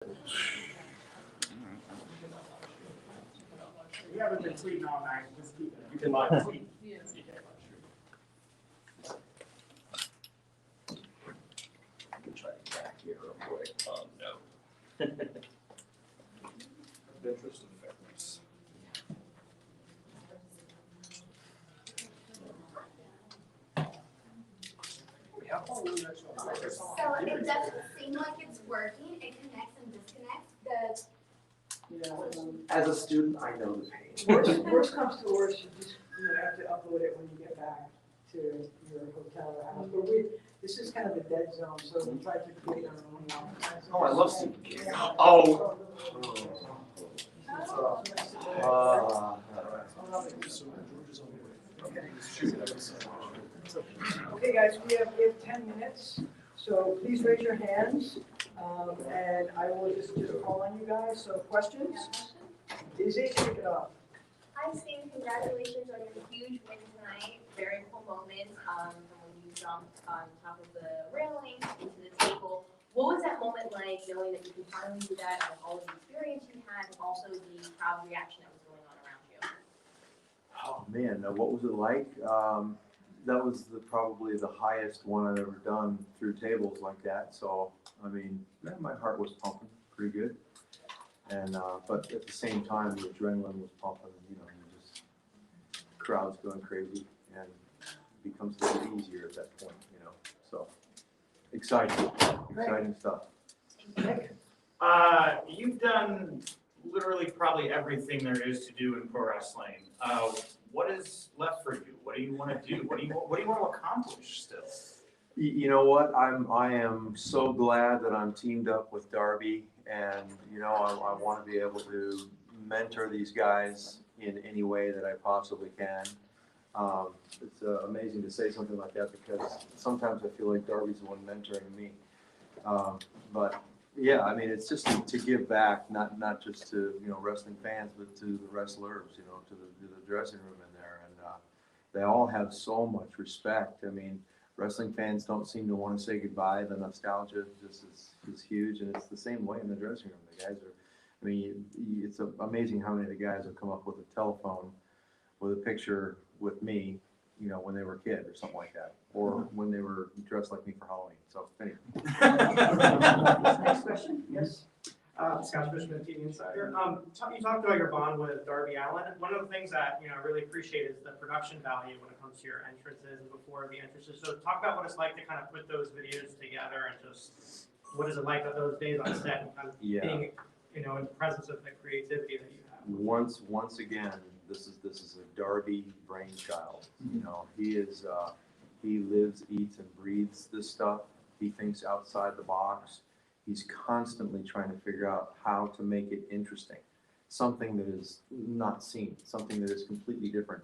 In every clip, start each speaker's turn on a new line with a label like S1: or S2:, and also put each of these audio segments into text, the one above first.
S1: We haven't been tweeting all night. Just keep it. You can live tweet. Yes.
S2: Try to back here real quick. No. Interest and fairness.
S3: So it doesn't seem like it's working. It connects and disconnects.
S4: As a student, I know the pain.
S5: Worst comes to worst, you just have to upload it when you get back to your hotel or house. But this is kind of a dead zone, so we try to create our own.
S4: Oh, I love Stephen King.
S2: Oh.
S5: Okay, guys, we have 10 minutes, so please raise your hands, and I will just call on you guys. So questions? Izzy, kick it off.
S3: Hi, Steve. Congratulations on your huge win tonight. Very cool moment from when you jumped on top of the railing into the table. What was that moment like, knowing that you could finally do that, and all of the experience you had, and also the crowd reaction that was going on around you?
S6: Oh man, what was it like? That was probably the highest one I've ever done through tables like that. So, I mean, my heart was pumping pretty good. And, but at the same time, the adrenaline was pumping, you crowd's going crazy, and it becomes a little easier at that point, so exciting stuff.
S1: You've done literally probably everything there is to do in pro wrestling. What is left for you? What do you want to do? What do you want to accomplish still?
S6: You know what? I am so glad that I'm teamed up with Darby, and I want to be able to mentor these guys in any way that I possibly can. It's amazing to say something like that, because sometimes I feel like Darby's the one mentoring me. But yeah, I mean, it's just to give back, not just to wrestling fans, but to the wrestlers, to the dressing room in there, and they all have so much respect. I mean, wrestling fans don't seem to want to say goodbye. The nostalgia just is huge, and it's the same way in the dressing room. The guys are, I mean, it's amazing how many of the guys have come up with a telephone with a picture with me, when they were a kid or something like that, or when they were dressed like me for Halloween. So anyway.
S5: Next question, yes.
S7: Scott Fishman, TV Insider. You talked about your bond with Darby Allin. One of the things that I really appreciate is the production value when it comes to your entrances and before the entrances. So talk about what it's like to kind of put those videos together, and just what is it like of those days on set and kind of being in the presence of the creativity that you have.
S6: Once again, this is a Darby brainchild. He lives, eats, and breathes this stuff. He thinks outside the box. He's constantly trying to figure out how to make it interesting, something that is not seen, something that is completely different.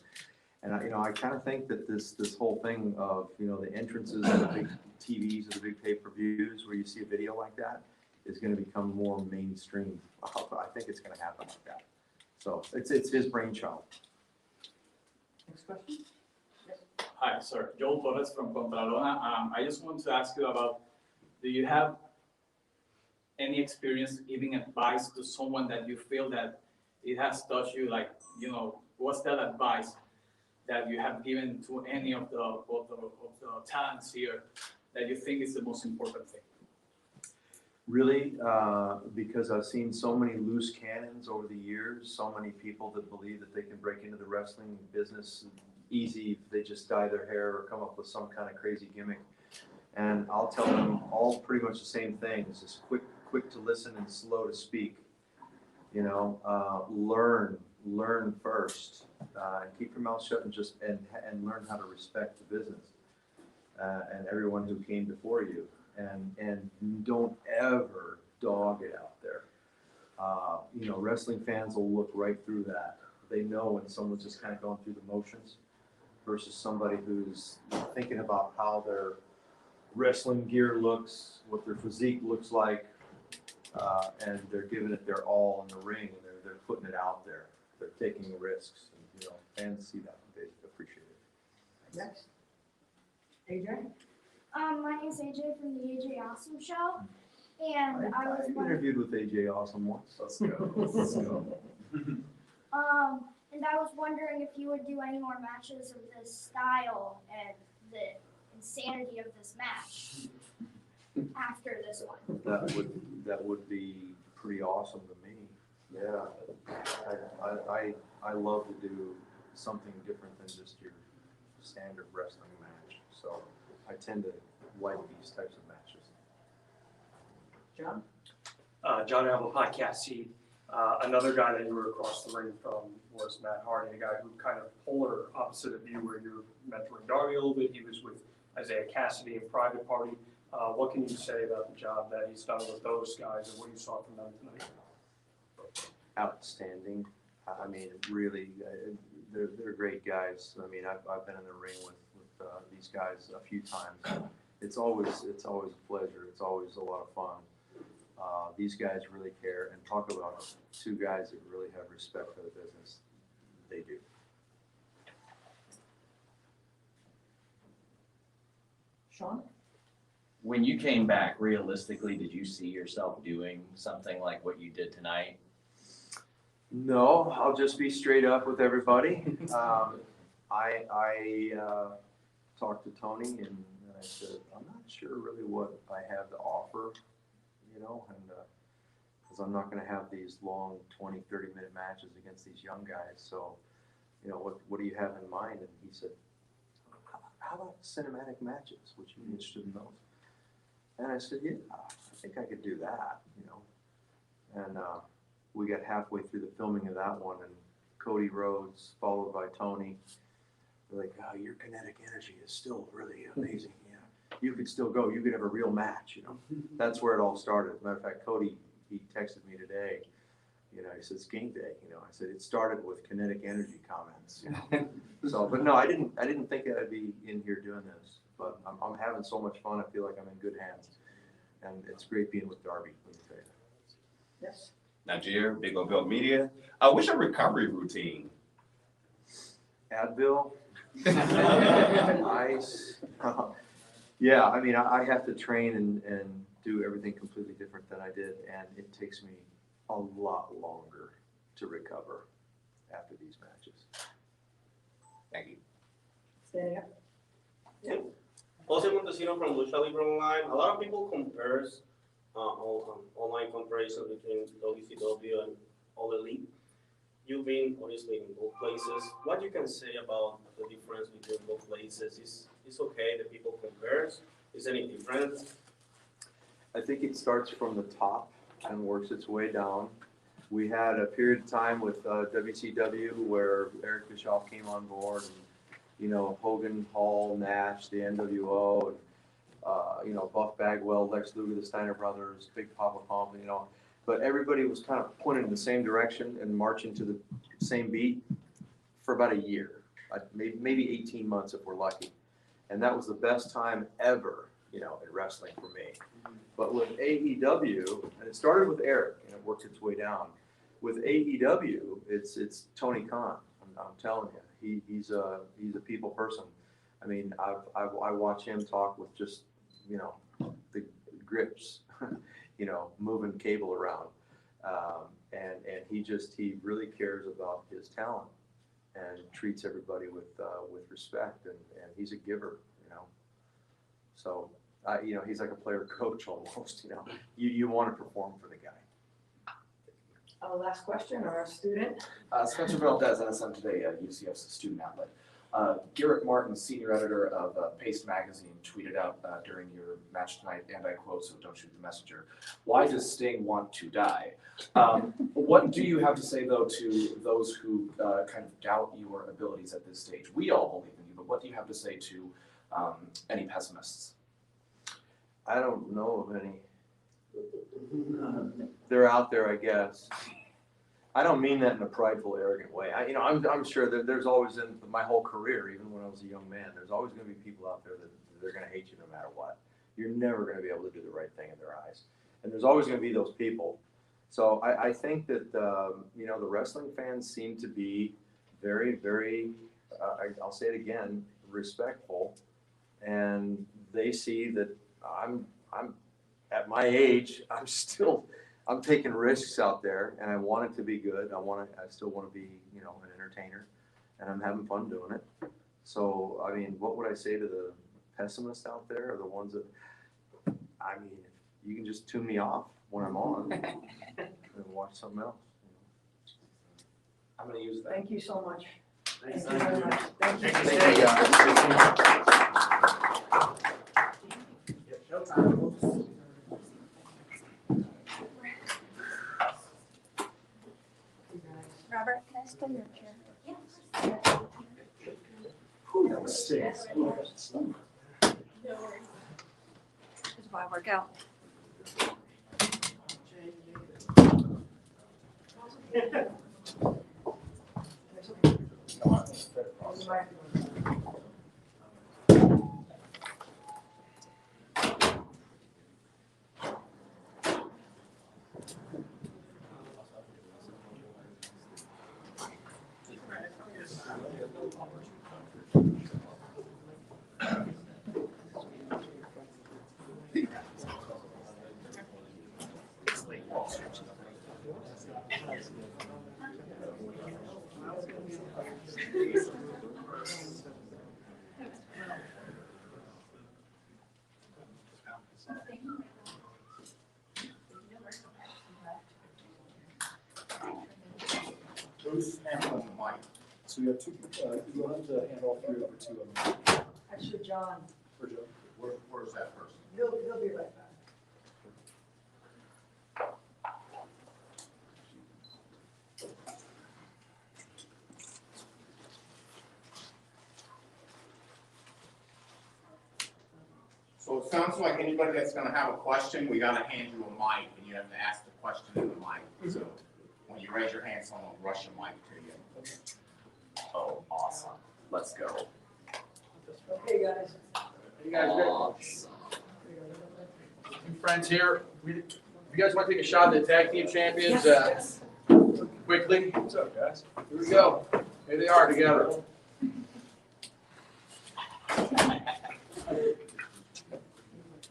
S6: And I kind of think that this whole thing of the entrances of the big TVs or the big pay-per-views where you see a video like that is going to become more mainstream. I think it's going to happen like that. So it's his brainchild.
S5: Next question. Yes.
S8: Hi, sir. Joel Torres from Contralona. I just want to ask you about, do you have any experience giving advice to someone that you feel that it has touched you? Like, what's that advice that you have given to any of the talents here that you think is the most important thing?
S6: Really, because I've seen so many loose cannons over the years, so many people that believe that they can break into the wrestling business easy if they just dye their hair or come up with some kind of crazy gimmick. And I'll tell them all pretty much the same thing. It's just quick to listen and slow to speak. Learn first, and keep your mouth shut, and learn how to respect the business and everyone who came before you. And don't ever dog it out there. Wrestling fans will look right through that. They know when someone's just kind of going through the motions versus somebody who's thinking about how their wrestling gear looks, what their physique looks like, and they're giving it their all in the ring, and they're putting it out there. They're taking risks, and fans see that, and they appreciate it.
S5: Next. AJ.
S3: My name's AJ from the AJ Awesome Show.
S9: And I was wondering,
S6: interviewed with AJ Awesome once.
S2: Let's go. Let's go.
S9: and I was wondering if you would do any more matches of this style and the insanity of this match after this one.
S6: That would be pretty awesome to me. Yeah, I love to do something different than just your standard wrestling match. So I tend to like these types of matches.
S5: John?
S4: John Alva, Podcast Seed. Another guy that you were across the ring from was Matt Hardy, a guy who kind of polar opposite of you, where you're mentoring Darby a little bit. He was with Isaiah Cassidy in Private Party. What can you say about the job that he's done with those guys and what you saw from them tonight?
S6: Outstanding. I mean, really, they're great guys. I mean, I've been in the ring with these guys a few times. It's always a pleasure. It's always a lot of fun. These guys really care, and talk about two guys that really have respect for the business. They do.
S5: Sean?
S2: When you came back, realistically, did you see yourself doing something like what you did tonight?
S6: No, I'll just be straight up with everybody. I talked to Tony and I said, I'm not sure really what I have to offer, you know, and because I'm not going to have these long 20, 30-minute matches against these young guys. So, you know, what do you have in mind? And he said, how about cinematic matches? Would you be interested in those? And I said, yeah, I think I could do that, you know. And we got halfway through the filming of that one, and Cody Rhodes, followed by Tony, they're like, oh, your kinetic energy is still really amazing. Yeah, you could still go. You could have a real match, you know. That's where it all started. As a matter of fact, Cody, he texted me today. You know, he says, game day. You know, I said, it started with kinetic energy comments. You know? So, but no, I didn't think I'd be in here doing this. But I'm having so much fun. I feel like I'm in good hands. And it's great being with Darby. Let me tell you.
S5: Yes.
S10: Najir, Big O Belt Media. What's your recovery routine?
S6: Advil. Ice. Yeah, I mean, I have to train and do everything completely different than I did. And it takes me a lot longer to recover after these matches.
S10: Thank you.
S5: Standing up.
S11: Yeah. Jose Montesino from Lucha Libre Online. A lot of people compares online comparison between WCW and All Elite. You've been obviously in both places. What you can say about the difference between both places? Is okay that people compares? Is any different?
S6: I think it starts from the top and works its way down. We had a period of time with WCW where Eric Bischoff came on board, and, you know, Hogan, Hall, Nash, the NWO, and you know, Buff Bagwell, Lex Luger, the Steiner Brothers, Big Papa Pump, you know. But everybody was kind of pointing in the same direction and marching to the same beat for about a year, maybe 18 months if we're lucky. And that was the best time ever, you know, in wrestling for me. But with AEW, and it started with Eric, and it worked its way down. With AEW, it's Tony Khan. I'm telling you, he's a people person. I mean, I watch him talk with just, you know, the grips, you know, moving cable around, and he really cares about his talent and treats everybody with respect, and he's a giver, you know. So you know, he's like a player coach almost, you know. You want to perform for the guy.
S5: Last question, or a student?
S12: Spencer Valdez, NSM Today, UCF's student outlet. Garrett Martin, senior editor of Paste Magazine, tweeted out during your match tonight, and I quote, so don't shoot the messenger, "Why does Sting want to die?" What do you have to say, though, to those who kind of doubt your abilities at this stage? We all believe in you, but what do you have to say to any pessimists?
S6: I don't know of any. They're out there, I guess. I don't mean that in a prideful, arrogant way. I'm sure that there's always, in my whole career, even when I was a young man, there's always going to be people out there that they're going to hate you no matter what. You're never going to be able to do the right thing in their eyes. And there's always going to be those people. So I think that, you know, the wrestling fans seem to be very, very, I'll say it again, respectful. And they see that I'm at my age, I'm taking risks out there, and I want it to be good. I still want to be, you know, an entertainer, and I'm having fun doing it. So, I mean, what would I say to the pessimists out there, or the ones that, I mean, you can just tune me off when I'm on and watch something else.
S12: I'm gonna use that.
S5: Thank you so much.
S1: Thanks.
S5: Thank you very much. Thank you.
S6: Thank you,
S9: Robert, can I steal your chair?
S12: That was sick.
S9: This is why I work out.
S13: Who's handling the mic? So you have two, you'll have to hand all three over to them.
S5: Actually, John,
S13: For Joe.
S10: Where's that person?
S5: he'll be right back.
S10: So it sounds like anybody that's gonna have a question, we gotta hand you a mic, and you have to ask the question in the mic. So when you raise your hand, someone will rush a mic to you.
S12: Oh, awesome. Let's go.
S5: Okay, guys.
S14: You guys
S12: Awesome.
S14: friends here. You guys want to take a shot at the tag team champions quickly?
S13: What's up, guys?
S14: Here we go. Here they are together.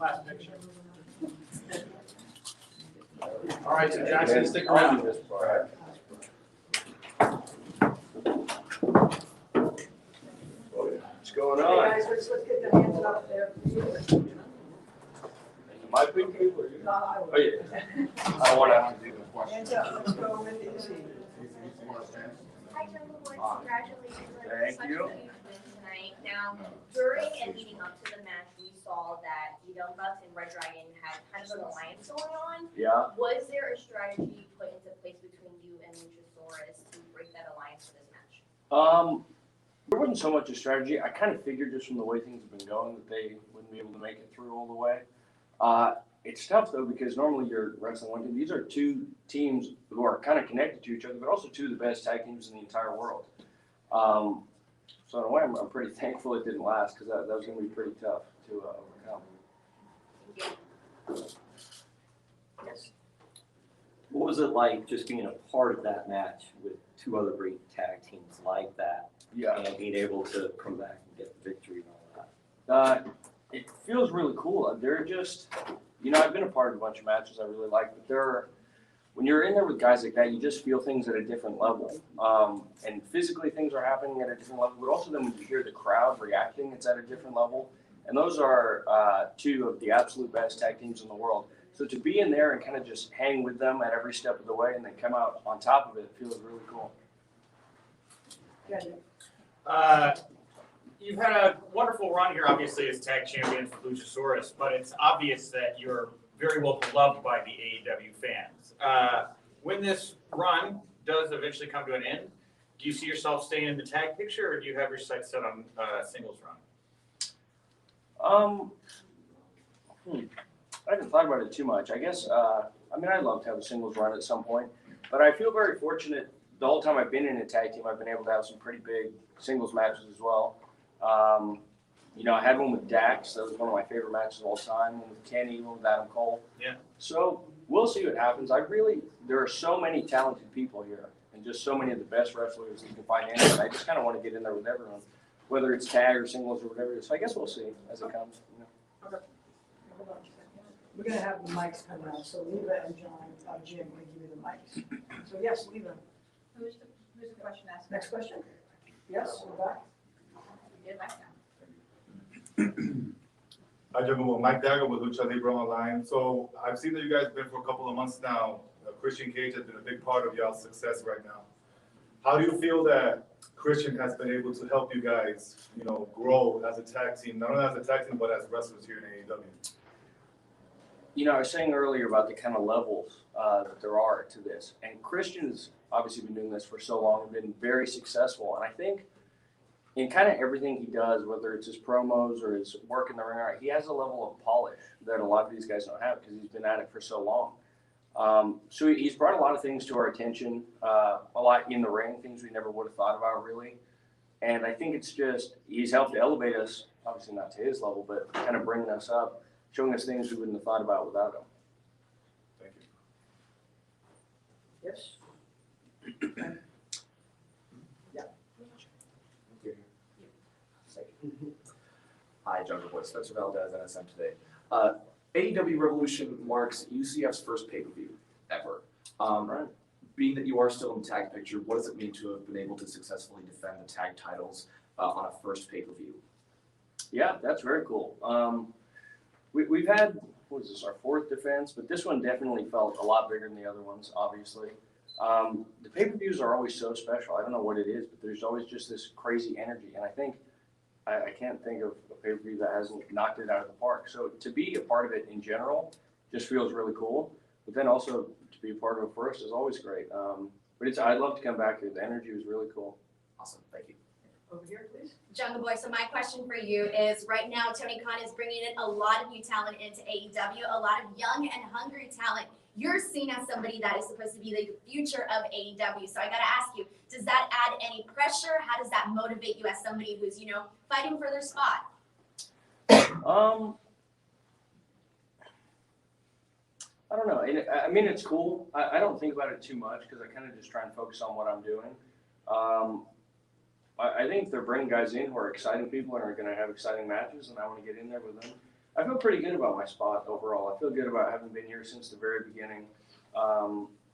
S7: Last picture.
S14: All right, so Jackson, stick around.
S13: What's going
S5: Hey,
S13: on?
S5: guys, let's get the hands up there.
S13: My big people or you?
S5: No, I will.
S13: Oh, yeah. I don't want to have to do the question.
S5: Hands up, let's go with the easy.
S3: Hi, Jungle Boys, congratulations on
S13: Thank
S3: such a
S13: you.
S3: huge win tonight. Now, during and leading up to the match, we saw that the Young Bucks and Red Dragon had kind of an alliance going on.
S12: Yeah.
S3: Was there a strategy put into place between you and Luchasaurus to break that alliance for this match?
S14: There wasn't so much a strategy. I kind of figured just from the way things have been going that they wouldn't be able to make it through all the way. It's tough though because normally you're wrestling one team. These are two teams who are kind of connected to each other, but also two of the best tag teams in the entire world. So in a way, I'm pretty thankful it didn't last because that was going to be pretty tough to overcome.
S3: Yes.
S15: What was it like just being a part of that match with two other great tag teams like that?
S14: Yeah.
S15: And being able to come back and get the victory and all that?
S14: It feels really cool. They're just, I've been a part of a bunch of matches I really like, but when you're in there with guys like that, you just feel things at a different level. And physically things are happening at a different level, but also then when you hear the crowd reacting, it's at a different level. And those are two of the absolute best tag teams in the world. So to be in there and kind of just hang with them at every step of the way and then come out on top of it feels really cool.
S1: You've had a wonderful run here, obviously, as tag champion for Luchasaurus, but it's obvious that you're very well beloved by the AEW fans. When this run does eventually come to an end, do you see yourself staying in the tag picture, or do you have your sights set on singles run?
S14: I haven't thought about it too much. I guess, I'd love to have a singles run at some point, but I feel very fortunate. The whole time I've been in a tag team, I've been able to have some pretty big singles matches as well. I had one with Dax. That was one of my favorite matches of all time. One with Kenny, one with Adam Cole.
S1: Yeah.
S14: So we'll see what happens. There are so many talented people here and just so many of the best wrestlers that you can find anywhere. I just kind of want to get in there with everyone, whether it's tag or singles or whatever it is. So I guess we'll see as it comes.
S5: Okay. we're gonna have the mics come out, so Leva and Jim can give you the mics. So yes, Leva,
S3: Who's the question asked?
S5: next question? Yes, we're back.
S3: Get back down.
S16: Hi, gentlemen. Mike Dagger with Lucha Libre Online. So I've seen that you guys have been for a couple of months now. Christian Cage has been a big part of y'all's success right now. How do you feel that Christian has been able to help you guys, grow as a tag team, not only as a tag team, but as wrestlers here in AEW?
S14: I was saying earlier about the kind of levels that there are to this. And Christian's obviously been doing this for so long and been very successful. And I think in kind of everything he does, whether it's his promos or his work in the ring, he has a level of polish that a lot of these guys don't have because he's been at it for so long. So he's brought a lot of things to our attention, a lot in the ring, things we never would have thought about really. And I think it's just, he's helped elevate us, obviously not to his level, but kind of bringing us up, showing us things we wouldn't have thought about without him.
S16: Thank you.
S5: Yes?
S12: Hi, Jungle Boy, Spencer Valdez, NSM Today. AEW Revolution marks UCF's first pay-per-view ever. Being that you are still in the tag picture, what does it mean to have been able to successfully defend the tag titles on a first pay-per-view?
S14: Yeah, that's very cool. We've had, what is this, our fourth defense, but this one definitely felt a lot bigger than the other ones, obviously. The pay-per-views are always so special. I don't know what it is, but there's always just this crazy energy. And I think, I can't think of a pay-per-view that hasn't knocked it out of the park. So to be a part of it in general just feels really cool. But then also to be a part of it first is always great. But I'd love to come back here. The energy was really cool.
S12: Awesome, thank you.
S5: Over here, please.
S17: Jungle Boy, so my question for you is, right now Tony Khan is bringing in a lot of new talent into AEW, a lot of young and hungry talent. You're seen as somebody that is supposed to be the future of AEW. So I gotta ask you, does that add any pressure? How does that motivate you as somebody who's, fighting for their spot?
S14: I don't know. I mean, it's cool. I don't think about it too much because I kind of just try and focus on what I'm doing. I think they're bringing guys in who are exciting people and are going to have exciting matches, and I want to get in there with them. I feel pretty good about my spot overall. I feel good about having been here since the very beginning.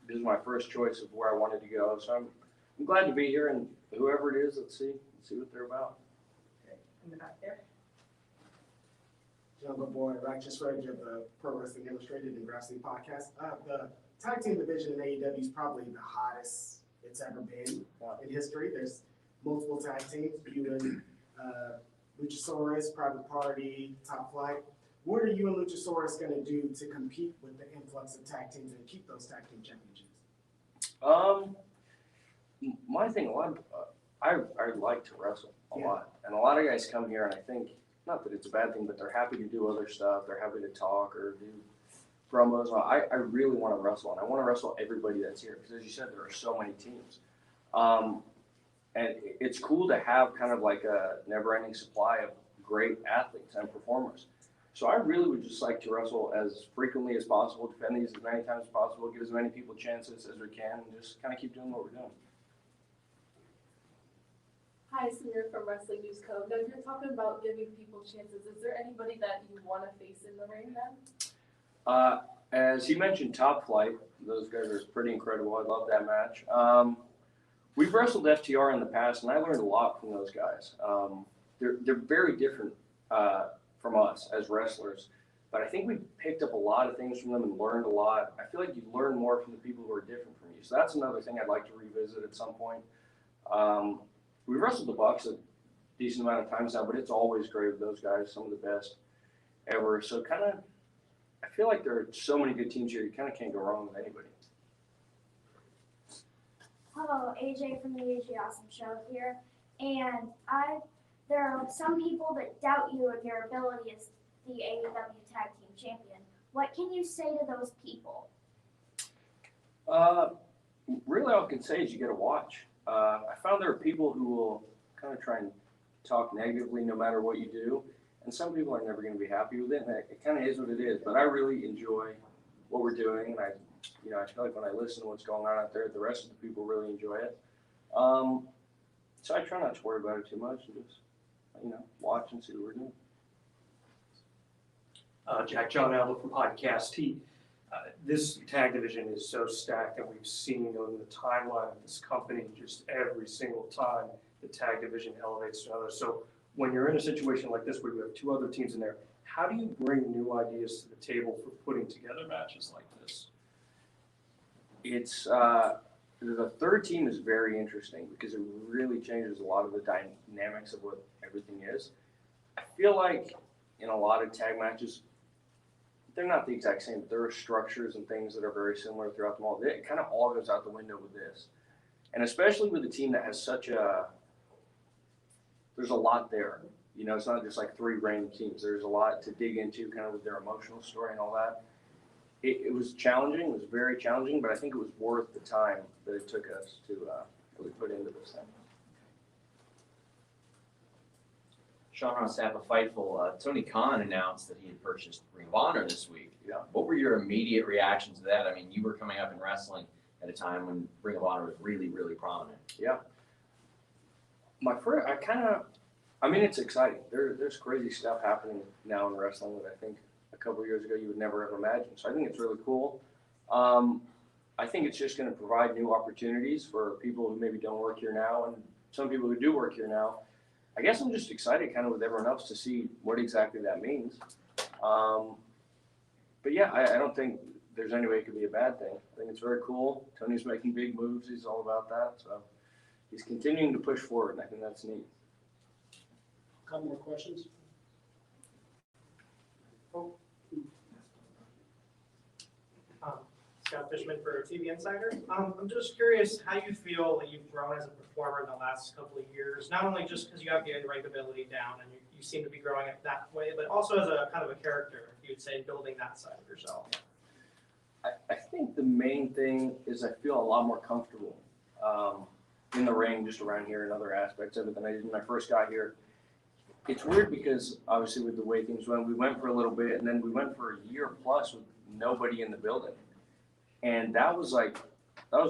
S14: This is my first choice of where I wanted to go, so I'm glad to be here. And whoever it is, let's see what they're about.
S5: Okay, in the back there.
S18: Jungle Boy, Righteous Rage of the Pro Wrestling Illustrated and Grassy Podcast. The tag team division in AEW is probably the hottest it's ever been in history. There's multiple tag teams, you and Luchasaurus, Private Party, Top Flight. What are you and Luchasaurus going to do to compete with the influx of tag teams and keep those tag team championships?
S14: My thing, I like to wrestle a lot, and a lot of guys come here, and I think, not that it's a bad thing, but they're happy to do other stuff. They're happy to talk or do promos. I really want to wrestle, and I want to wrestle everybody that's here because, as you said, there are so many teams. And it's cool to have kind of like a never-ending supply of great athletes and performers. So I really would just like to wrestle as frequently as possible, defend these as many times as possible, give as many people chances as we can, and just kind of keep doing what we're doing.
S19: Hi, Samir from Wrestling News Co. Now, you're talking about giving people chances. Is there anybody that you want to face in the ring then?
S14: As he mentioned, Top Flight, those guys are pretty incredible. I love that match. We've wrestled FTR in the past, and I learned a lot from those guys. They're very different from us as wrestlers, but I think we picked up a lot of things from them and learned a lot. I feel like you learn more from the people who are different from you. So that's another thing I'd like to revisit at some point. We've wrestled the Bucks a decent amount of times now, but it's always great with those guys, some of the best ever. So I feel like there are so many good teams here, you kind of can't go wrong with anybody.
S9: Hello, AJ from the AJ Awesome Show here, and there are some people that doubt you and your ability as the AEW Tag Team Champion. What can you say to those people?
S14: Really all I can say is you got to watch. I found there are people who will kind of try and talk negatively no matter what you do, and some people are never going to be happy with it, and it kind of is what it is. But I really enjoy what we're doing, and I feel like when I listen to what's going on out there, the rest of the people really enjoy it. So I try not to worry about it too much and just, watch and see what we're doing.
S4: Jack John Alba from Podcast Heat. This tag division is so stacked, and we've seen on the timeline of this company just every single time the tag division elevates to another. So when you're in a situation like this where you have two other teams in there, how do you bring new ideas to the table for putting together matches like this?
S14: It's the third team is very interesting because it really changes a lot of the dynamics of what everything is. I feel like in a lot of tag matches, they're not the exact same. There are structures and things that are very similar throughout them all. It kind of all goes out the window with this. And especially with a team that has there's a lot there. You know, it's not just like three random teams. There's a lot to dig into kind of with their emotional story and all that. It was challenging. It was very challenging, but I think it was worth the time that it took us to really put into this thing.
S2: Sean Ross Sappa Fightful, Tony Khan announced that he had purchased Ring of Honor this week. Yeah. What were your immediate reactions to that? I mean, you were coming up in wrestling at a time when Ring of Honor was really, really prominent.
S14: Yeah. It's exciting. There's crazy stuff happening now in wrestling that I think a couple of years ago you would never have imagined. So I think it's really cool. I think it's just going to provide new opportunities for people who maybe don't work here now and some people who do work here now. I guess I'm just excited kind of with everyone else to see what exactly that means. But yeah, I don't think there's any way it could be a bad thing. I think it's very cool. Tony's making big moves. He's all about that. So he's continuing to push forward, and I think that's neat.
S13: A couple more questions?
S7: Scott Fishman for TV Insider. I'm just curious how you feel that you've grown as a performer in the last couple of years, not only just because you have the writability down and you seem to be growing it that way, but also as a kind of a character, if you'd say, building that side of yourself.
S14: I think the main thing is I feel a lot more comfortable in the ring just around here and other aspects of it than I did when I first got here. It's weird because obviously with the way things went, we went for a little bit and then we went for a year plus with nobody in the building. And that was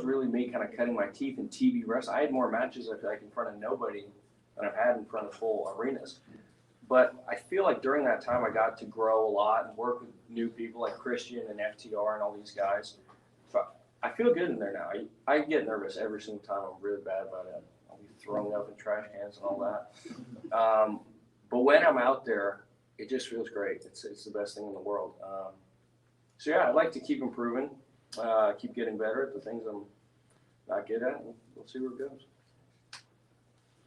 S14: really me kind of cutting my teeth in TV wrestling. I had more matches I feel like in front of nobody than I've had in front of full arenas. But I feel like during that time I got to grow a lot and work with new people like Christian and FTR and all these guys. So I feel good in there now. I get nervous every single time. I'm really bad about it. I'll be throwing up in trash cans and all that. But when I'm out there, it just feels great. It's the best thing in the world. So yeah, I'd like to keep improving. Keep getting better at the things I'm not good at, and we'll see where it goes.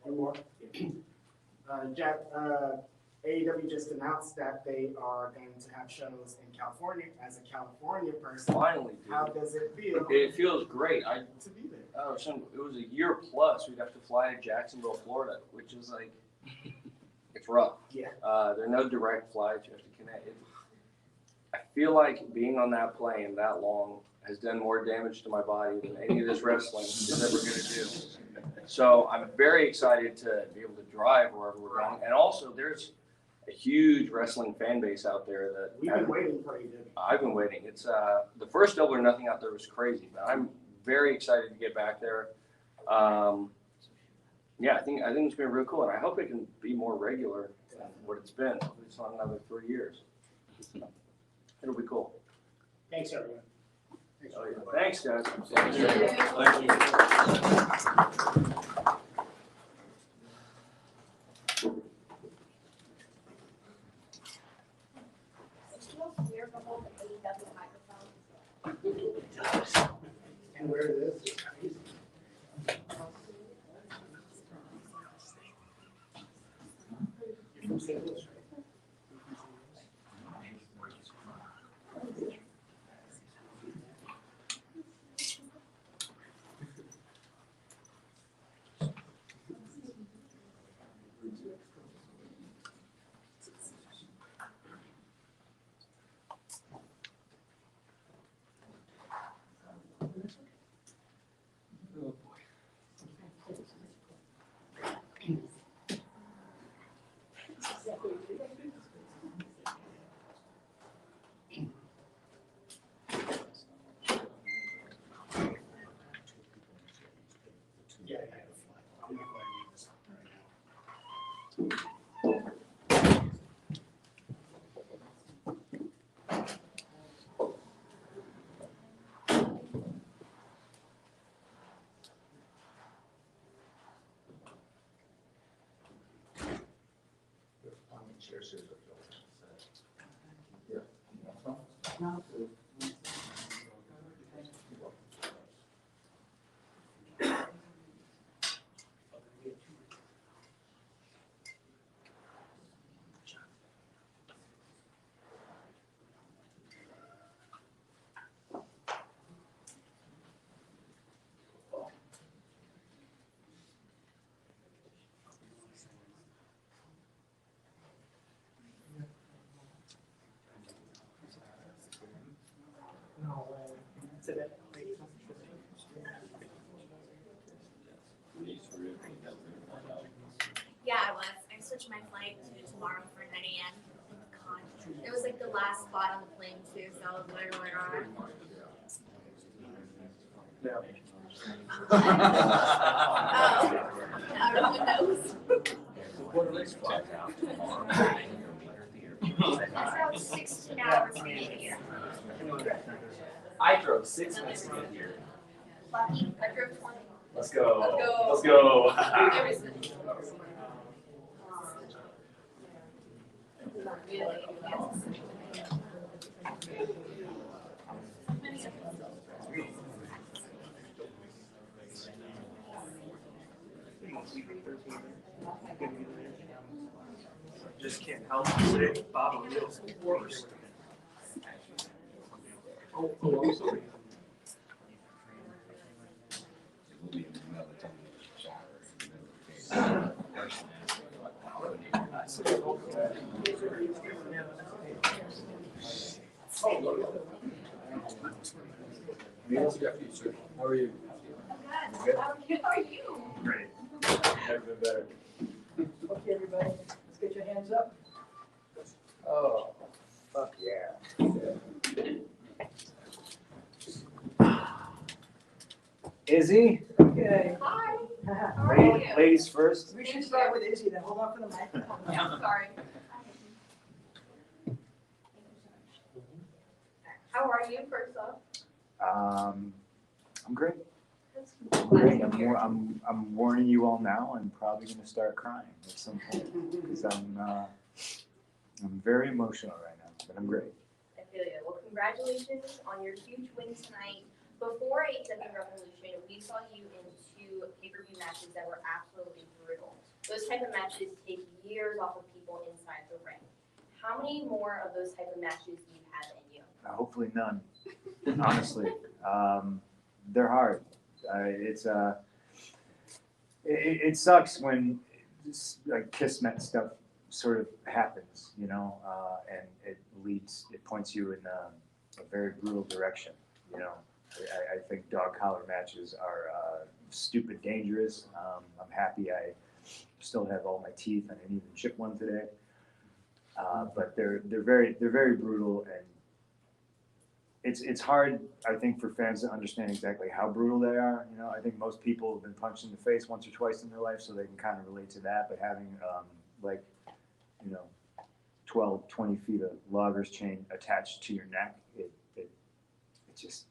S18: One more. Jack, AEW just announced that they are going to have Shuttles in California. As a California person,
S14: Finally, dude.
S18: How does it feel?
S14: It feels great.
S18: To be there.
S14: It was a year plus. We'd have to fly to Jacksonville, Florida, which is like, it's rough.
S18: Yeah.
S14: There are no direct flights. You have to connect. I feel like being on that plane that long has done more damage to my body than any of this wrestling is ever going to do. So I'm very excited to be able to drive wherever we're going. And also, there's a huge wrestling fan base out there that
S18: We've been waiting for you.
S14: I've been waiting. It's the first Double or Nothing out there was crazy, but I'm very excited to get back there. Yeah, I think it's been real cool, and I hope it can be more regular than what it's been. It's not another 3 years. It'll be cool.
S13: Thanks, everyone.
S14: Oh, yeah. Thanks, guys.
S2: Thank you. Thank you.
S18: And where it is. You're from St. Louis, right?
S19: Exactly.
S16: appreciate it.
S5: No way. Today.
S17: Yeah, I was. I switched my flight to tomorrow for 9 a.m. God. It was like the last spot on the plane too, so I was literally on. Everyone knows. That's about 16 hours to get here.
S2: I drove 6 minutes to get here.
S17: Lucky, I drove 20.
S2: Let's go.
S17: Let's
S2: Let's go.
S4: Just can't help but say, Bob O'Neill's the worst.
S13: Oh, I'm sorry. How are you?
S17: Good. How are you?
S4: Great.
S13: Never been better.
S5: Okay, everybody, let's get your hands up.
S13: Oh, fuck yeah.
S14: Izzy,
S5: Okay.
S17: Hi. How are you?
S14: ladies first.
S5: We should start with Izzy, then hold on for the microphone.
S17: Yeah, sorry. How are you, first off?
S20: I'm great.
S17: That's
S20: I'm great. I'm warning you all now. I'm probably going to start crying at some point because I'm very emotional right now, but I'm great.
S3: I feel you. Well, congratulations on your huge win tonight. Before AEW Revolution, we saw you in 2 pay-per-view matches that were absolutely brutal. Those type of matches take years off of people inside the ring. How many more of those type of matches do you have in you?
S20: Hopefully none. Honestly, they're hard. It sucks when like kismet stuff sort of happens, you know, and it points you in a very brutal direction, you know. I think dog collar matches are stupid dangerous. I'm happy I still have all my teeth and I didn't even chip one today. But they're very brutal, and it's hard, I think, for fans to understand exactly how brutal they are. You know, I think most people have been punched in the face once or twice in their life, so they can kind of relate to that. But having 12, 20 feet of loggers chain attached to your neck,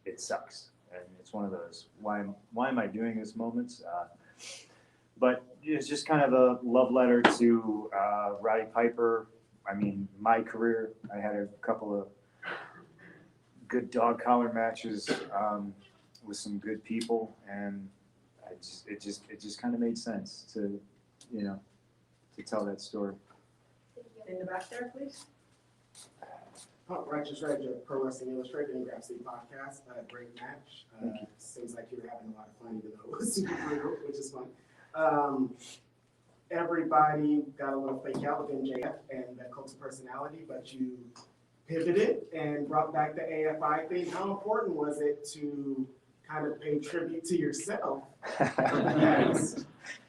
S20: it sucks, and it's one of those why am I doing this moments. But it's just kind of a love letter to Roddy Piper. I mean, my career, I had a couple of good dog collar matches with some good people, and it just kind of made sense to tell that story.
S5: In the back there, please.
S18: Righteous Reg of Pro Wrestling Illustrated and Grab City Podcast. Great match. Seems like you were having a lot of fun, even though it was super brutal, which is fun. Everybody got a little fake out with MJF and the cult of personality, but you pivoted and brought back the AFI thing. How important was it to kind of pay tribute to yourself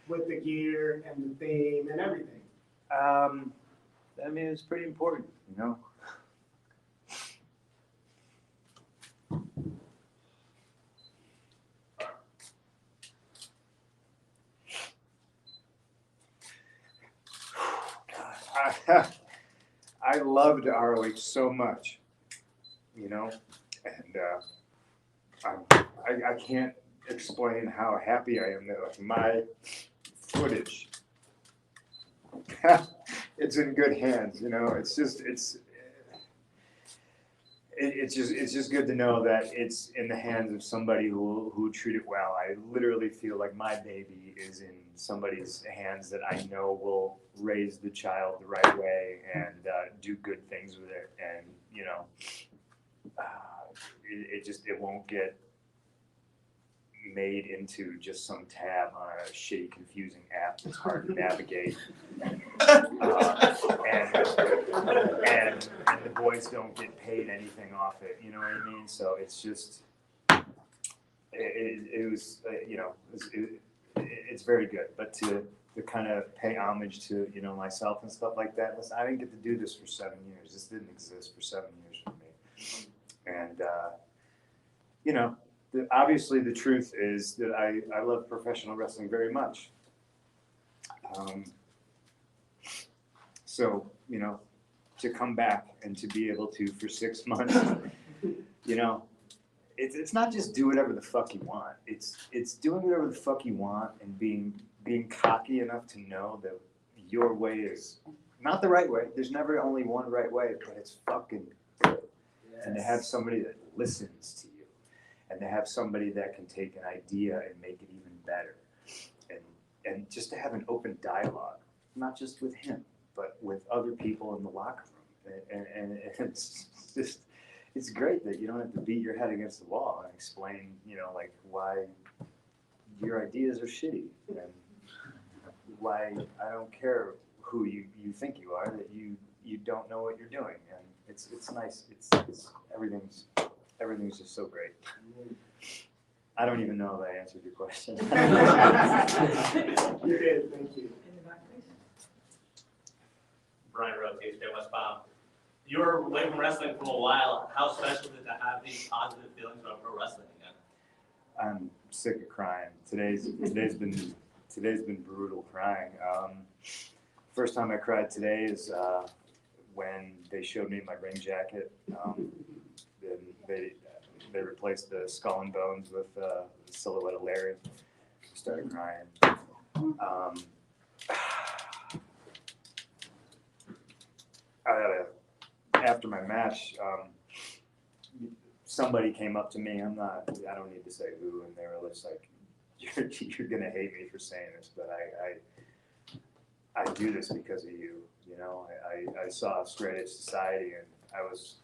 S18: with the gear and the theme and everything?
S20: I mean, it's pretty important, you know.
S21: I loved ROH so much, you know, and I can't explain how happy I am that like, my footage
S20: it's in good hands, you know, it's just good to know that it's in the hands of somebody who treat it well. I literally feel like my baby is in somebody's hands that I know will raise the child the right way and do good things with it. And, you know, it won't get made into just some tab on a shitty, confusing app that's hard to navigate. And the boys don't get paid anything off it, you know what I mean? So it's just, it was, you know, it's very good. But to kind of pay homage to, you know, myself and stuff like that, listen, I didn't get to do this for 7 years. This didn't exist for 7 years for me. And, you know, obviously the truth is that I love professional wrestling very much. So, you know, to come back and to be able to, for 6 months, you know, it's not just do whatever the fuck you want. It's doing whatever the fuck you want and being cocky enough to know that your way is not the right way. There's never only one right way, but it's fucking good. Yes. And to have somebody that listens to you, and to have somebody that can take an idea and make it even better, and just to have an open dialogue, not just with him, but with other people in the locker room, and it's just, it's great that you don't have to beat your head against the wall and explain, you know, like why your ideas are shitty and why I don't care who you think you are, that you don't know what you're doing, and it's nice. It's everything's just so great. I don't even know if I answered your question.
S18: You did, thank you.
S5: In the back, please.
S8: Brian Rotes, West Palm. You were away from wrestling for a while. How special is it to have these positive feelings about pro wrestling again?
S20: I'm sick of crying. Today's been brutal crying. First time I cried today is when they showed me my ring jacket. They replaced the skull and bones with the silhouette of Larry. I started crying. After my match, somebody came up to me. I don't need to say who, and they were just like, "You're gonna hate me for saying this, but I do this because of you." You know, I saw Straight Edge Society, and I was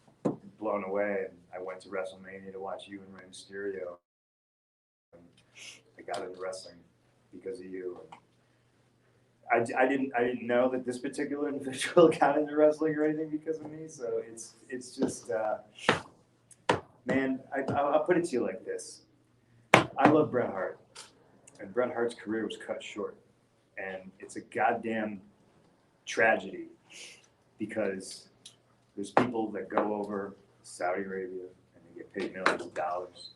S20: blown away, and I went to WrestleMania to watch you and Rey Mysterio. And I got into wrestling because of you. I didn't know that this particular individual got into wrestling or anything because of me. So it's just, man, I'll put it to you like this. I love Bret Hart, and Bret Hart's career was cut short, and it's a goddamn tragedy because there's people that go over Saudi Arabia and they get paid millions of dollars,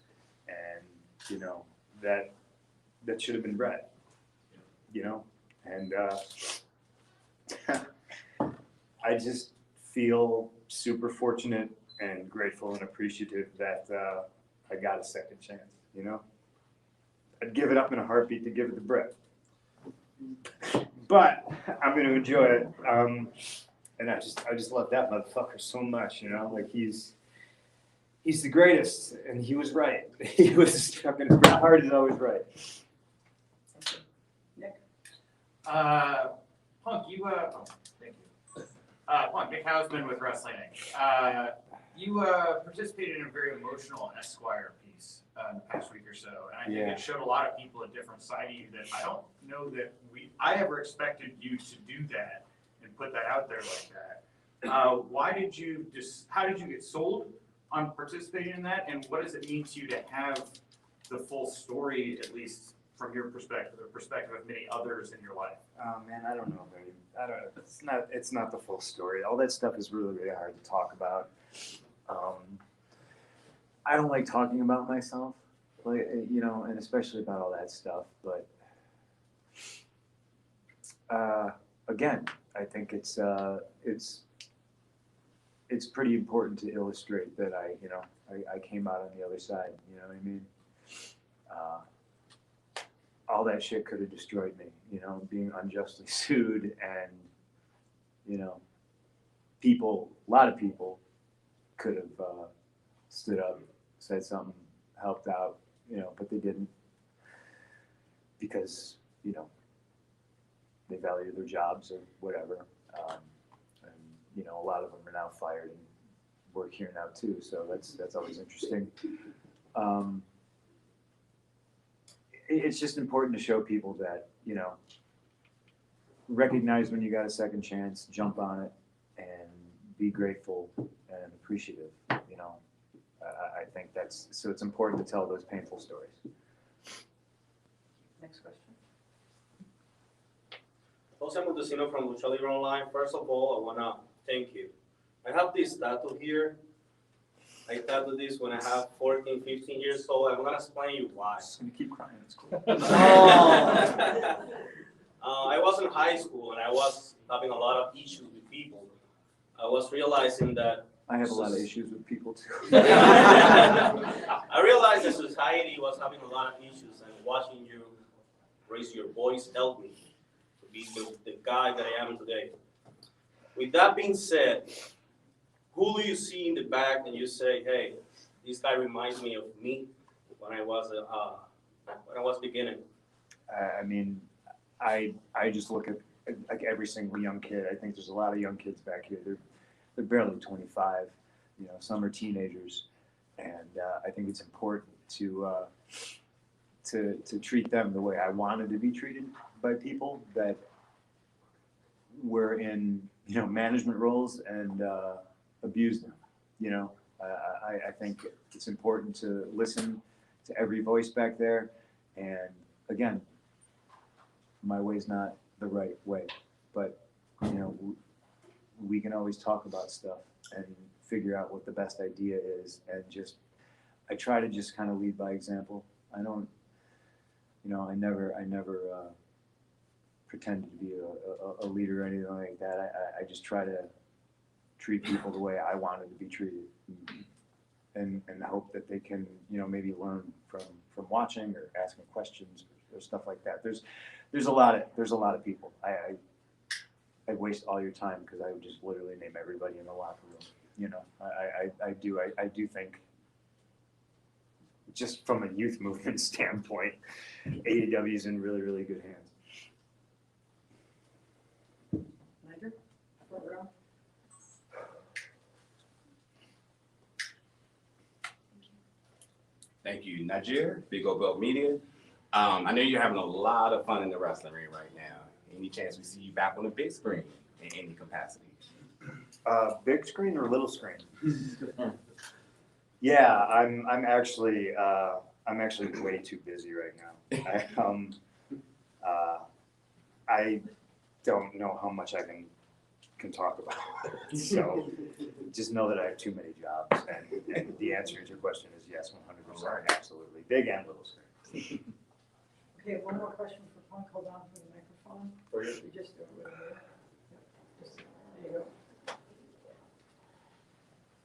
S20: and you know that should have been Bret, you know, and I just feel super fortunate and grateful and appreciative that I got a second chance. You know, I'd give it up in a heartbeat to give it to Bret, but I'm going to enjoy it. And I just love that motherfucker so much, you know, like he's the greatest, and he was right. He was fucking, Bret Hart is always right.
S5: Nick.
S1: Punk, thank you. Punk, Nick Hausman with Wrestling Inc. You participated in a very emotional Esquire piece in the past week or so, and I think it showed a lot of people a different side of you that I don't know that I ever expected you to do that and put that out there like that. How did you get sold on participating in that, and what does it mean to you to have the full story, at least from your perspective, the perspective of many others in your life?
S20: Oh man, I don't know, baby. I don't know. It's not the full story. All that stuff is really, really hard to talk about. I don't like talking about myself, like, you know, and especially about all that stuff. But again, I think it's pretty important to illustrate that I came out on the other side. You know what I mean? All that shit could have destroyed me. You know, being unjustly sued and you know, people, a lot of people could have stood up, said something, helped out, you know, but they didn't because, you know, they value their jobs or whatever. And, you know, a lot of them are now fired and work here now too, so that's always interesting. It's just important to show people that, you know, recognize when you got a second chance, jump on it, and be grateful and appreciative, you know. I think so it's important to tell those painful stories.
S11: Next question.
S22: Jose Montesino from Lucha Libre Online. First of all, I wanna thank you. I have this tattoo here. I tattooed this when I have 14, 15 years old. I'm gonna explain you why.
S20: Just gonna keep crying, it's cool.
S22: I was in high school and I was having a lot of issues with people. I was realizing that
S20: I have a lot of issues with people too.
S22: I realized that society was having a lot of issues, and watching you raise your voice helped me to be the guy that I am today. With that being said, who do you see in the back and you say, hey, this guy reminds me of me when I was beginning?
S20: I mean, I just look at like every single young kid. I think there's a lot of young kids back here. They're barely 25. You know, some are teenagers, and I think it's important to treat them the way I wanted to be treated by people that were in, you know, management roles and abuse them. You know, I think it's important to listen to every voice back there, and again, my way's not the right way, but you know, we can always talk about stuff and figure out what the best idea is, and just I try to just kind of lead by example. I don't, you know, I never pretended to be a leader or anything like that. I just try to treat people the way I wanted to be treated, and hope that they can, you know, maybe learn from watching or asking questions or stuff like that. There's a lot of people. I waste all your time because I would just literally name everybody in the locker room. You know, I do think, just from a youth movement standpoint, AEW is in really, really good hands.
S5: Niger, front row.
S10: Thank you, Najir, Big O Belt Media. I know you're having a lot of fun in the wrestling ring right now. Any chance we see you back on the big screen in any capacity?
S20: Big screen or little screen? Yeah, I'm actually way too busy right now. I don't know how much I can talk about. So just know that I have too many jobs, and the answer to your question is yes, 100%, absolutely, big and little screen.
S5: Okay, one more question for Punk. Hold on for the microphone. You just do it. There you go.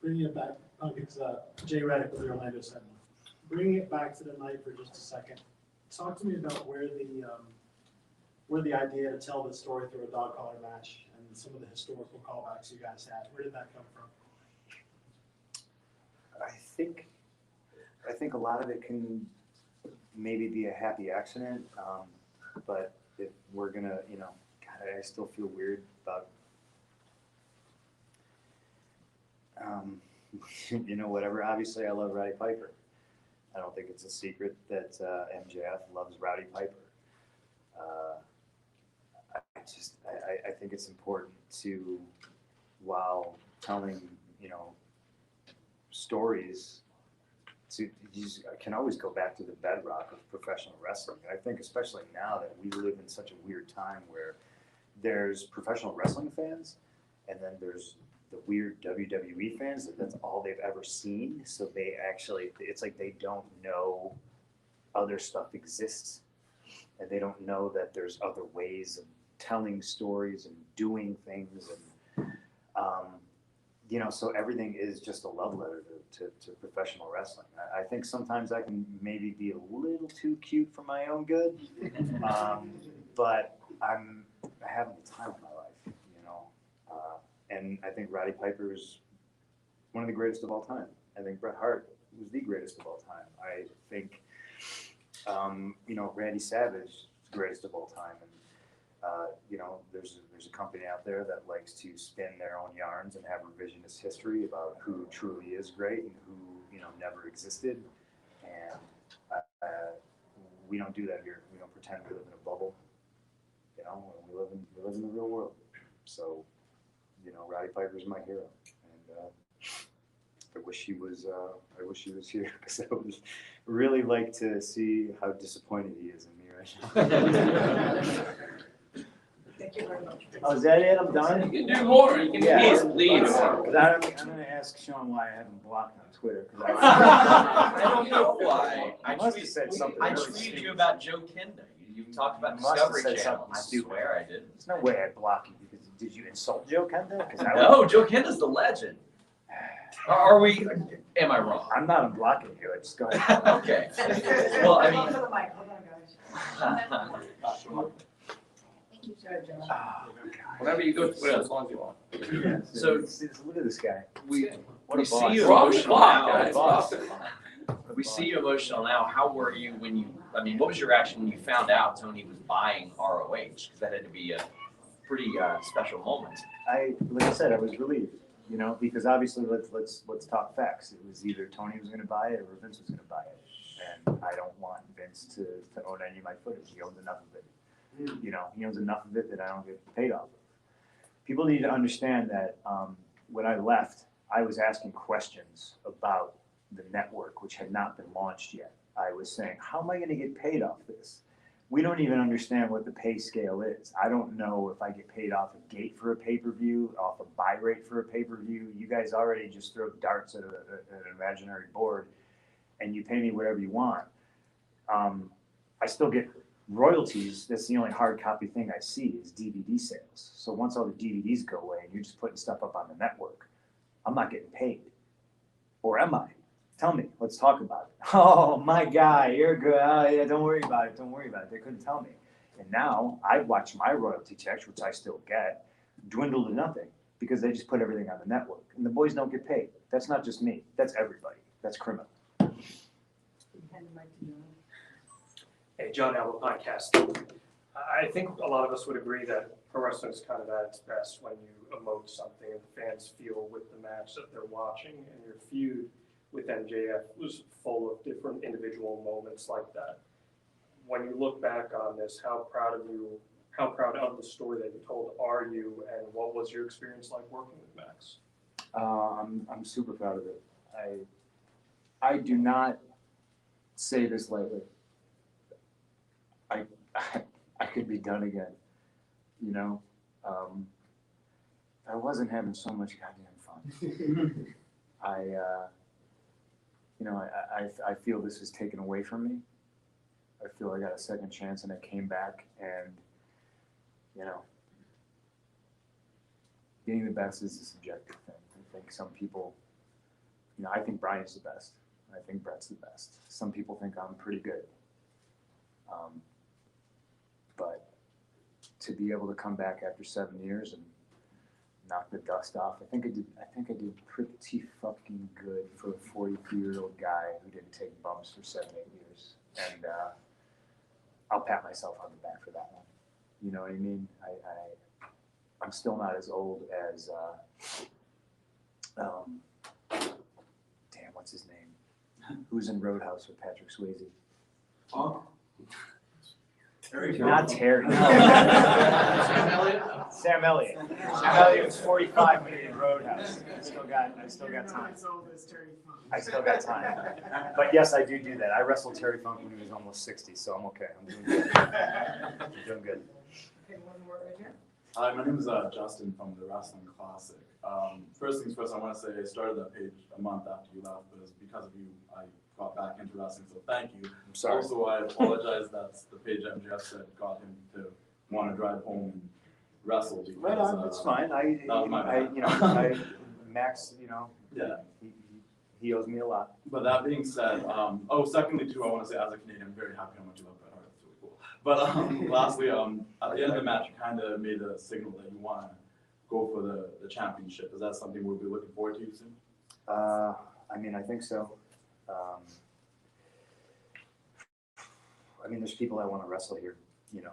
S23: Bringing it back, it's Jay Reddick with the Orlando Sentinel. Bringing it back to the night for just a second. Talk to me about where the idea to tell the story through a dog collar match and some of the historical callbacks you guys had. Where did that come from?
S20: I think a lot of it can maybe be a happy accident, but if we're gonna, you know, God, I still feel weird about, you know, whatever. Obviously, I love Roddy Piper. I don't think it's a secret that MJF loves Roddy Piper. I think it's important to, while telling, you know, stories, I can always go back to the bedrock of professional wrestling. I think especially now that we live in such a weird time where there's professional wrestling fans and then there's the weird WWE fans that's all they've ever seen. So they actually, it's like they don't know other stuff exists, and they don't know that there's other ways of telling stories and doing things, and you know, so everything is just a love letter to professional wrestling. I think sometimes I can maybe be a little too cute for my own good, but I'm having the time of my life, you know. And I think Roddy Piper is one of the greatest of all time. I think Bret Hart was the greatest of all time. I think, Randy Savage is the greatest of all time. And, there's a company out there that likes to spin their own yarns and have revisionist history about who truly is great and who, never existed. And we don't do that here. We don't pretend we live in a bubble. We live in the real world. So, Roddy Piper's my hero, and I wish he was here because I would really like to see how disappointed he is in me right now.
S5: Thank you very much.
S20: Oh, is that it? I'm done?
S2: You can do more. You can leave.
S20: Because I'm going to ask Sean why I haven't blocked on Twitter.
S2: I don't know why.
S20: I must have said something.
S2: I tweeted you about Joe Kenda. You talked about
S20: You must have
S2: Discovery
S20: said
S2: Channel.
S20: something
S2: I
S20: stupid.
S2: swear I did.
S20: There's no way I'd block you because did you insult Joe Kenda?
S2: No, Joe Kenda's the legend. Are we? Am I wrong?
S20: I'm not unblocking you. Just go ahead.
S2: Okay. Well, I mean.
S5: Hold on, hold on, guys.
S2: Whatever you go to, as long as you want. So
S20: look at this guy.
S2: We
S20: What a
S2: see
S20: boss.
S2: you emotional now. We see you emotional now. How were you when you? I mean, what was your reaction when you found out Tony was buying ROH? Because that had to be a pretty special moment.
S20: Like I said, I was relieved. Because obviously, let's talk facts. It was either Tony was going to buy it or Vince was going to buy it, and I don't want Vince to own any of my footage. He owns enough of it. He owns enough of it that I don't get paid off of. People need to understand that when I left, I was asking questions about the network, which had not been launched yet. I was saying, how am I going to get paid off this? We don't even understand what the pay scale is. I don't know if I get paid off a gate for a pay-per-view, off a buy rate for a pay-per-view. You guys already just throw darts at an imaginary board and you pay me whatever you want. I still get royalties. That's the only hard copy thing I see is DVD sales. So once all the DVDs go away and you're just putting stuff up on the network, I'm not getting paid. Or am I? Tell me. Let's talk about it. Oh, my guy, you're good. Oh, yeah, don't worry about it. Don't worry about it. They couldn't tell me. And now I watch my royalty checks, which I still get, dwindle to nothing because they just put everything on the network. And the boys don't get paid. That's not just me. That's everybody. That's criminal.
S4: Hey, John Albert Podcast. I think a lot of us would agree that pro wrestling is kind of at its best when you emote something and fans feel with the match that they're watching, and your feud with MJF was full of different individual moments like that. When you look back on this, how proud of the story that you told are you, and what was your experience like working with Max?
S20: I'm super proud of it. I do not say this lightly. I could be done again, I wasn't having so much goddamn fun. I feel this was taken away from me. I feel I got a second chance and I came back and, being the best is a subjective thing. I think some people, I think Brian's the best. I think Brett's the best. Some people think I'm pretty good. But to be able to come back after 7 years and knock the dust off, I think I did pretty fucking good for a 42-year-old guy who didn't take bumps for 7-8 years. And I'll pat myself on the back for that one. You know what I mean? I'm still not as old as what's his name? Who's in Roadhouse with Patrick Swayze?
S13: Huh?
S20: Not Terry. Sam Elliott. Sam Elliott was 45 when he did Roadhouse. I still got time. I still got time. But yes, I do that. I wrestled Terry Funk when he was almost 60, so I'm okay. I'm doing good. I'm doing good.
S5: Okay, one more right here.
S6: Hi, my name is Justin from the Wrestling Classic. First things first, I want to say I started that page a month after you left, but it's because of you I got back into wrestling, so thank you.
S20: I'm sorry.
S6: Also, I apologize that's the page MJF said got him to want to drive home and wrestle. Because,
S20: Right on, it's fine.
S6: that was my bad.
S20: Max,
S6: yeah.
S20: He owes me a lot.
S6: But that being said, secondly too, I want to say as a Canadian, I'm very happy how much you love Bret Hart. That's really cool. But lastly, at the end of the match, you kind of made a signal that you want to go for the championship? Is that something we'll be looking forward to soon?
S20: I mean, I think so. I mean, there's people that want to wrestle here, you know,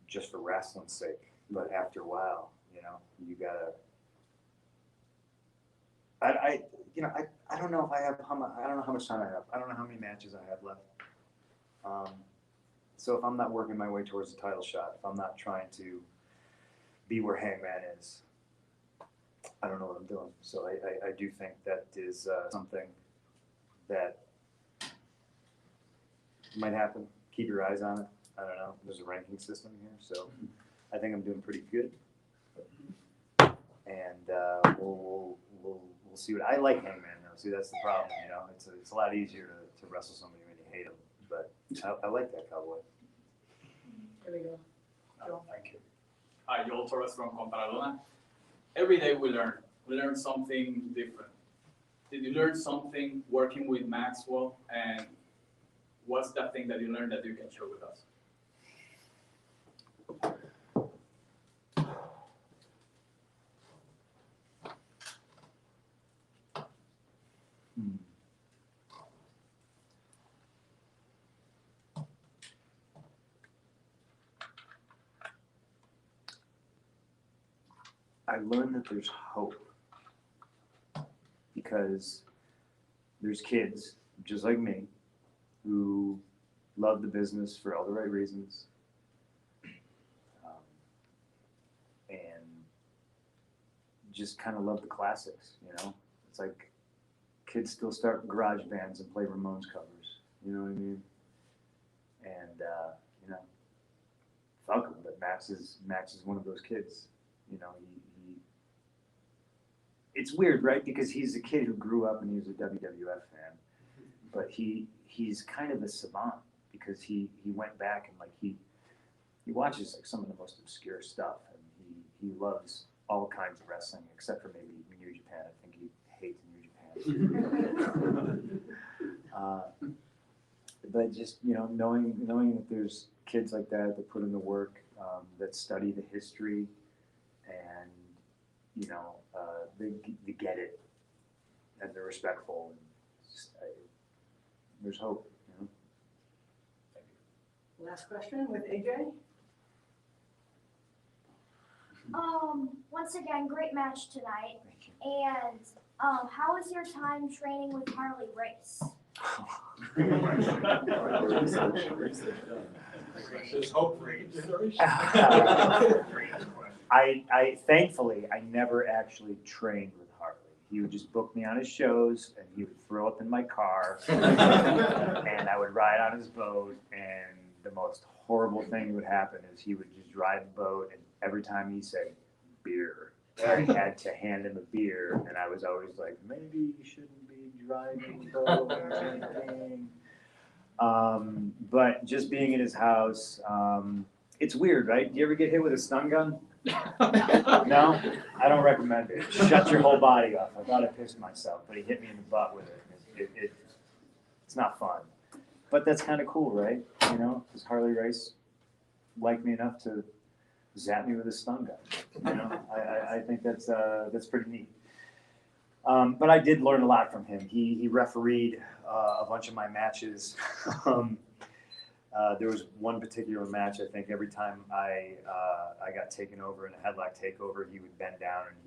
S20: just for wrestling's sake. But after a while, you know, you gotta. I don't know if I have I don't know how much time I have. I don't know how many matches I have left. So if I'm not working my way towards the title shot, if I'm not trying to be where Hangman is, I don't know what I'm doing. So I do think that is something that might happen. Keep your eyes on it. I don't know. There's a ranking system here, so I think I'm doing pretty good. And we'll see what I like Hangman though. See, that's the problem. You know, it's a lot easier to wrestle somebody when you hate them. But I like that cowboy.
S5: There we go. Joe.
S20: Thank you.
S11: Hi, Joel Torres from Comparadona. Every day we learn something different. Did you learn something working with Maxwell, and what's that thing that you learned that you can share with us?
S20: I learned that there's hope because there's kids just like me who love the business for all the right reasons, and just kind of love the classics, you know? It's like kids still start garage bands and play Ramones covers, you know what I mean? And, you know, fuck him, but Max is one of those kids, you know, it's weird, right? Because he's a kid who grew up and he was a WWF fan, but he's kind of a savant because he went back and like he watches like some of the most obscure stuff, and he loves all kinds of wrestling except for maybe New Japan. I think he hates New Japan. But just, you know, knowing that there's kids like that put in the work, that study the history, and you know, they get it, and they're respectful, and just, there's hope, you know.
S5: Last question with AJ.
S9: Once again, great match tonight. And how was your time training with Harley Race?
S11: There's hope for you.
S20: I thankfully I never actually trained with Harley. He would just book me on his shows, and he would throw up in my car, and I would ride on his boat. And the most horrible thing that would happen is he would just drive the boat, and every time he said beer, I had to hand him a beer, and I was always like, maybe you shouldn't be driving the boat or anything. But just being in his house, it's weird, right? Do you ever get hit with a stun gun? No? I don't recommend it. Shut your whole body off. I thought I pissed myself, but he hit me in the butt with it. It's not fun. But that's kind of cool, right? You know, because Harley Race liked me enough to zap me with a stun gun. You know, I think that's pretty neat. But I did learn a lot from him. He refereed a bunch of my matches. There was one particular match, I think every time I got taken over in a headlock takeover, he would bend down and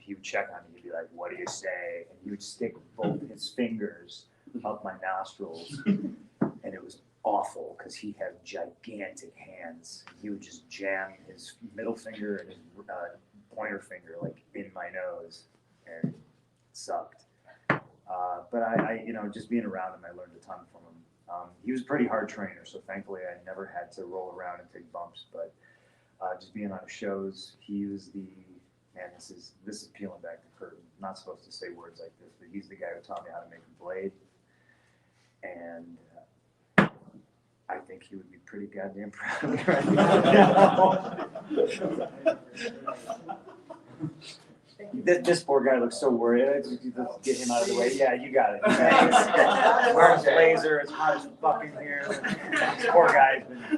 S20: he would check on me. He'd be like, "What do you say?" And he would stick both his fingers up my nostrils, and it was awful because he had gigantic hands. He would just jam his middle finger and his pointer finger like in my nose, and it sucked. But I, you know, just being around him, I learned a ton from him. He was a pretty hard trainer, so thankfully I never had to roll around and take bumps. But just being on his shows, he was the man. This is peeling back the curtain. I'm not supposed to say words like this, but he's the guy who taught me how to make a blade, and I think he would be pretty goddamn proud of me right now. This poor guy looks so worried. Let's get him out of the way. Yeah, you got it. Wearing his blazer. It's hot as fucking here. This poor guy's been.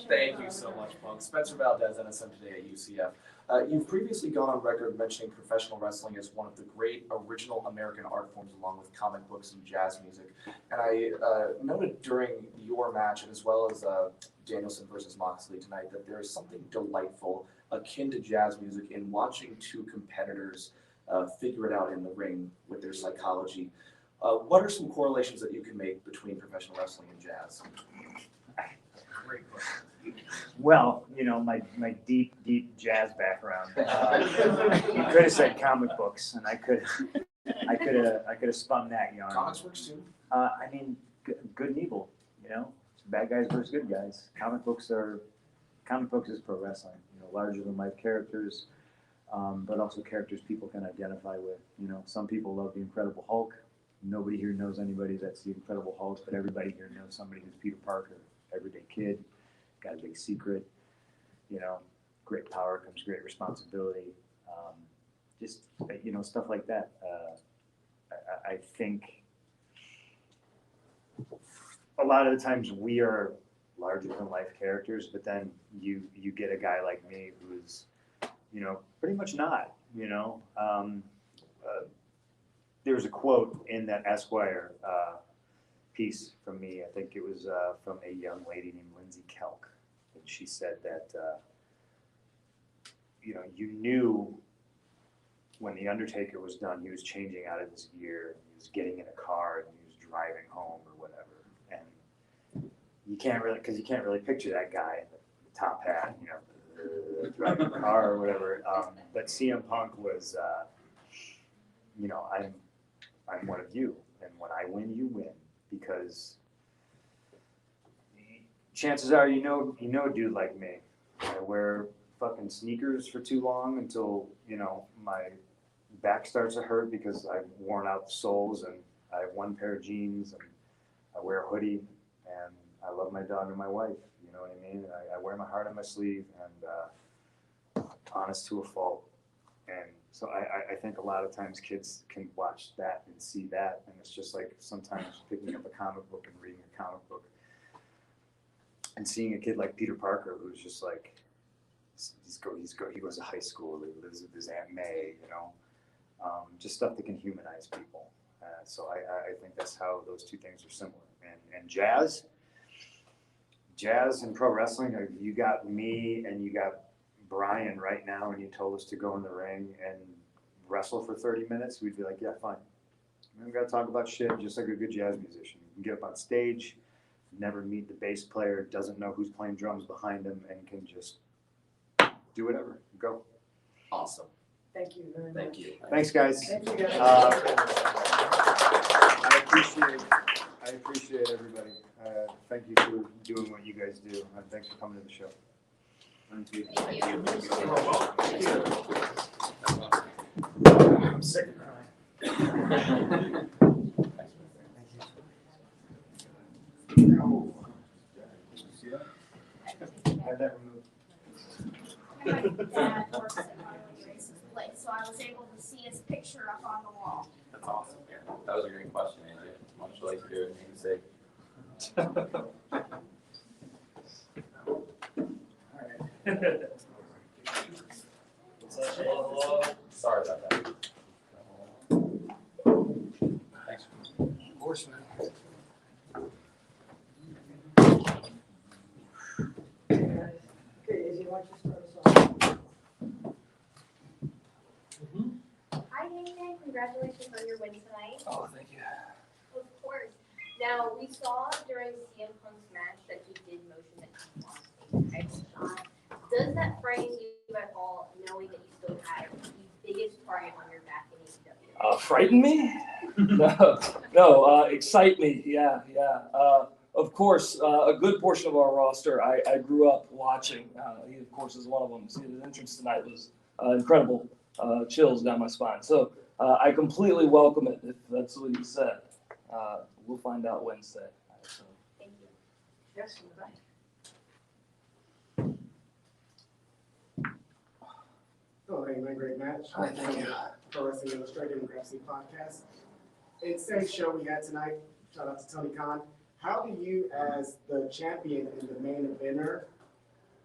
S2: Thank you so much, Punk. Spencer Valdez, NSM today at UCF.
S13: You've previously gone on record mentioning professional wrestling as one of the great original American art forms, along with comic books and jazz music. And I noted during your match, and as well as Danielson versus Moxley tonight, that there is something delightful akin to jazz music in watching two competitors figure it out in the ring with their psychology. What are some correlations that you can make between professional wrestling and jazz?
S20: Great question. Well, you know, my deep jazz background. You could have said comic books, and I could have spun that yarn.
S13: Comics works too.
S20: I mean, good and evil. You know, bad guys versus good guys. Comic books is pro wrestling. You know, larger than life characters, but also characters people can identify with. You know, some people love the Incredible Hulk. Nobody here knows anybody that's the Incredible Hulk, but everybody here knows somebody who's Peter Parker, everyday kid. Got a big secret, you know, great power comes great responsibility. Just, you know, stuff like that. I think a lot of the times we are larger than life characters, but then you get a guy like me who's, you know, pretty much not, you know. There's a quote in that Esquire piece from me. I think it was from a young lady named Lindsay Kelk. And she said that, you know, you knew when The Undertaker was done, he was changing out of his gear, and he was getting in a car, and he was driving home or whatever. And you can't really picture that guy in the top hat, you know, driving a car or whatever. But CM Punk was, you know, I'm one of you, and when I win, you win, because chances are you know a dude like me. I wear fucking sneakers for too long until, you know, my back starts to hurt because I've worn out the soles, and I have one pair of jeans, and I wear a hoodie, and I love my dog and my wife, you know what I mean? I wear my heart on my sleeve, and honest to a fault. And so I think a lot of times kids can watch that and see that, and it's just like sometimes picking up a comic book and reading a comic book and seeing a kid like Peter Parker, who's just like, he goes to high school, he lives with his Aunt May, you know, just stuff that can humanize people. So I think that's how those two things are similar. And jazz and pro wrestling, you got me and you got Brian right now, and you told us to go in the ring and wrestle for 30 minutes, we'd be like, yeah, fine. We got to talk about shit just like a good jazz musician. You can get up on stage, never meet the bass player, doesn't know who's playing drums behind him, and can just do whatever. Go.
S2: Awesome.
S5: Thank you very much.
S2: Thank you.
S20: Thanks, guys.
S5: Thank you, guys.
S20: I appreciate everybody. Thank you for doing what you guys do, and thanks for coming to the show.
S2: Thank you.
S20: I'm sick of crying. Had that removed.
S9: My dad works at Harley races place, so I was able to see his picture up on the wall.
S2: That's awesome. Yeah. That was a great question, Andrew. Much like your namesake. Sorry about that. Thanks.
S5: Horseman. Okay, Izzy, why don't you start us off?
S3: Hi, Nathan. Congratulations on your win tonight.
S5: Oh, thank you.
S3: Of course. Now, we saw during CM Punk's match that he did motion that he wants a title shot. Does that frighten you at all, knowing that you still have the biggest target on your back in AEW?
S7: Frighten me? No, excite me. Yeah. Of course, a good portion of our roster I grew up watching. He, of course, is one of them. See, his entrance tonight was incredible. Chills down my spine. So I completely welcome it, if that's what you said. We'll find out Wednesday. So.
S3: Thank you.
S5: Yes, in the back.
S18: Oh, hey, man, great match.
S5: Hi, thank you.
S18: Pro Wrestling Illustrated and Grassy Podcast. Insane show we had tonight. Shout out to Tony Khan. How do you, as the champion and the main eventer,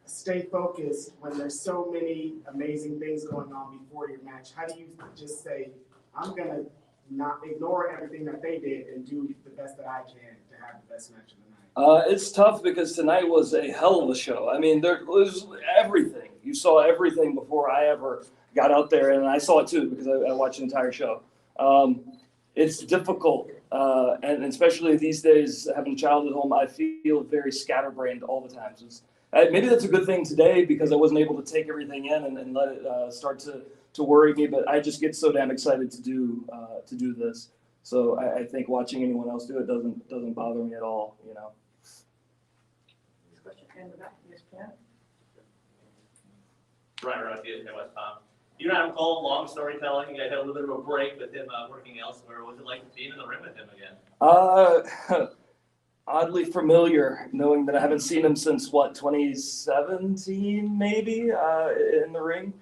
S18: stay focused when there's so many amazing things going on before your match? How do you just say, I'm gonna not ignore everything that they did and do the best that I can to have the best match of the night?
S7: It's tough because tonight was a hell of a show. I mean, there was everything. You saw everything before I ever got out there, and I saw it too because I watched the entire show. It's difficult, and especially these days, having a child at home, I feel very scatterbrained all the time. So maybe that's a good thing today because I wasn't able to take everything in and let it start to worry me. But I just get so damn excited to do this. So I think watching anyone else do it doesn't bother me at all. You know.
S8: Right, at West Palm. You and Adam Cole, long storytelling. You guys had a little bit of a break with him working elsewhere. What was it like being in the ring with him again?
S7: Oddly familiar, knowing that I haven't seen him since 2017 maybe in the ring.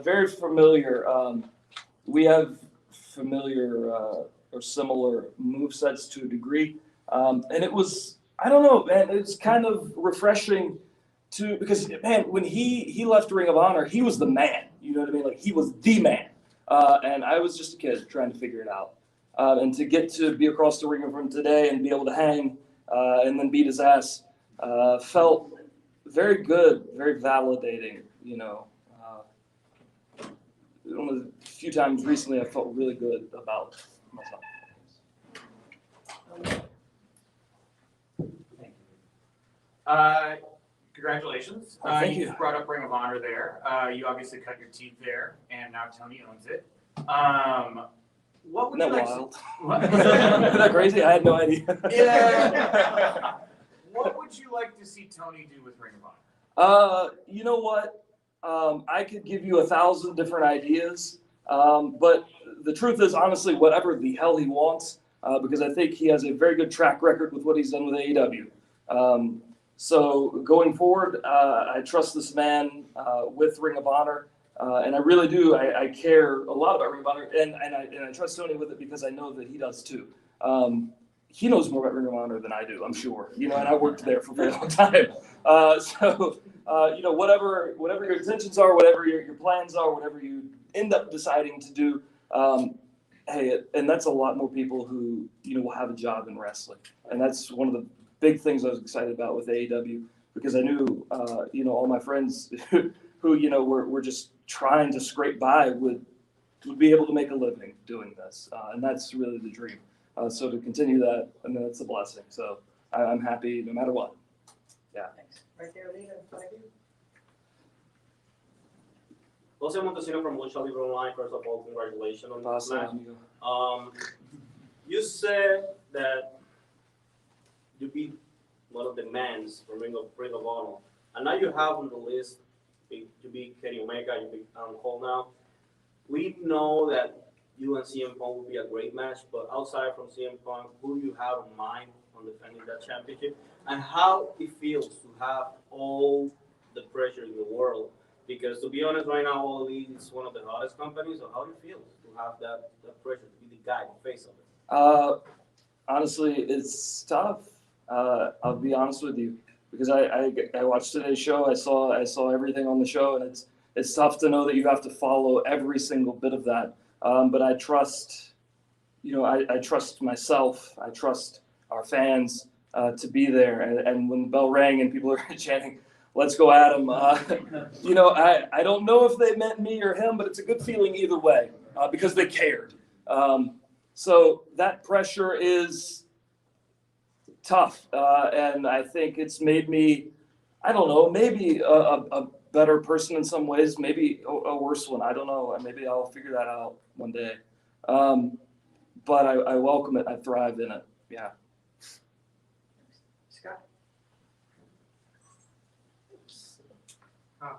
S7: Very familiar. We have familiar or similar movesets to a degree, and it was, I don't know, man. It's kind of refreshing because man, when he left Ring of Honor, he was the man. You know what I mean? Like he was the man, and I was just a kid trying to figure it out. And to get to be across the ring from him today and be able to hang and then beat his ass felt very good, very validating. You know, one of the few times recently I felt really good about myself.
S1: Congratulations.
S7: Thank you.
S1: You brought up Ring of Honor there. You obviously cut your teeth there, and now Tony owns it. What would
S7: Isn't
S1: you
S7: that
S1: like?
S7: wild? Isn't that crazy? I had no idea.
S1: Yeah. What would you like to see Tony do with Ring of Honor?
S7: You know what? I could give you 1,000 different ideas, but the truth is, honestly, whatever the hell he wants, because I think he has a very good track record with what he's done with AEW. So going forward, I trust this man with Ring of Honor, and I really do. I care a lot about Ring of Honor, and I trust Tony with it because I know that he does too. He knows more about Ring of Honor than I do, I'm sure. You know, and I worked there for a very long time. So you know, whatever your intentions are, whatever your plans are, whatever you end up deciding to do, hey, and that's a lot more people who will have a job in wrestling, and that's one of the big things I was excited about with AEW because I knew all my friends who were just trying to scrape by would be able to make a living doing this, and that's really the dream. So to continue that, I mean, that's a blessing. So I'm happy no matter what. Yeah.
S5: Right there, Lena, in front of you.
S22: Jose Montesino from Lucha Libre Online. First of all, congratulations on this match. You said that you beat one of the mans from Ring of Honor, and now you have on the list, you beat Kenny Omega, you beat Adam Cole now. We know that you and CM Punk will be a great match, but outside from CM Punk, who do you have in mind on defending that championship? And how it feels to have all the pressure in the world? Because to be honest, right now, All Elite is one of the hottest companies, so how do you feel to have that pressure, to be the guy, the face of it?
S7: Honestly, it's tough. I'll be honest with you, because I watched today's show. I saw everything on the show, and it's tough to know that you have to follow every single bit of that. But I trust, I trust myself. I trust our fans to be there. And when the bell rang and people are chanting, "Let's go Adam," I don't know if they meant me or him, but it's a good feeling either way because they cared. So that pressure is tough, and I think it's made me, I don't know, maybe a better person in some ways, maybe a worse one. I don't know. Maybe I'll figure that out one day. But I welcome it. I thrive in it. Yeah.
S5: Scott.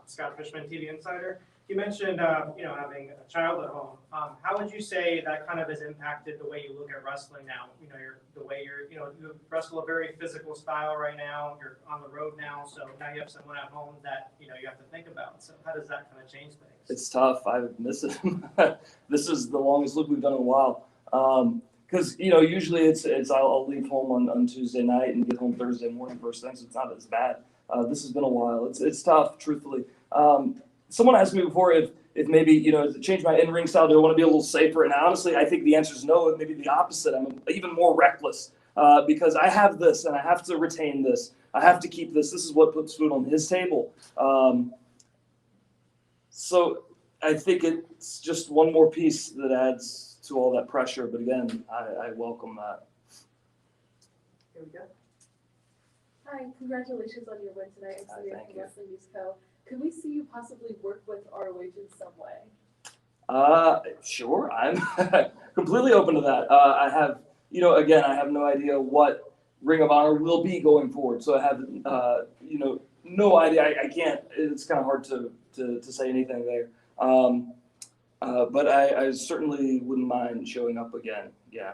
S12: Scott Fishman, TV Insider. You mentioned, having a child at home. How would you say that kind of has impacted the way you look at wrestling now? You wrestle a very physical style right now. You're on the road now, so now you have someone at home that you have to think about. So how does that kind of change things?
S7: It's tough. I miss it. This is the longest loop we've done in a while. Because usually it's I'll leave home on Tuesday night and get home Thursday morning first thing, so it's not as bad. This has been a while. It's tough, truthfully. Someone asked me before if maybe, to change my in-ring style, do I want to be a little safer? And honestly, I think the answer is no, maybe the opposite. I'm even more reckless because I have this and I have to retain this. I have to keep this. This is what puts food on his table. So I think it's just one more piece that adds to all that pressure. But again, I welcome that.
S5: Here we go.
S15: Hi, congratulations on your win tonight. I'm Sonia
S7: Thank
S15: from
S7: you.
S15: Wrestling News Co. Could we see you possibly work with ROH in some way?
S7: Sure. I'm completely open to that. I have, again, I have no idea what Ring of Honor will be going forward. So I have, no idea. I can't. It's kind of hard to say anything there. But I certainly wouldn't mind showing up again. Yeah.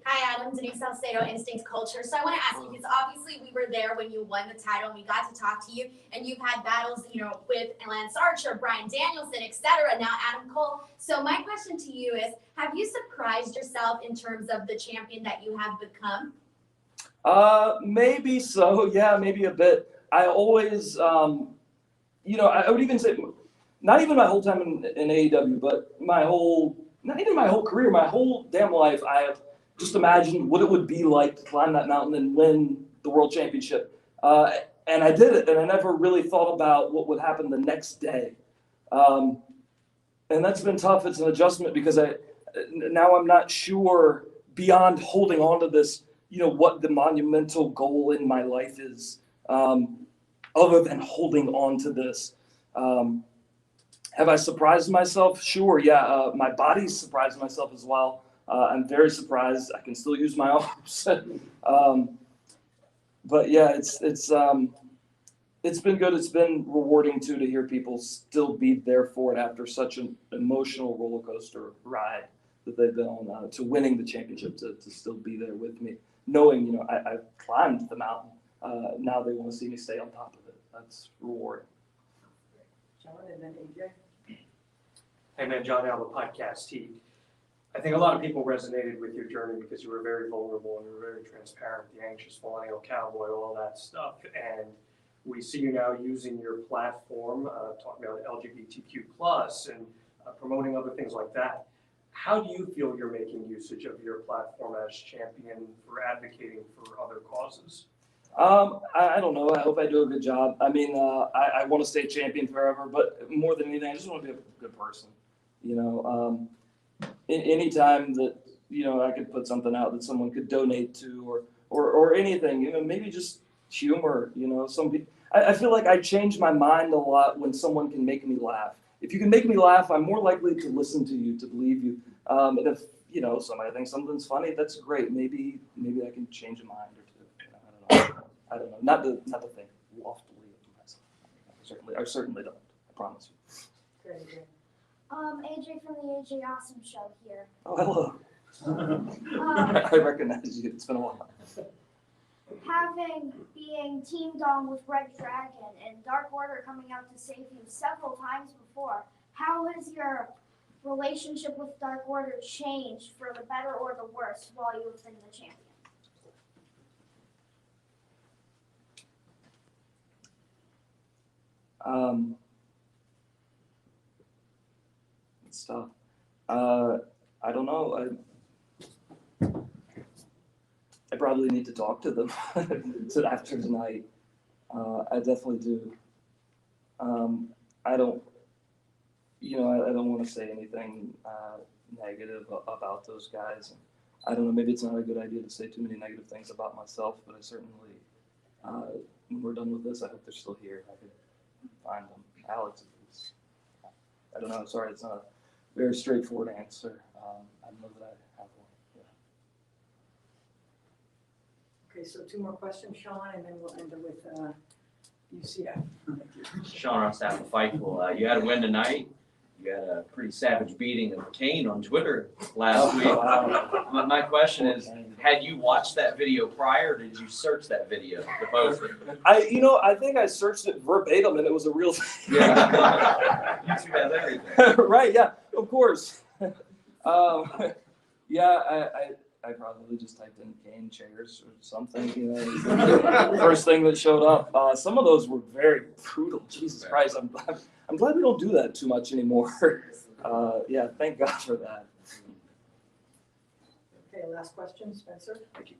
S17: Hi, Adam. Denise Salcedo, Instinct Culture. So I want to ask you, because obviously we were there when you won the title and we got to talk to you, and you've had battles, with Lance Archer, Bryan Danielson, etc. Now Adam Cole. So my question to you is, have you surprised yourself in terms of the champion that you have become?
S7: Maybe so. Yeah, maybe a bit. I always, I would even say, not even my whole time in AEW, but not even my whole career, my whole damn life, I have just imagined what it would be like to climb that mountain and win the world championship. And I did it, and I never really thought about what would happen the next day. And that's been tough. It's an adjustment because now I'm not sure beyond holding on to this, what the monumental goal in my life is, other than holding on to this. Have I surprised myself? Sure, yeah. My body's surprised myself as well. I'm very surprised. I can still use my arms. But yeah, it's been good. It's been rewarding too to hear people still be there for it after such an emotional roller coaster ride that they've been on to winning the championship, to still be there with me, knowing I've climbed the mountain. Now they want to see me stay on top of it. That's rewarding.
S5: John and then AJ.
S4: Hey man, John Alba, Podcast Heat. I think a lot of people resonated with your journey because you were very vulnerable and you were very transparent, the anxious millennial cowboy, all that stuff. And we see you now using your platform, talking about LGBTQ+ and promoting other things like that. How do you feel you're making usage of your platform as champion for advocating for other causes?
S7: I don't know. I hope I do a good job. I mean, I want to stay champion forever, but more than anything, I just want to be a good person. Any time that, I could put something out that someone could donate to or anything, maybe just humor, some people, I feel like I change my mind a lot when someone can make me laugh. If you can make me laugh, I'm more likely to listen to you, to believe you. And if, somebody thinks something's funny, that's great. Maybe I can change a mind or two. I don't know. Not to think loftily of myself. I certainly don't. I promise you.
S5: Great.
S9: AJ from the AJ Awesome Show here.
S7: Oh, hello. I recognize you. It's been a while.
S9: Being teamed on with Red Dragon and Dark Order coming out to save you several times before, how has your relationship with Dark Order changed for the better or the worse while you've been the champion?
S7: It's tough. I don't know. I probably need to talk to them after tonight. I definitely do. I don't want to say anything negative about those guys. I don't know. Maybe it's not a good idea to say too many negative things about myself, but I certainly, when we're done with this, I hope they're still here. I could find them. Alex, I don't know. Sorry, it's not a very straightforward answer. I don't know that I have one. Yeah.
S5: Okay, so two more questions, Sean, and then we'll end it with UCF.
S2: Sean on staff of Fightful. You had a win tonight. You had a pretty savage beating of Kane on Twitter last week. My question is, had you watched that video prior, or did you search that video to post it?
S7: I think I searched it verbatim, and it was a real thing.
S2: Yeah. YouTube has everything.
S7: Right, yeah, of course. I I probably just typed in cane chairs or something, you know, first thing that showed up. Some of those were very brutal. Jesus Christ, I'm glad we don't do that too much anymore. Yeah, thank God for that.
S5: Okay, last question, Spencer.
S13: Thank you.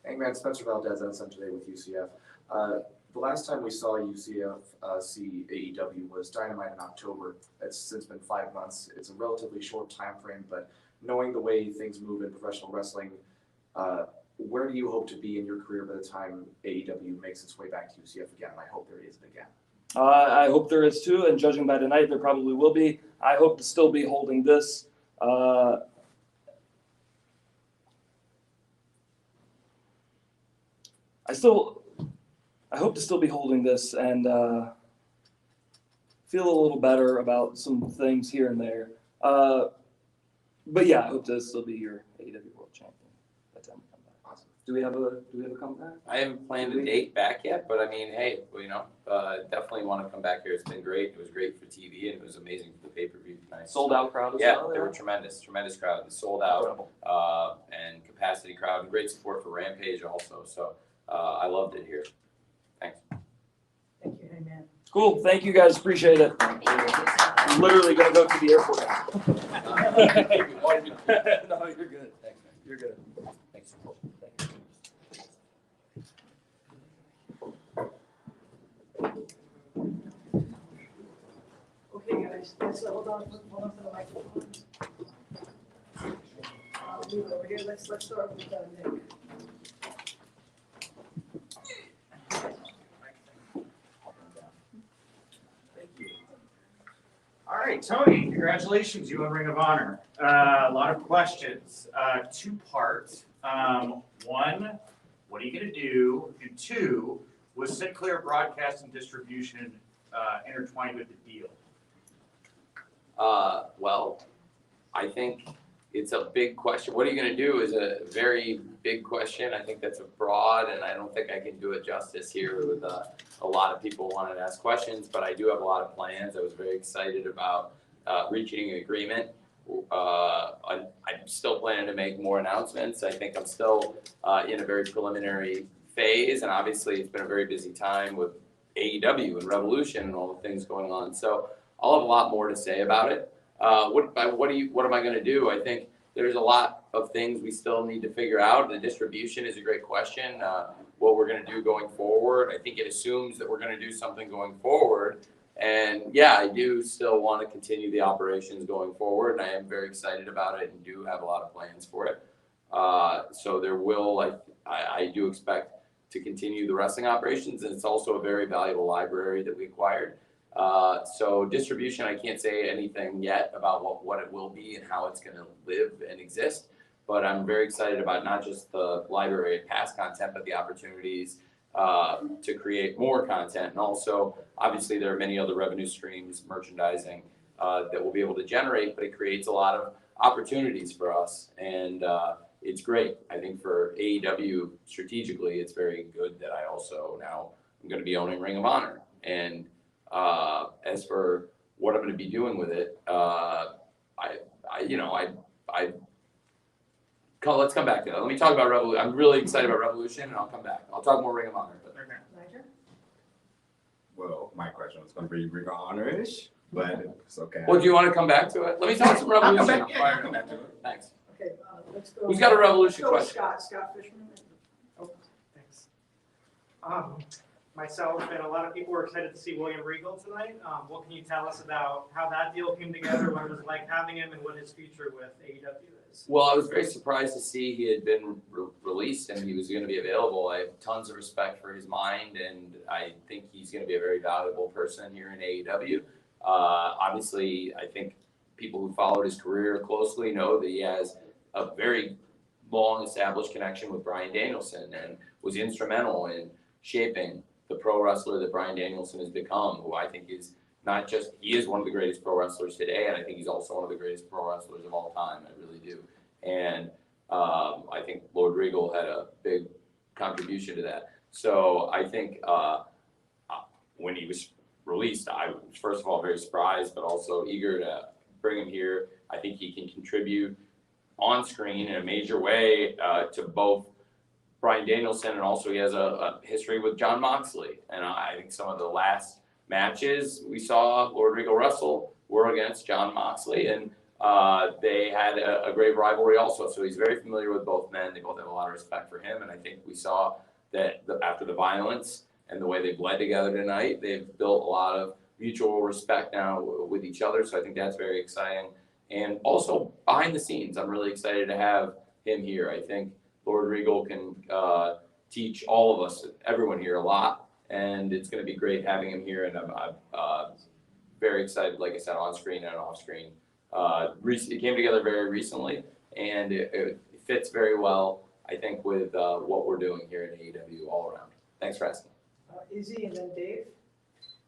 S13: Hangman Spencer Valdez, I'm today with UCF. The last time we saw UCF see AEW was Dynamite in October. It's since been 5 months. It's a relatively short time frame, but knowing the way things move in professional wrestling, where do you hope to be in your career by the time AEW makes its way back to UCF again? And I hope there is again.
S7: I hope there is too, and judging by tonight, there probably will be. I hope to still be holding this. I hope to still be holding this and feel a little better about some things here and there. But yeah, I hope to still be your AEW World Champion by the time we come back.
S13: Awesome.
S7: Do we have a comeback?
S14: I haven't planned a date back yet, but I mean, hey, well, you know, definitely want to come back here. It's been great. It was great for TV, and it was amazing for the pay-per-view tonight.
S7: Sold out crowd as
S14: yeah,
S7: well?
S14: They were tremendous crowd. They sold out, and capacity crowd, and great support for Rampage also. So I loved it here. Thanks.
S5: Thank you, Hangman.
S7: Cool. Thank you guys. Appreciate it. I'm literally going to go to the airport now. No, you're good.
S14: Thanks, man.
S7: You're good.
S14: Thanks.
S5: Okay, guys, let's hold on for the microphone. Move it over here. Let's start with Nick.
S1: All right, Tony, congratulations, you won Ring of Honor. A lot of questions, two parts. One, what are you gonna do? And two, was Sinclair Broadcast and Distribution intertwined with the deal?
S14: Well, I think it's a big question. What are you going to do is a very big question. I think that's a broad, and I don't think I can do it justice here with a lot of people wanting to ask questions, but I do have a lot of plans. I was very excited about reaching an agreement. I'm still planning to make more announcements. I think I'm still in a very preliminary phase, and obviously it's been a very busy time with AEW and Revolution and all the things going on. So I'll have a lot more to say about it. What am I going to do? I think there's a lot of things we still need to figure out. The distribution is a great question. What we're going to do going forward. I think it assumes that we're going to do something going forward. And yeah, I do still want to continue the operations going forward, and I am very excited about it and do have a lot of plans for it. So there will, I do expect to continue the wrestling operations, and it's also a very valuable library that we acquired. So distribution, I can't say anything yet about what it will be and how it's going to live and exist, but I'm very excited about not just the library of past content, but the opportunities to create more content. And also, obviously, there are many other revenue streams, merchandising, that we'll be able to generate, but it creates a lot of opportunities for us. And it's great. I think for AEW, strategically, it's very good that I also now I'm going to be owning Ring of Honor. And as for what I'm going to be doing with it, let's come back to that. Let me talk about Revolution. I'm really excited about Revolution, and I'll come back. I'll talk more Ring of Honor. But.
S16: Well, my question was going to be Ring of Honor-ish, but it's okay.
S14: Well, do you want to come back to it? Let me talk some Revolution.
S16: I'll come back to it.
S14: Thanks.
S5: Okay, let's go.
S14: Who's got a Revolution
S5: Let's go
S14: question?
S5: Scott Fishman.
S12: Oh, thanks. Myself and a lot of people were excited to see William Regal tonight. What can you tell us about how that deal came together, what it was like having him, and what his future with AEW is?
S14: Well, I was very surprised to see he had been released and he was going to be available. I have tons of respect for his mind, and I think he's going to be a very valuable person here in AEW. Obviously, I think people who followed his career closely know that he has a very long established connection with Bryan Danielson and was instrumental in shaping the pro wrestler that Bryan Danielson has become, who I think is not just, he is one of the greatest pro wrestlers today, and I think he's also one of the greatest pro wrestlers of all time. I really do. And I think Lord Regal had a big contribution to that. So I think when he was released, I was first of all very surprised, but also eager to bring him here. I think he can contribute on screen in a major way to both Brian Danielson, and also he has a history with Jon Moxley. And I think some of the last matches we saw Lord Regal wrestle were against Jon Moxley, and they had a great rivalry also. So he's very familiar with both men. They both have a lot of respect for him, and I think we saw that after the violence and the way they bled together tonight, they've built a lot of mutual respect now with each other. So I think that's very exciting. And also behind the scenes, I'm really excited to have him here. I think Lord Regal can teach all of us, everyone here, a lot, and it's going to be great having him here. And I'm very excited, like I said, on screen and off screen. It came together very recently, and it fits very well, I think, with what we're doing here at AEW all around. Thanks for asking.
S5: Izzy and then Dave.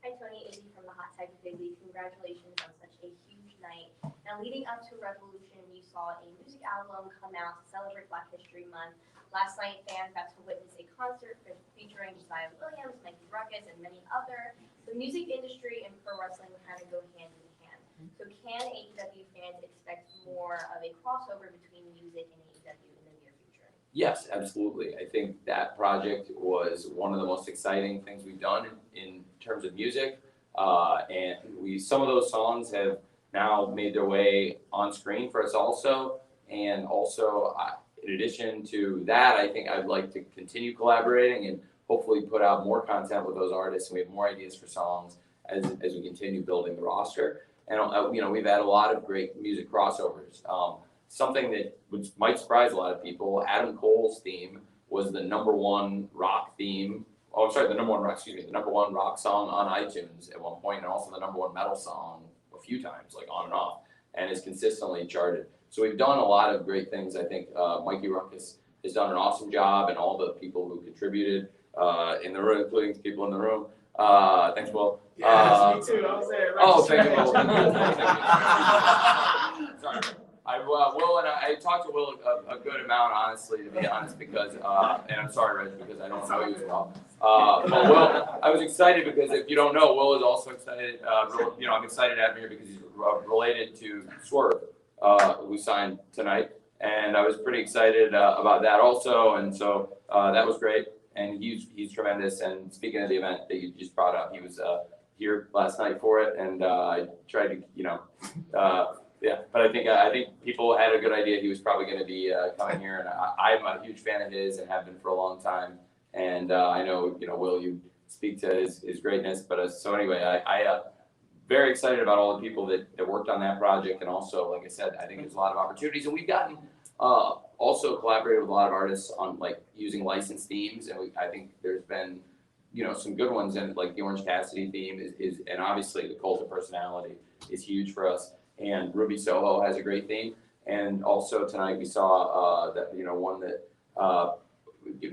S3: Hi Tony, Izzy from the Hot Tag Big League. Congratulations on such a huge night. Now leading up to Revolution, you saw a music album come out to celebrate Black History Month. Last night, fans got to witness a concert featuring Josiah Williams, Mikey Ruckus, and many others. The music industry and pro wrestling kind of go hand in hand. So can AEW fans expect more of a crossover between music and AEW in the near future?
S14: Yes, absolutely. I think that project was one of the most exciting things we've done in terms of music. And some of those songs have now made their way on screen for us also. And also, in addition to that, I think I'd like to continue collaborating and hopefully put out more content with those artists. And we have more ideas for songs as we continue building the roster. And we've had a lot of great music crossovers. Something that might surprise a lot of people, Adam Cole's theme was the number one rock theme. Oh, I'm sorry, the number one rock song on iTunes at one point, and also the number one metal song a few times, like on and off, and is consistently charted. So we've done a lot of great things. I think Mikey Ruckus has done an awesome job, and all the people who contributed in the room, including the people in the room. Thanks, Will.
S22: Yeah, me too. I was there. Right.
S14: Oh, thank you, Will. Sorry. Will and I talked to Will a good amount, honestly, to be honest, because, and I'm sorry, Reg, because I don't know you as well. But Will, I was excited because if you don't know, Will is also excited. I'm excited to have him here because he's related to Swerve, who signed tonight. And I was pretty excited about that also. And so that was great. And he's tremendous. And speaking of the event that you just brought up, he was here last night for it. And I tried to, yeah, but I think people had a good idea he was probably going to be coming here, and I'm a huge fan of his and have been for a long time. And I know, Will, you speak to his greatness. But so anyway, I very excited about all the people that worked on that project, and also, like I said, I think there's a lot of opportunities, and we've gotten also collaborated with a lot of artists on like using licensed themes, and I think there's been some good ones, and like the Orange Cassidy theme is and obviously the Cult of Personality is huge for us. And Ruby Soho has a great theme. And also tonight we saw that, one that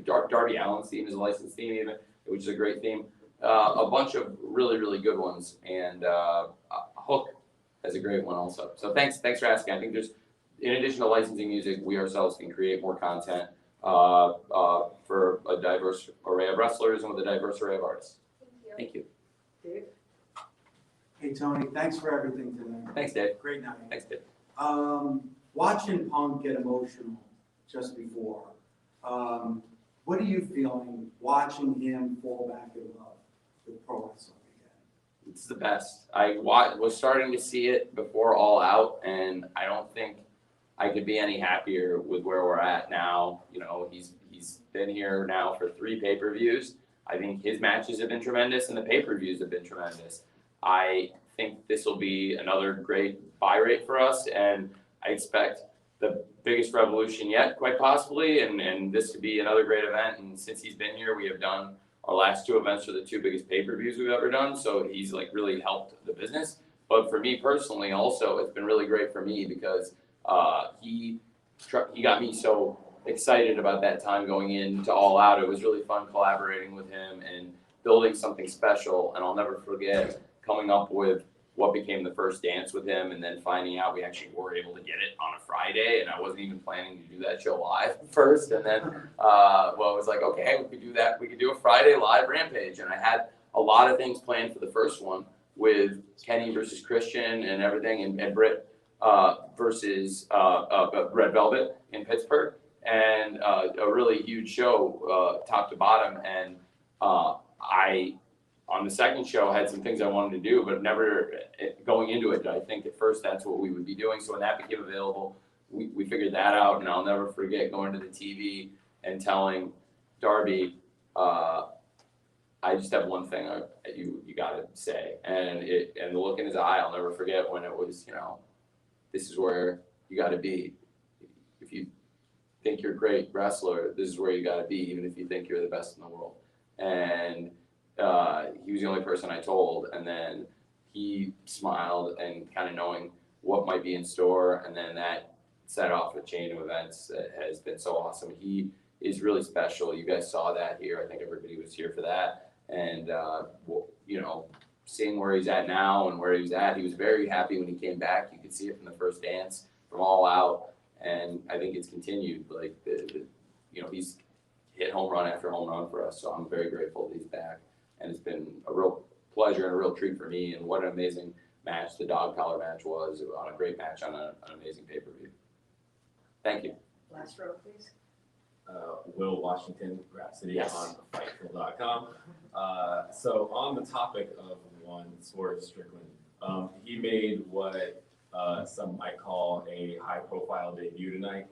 S14: Darby Allin's theme is a licensed theme even, which is a great theme. A bunch of really, really good ones. And Hook has a great one also. So thanks for asking. I think there's, in addition to licensing music, we ourselves can create more content for a diverse array of wrestlers and with a diverse array of artists. Thank you.
S5: Dave?
S10: Hey, Tony, thanks for everything today.
S14: Thanks, Dave.
S10: Great night.
S14: Thanks, Dave.
S10: Watching Punk get emotional just before, what are you feeling watching him fall back in love with pro wrestling again?
S14: It's the best. I was starting to see it before All Out, and I don't think I could be any happier with where we're at now. He's been here now for 3 pay-per-views. I think his matches have been tremendous, and the pay-per-views have been tremendous. I think this will be another great buy rate for us, and I expect the biggest Revolution yet, quite possibly, and this to be another great event. And since he's been here, we have done our last 2 events are the 2 biggest pay-per-views we've ever done, so he's like really helped the business. But for me personally, also, it's been really great for me because he got me so excited about that time going into All Out. It was really fun collaborating with him and building something special, and I'll never forget coming up with what became the first dance with him, and then finding out we actually were able to get it on a Friday, and I wasn't even planning to do that show live first. And then, it was like, okay, we could do that. We could do a Friday live Rampage, and I had a lot of things planned for the first one with Kenny versus Christian and everything, and Britt versus Red Velvet in Pittsburgh, and a really huge show, top to bottom. And I, on the second show, had some things I wanted to do, but never going into it. I think at first that's what we would be doing. So when that became available, we figured that out, and I'll never forget going to the TV and telling Darby, I just have one thing you got to say, and the look in his eye, I'll never forget when it was, this is where you got to be. If you think you're a great wrestler, this is where you got to be, even if you think you're the best in the world. And he was the only person I told, and then he smiled, and kind of knowing what might be in store, and then that set off a chain of events that has been so awesome. He is really special. You guys saw that here. I think everybody was here for that. And, seeing where he's at now and where he was at, he was very happy when he came back. You could see it from the first dance, from All Out. And I think it's continued. Like, he's hit home run after home run for us. So I'm very grateful that he's back. And it's been a real pleasure and a real treat for me. And what an amazing match the dog collar match was, on a great match on an amazing pay-per-view. Thank you.
S5: Last row, please.
S19: Will Washington, Rhapsody
S14: Yes.
S19: on Fightful.com. So on the topic of one, Swerve Strickland, he made what some might call a high-profile debut tonight.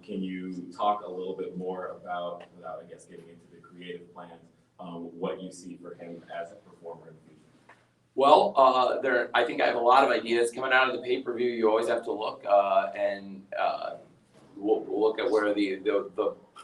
S19: Can you talk a little bit more about, without I guess getting into the creative plans, what you see for him as a performer in the future?
S14: Well, I think I have a lot of ideas coming out of the pay-per-view. You always have to look, and we'll look at where the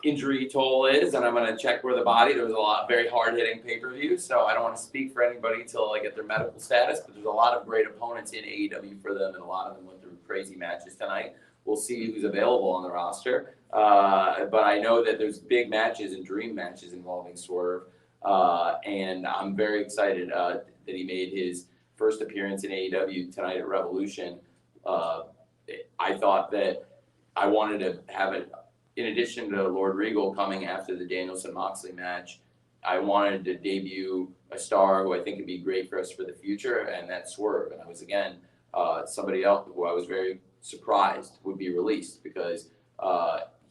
S14: injury toll is, and I'm going to check where the body. There was a lot very hard-hitting pay-per-view, so I don't want to speak for anybody until I get their medical status. But there's a lot of great opponents in AEW for them, and a lot of them went through crazy matches tonight. We'll see who's available on the roster, but I know that there's big matches and dream matches involving Swerve, and I'm very excited that he made his first appearance in AEW tonight at Revolution. I thought that I wanted to have it, in addition to Lord Regal coming after the Danielson-Moxley match, I wanted to debut a star who I think would be great for us for the future, and that's Swerve. And I was, again, somebody else who I was very surprised would be released, because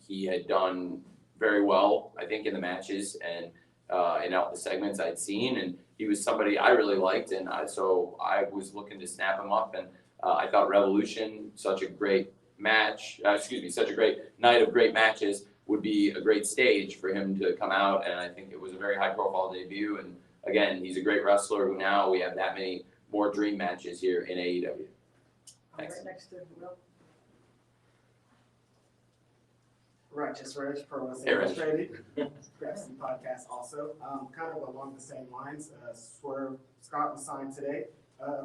S14: he had done very well, I think, in the matches and in out the segments I'd seen, and he was somebody I really liked, and so I was looking to snap him up, and I thought Revolution, such a great such a great night of great matches, would be a great stage for him to come out, and I think it was a very high-profile debut, and again, he's a great wrestler who now we have that many more dream matches here in AEW. Thanks.
S5: Right next to Will.
S18: Righteous Reg, Pro Wrestling
S14: Hey, Reg.
S18: Illustrated, Wrestling Podcast also. Kind of along the same lines, Swerve Scott was signed today.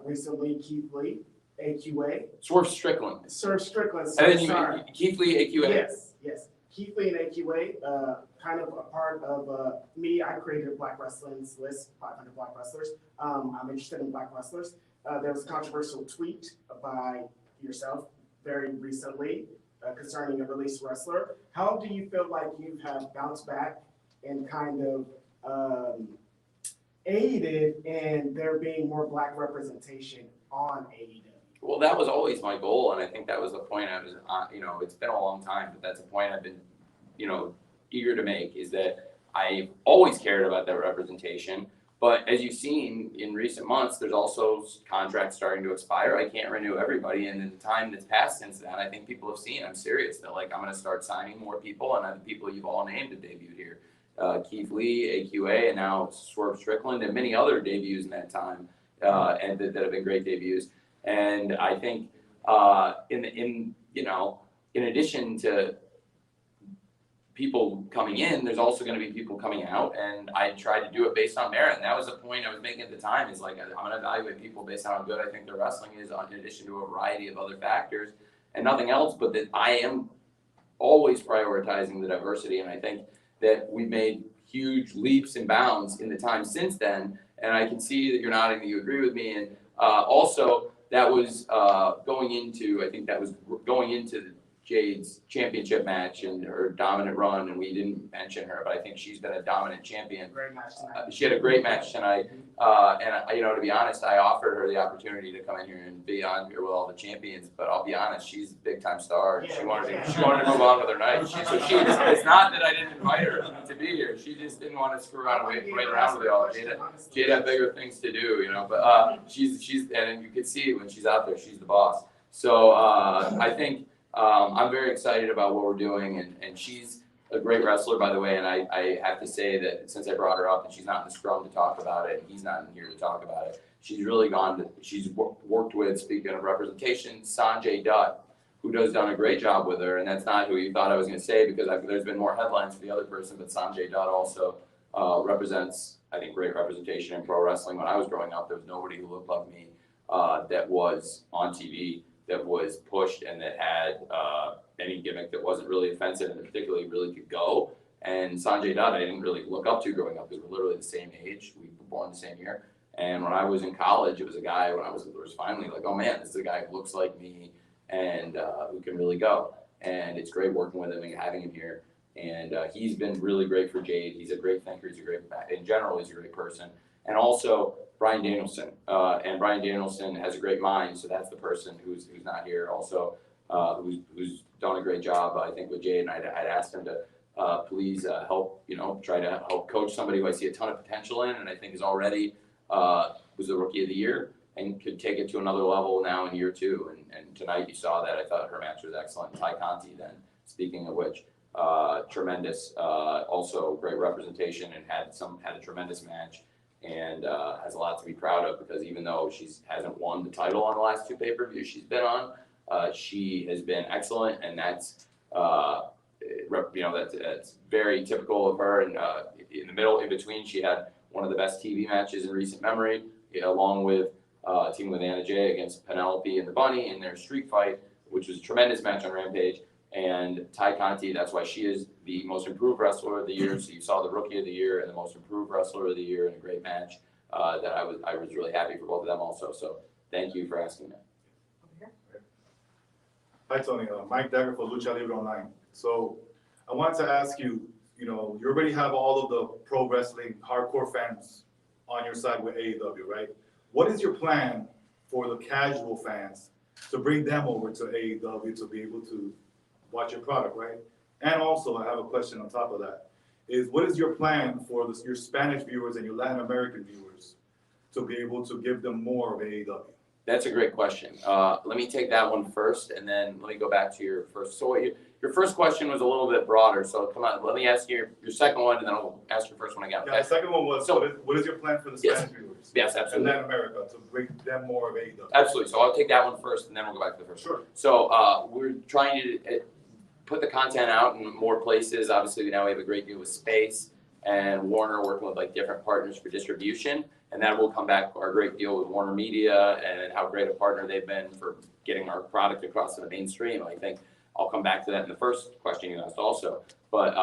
S18: Recently, Keith Lee, AQA.
S14: Swerve Strickland.
S18: Swerve Strickland,
S14: And then
S18: sorry.
S14: Keith Lee, AQA.
S18: Yes. Keith Lee and AQA, kind of a part of me. I created a Black Wrestling's list, 500 Black Wrestlers. I'm interested in Black wrestlers. There was a controversial tweet by yourself very recently concerning a released wrestler. How do you feel like you have bounced back and kind of aided in there being more Black representation on AEW?
S14: Well, that was always my goal, and I think that was the point I was on. It's been a long time, but that's a point I've been, eager to make, is that I've always cared about that representation. But as you've seen in recent months, there's also contracts starting to expire. I can't renew everybody, and in the time that's passed since then, I think people have seen I'm serious, that I'm going to start signing more people, and the people you've all named have debuted here. Keith Lee, AQA, and now Swerve Strickland, and many other debuts in that time, and that have been great debuts. And I think in addition to people coming in, there's also going to be people coming out, and I tried to do it based on merit. And that was the point I was making at the time, is I'm going to evaluate people based on how good I think their wrestling is, in addition to a variety of other factors and nothing else, but that I am always prioritizing the diversity. And I think that we've made huge leaps and bounds in the time since then. And I can see that you're nodding, that you agree with me. And also, that was going into Jade's championship match and her dominant run, and we didn't mention her, but I think she's been a dominant champion.
S18: Great match tonight.
S14: She had a great match tonight, to be honest, I offered her the opportunity to come in here and be on here with all the champions, but I'll be honest, she's a big time star. She wanted to move on with her night. It's not that I didn't invite her to be here. She just didn't want to screw around and wait around with it all. Jade had bigger things to do, but she's and you can see when she's out there, she's the boss. So I think I'm very excited about what we're doing, and she's a great wrestler, by the way, and I have to say that since I brought her up, and she's not in the scrum to talk about it, and he's not in here to talk about it, she's really she's worked with, speaking of representation, Sanjay Dutt, who has done a great job with her, and that's not who you thought I was going to say, because there's been more headlines for the other person, but Sanjay Dutt also represents, I think, great representation in pro wrestling. When I was growing up, there was nobody who looked like me that was on TV, that was pushed, and that had any gimmick that wasn't really offensive and particularly really could go. And Sanjay Dutt, I didn't really look up to growing up. We were literally the same age. We were born the same year. And when I was in college, it was a guy, when I was finally like, oh man, this is a guy who looks like me and who can really go. And it's great working with him and having him here. And he's been really great for Jade. He's a great thinker. In general, he's a great person. And also Brian Danielson. And Brian Danielson has a great mind. So that's the person who's not here also, who's done a great job, I think, with Jade. And I'd asked him to please help, try to help coach somebody who I see a ton of potential in, and I think is already was the rookie of the year and could take it to another level now in year 2. And tonight you saw that. I thought her match was excellent. Ty Conti then, speaking of which, tremendous, also great representation, and had a tremendous match, and has a lot to be proud of, because even though she hasn't won the title on the last 2 pay-per-views she's been on, she has been excellent, and that's that's very typical of her. And in between, she had one of the best TV matches in recent memory, along with teaming with Anna Jay against Penelope and the Bunny in their street fight, which was a tremendous match on Rampage. And Ty Conti, that's why she is the most improved wrestler of the year. So you saw the rookie of the year and the most improved wrestler of the year in a great match. That I was really happy for both of them also. So thank you for asking that.
S6: Hi, Tony. Mike Dagger for Lucha Libre Online. So I wanted to ask you, you already have all of the pro wrestling hardcore fans on your side with AEW, right? What is your plan for the casual fans to bring them over to AEW to be able to watch your product, right? And also, I have a question on top of that, is what is your plan for your Spanish viewers and your Latin American viewers to be able to give them more of AEW?
S14: That's a great question. Let me take that one first, and then let me go back to your first. So your first question was a little bit broader, so come on, let me ask you your second one, and then I'll ask your first one again.
S6: Yeah, the second one was, so what is your plan for the Spanish viewers?
S14: Yes,
S6: And
S14: absolutely.
S6: Latin America to bring them more of AEW?
S14: Absolutely. So I'll take that one first, and then we'll go back to the first.
S6: Sure.
S14: So we're trying to put the content out in more places. Obviously, now we have a great deal with Space and Warner, working with like different partners for distribution. And then we'll come back to our great deal with Warner Media and how great a partner they've been for getting our product across to the mainstream. I think I'll come back to that in the first question you asked also. But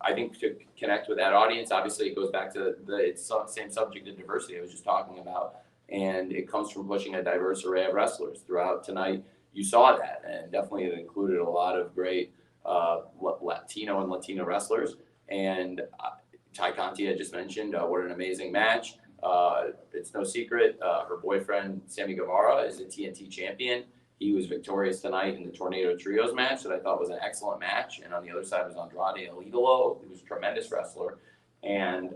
S14: I think to connect with that audience, obviously it goes back to it's the same subject of diversity I was just talking about. And it comes from pushing a diverse array of wrestlers throughout tonight. You saw that, and definitely it included a lot of great Latino and Latino wrestlers. And Ty Conti, I just mentioned, what an amazing match. It's no secret, her boyfriend, Sammy Guevara, is a TNT champion. He was victorious tonight in the Tornado Trios match that I thought was an excellent match. And on the other side was Andrade El Idolo, who was a tremendous wrestler. And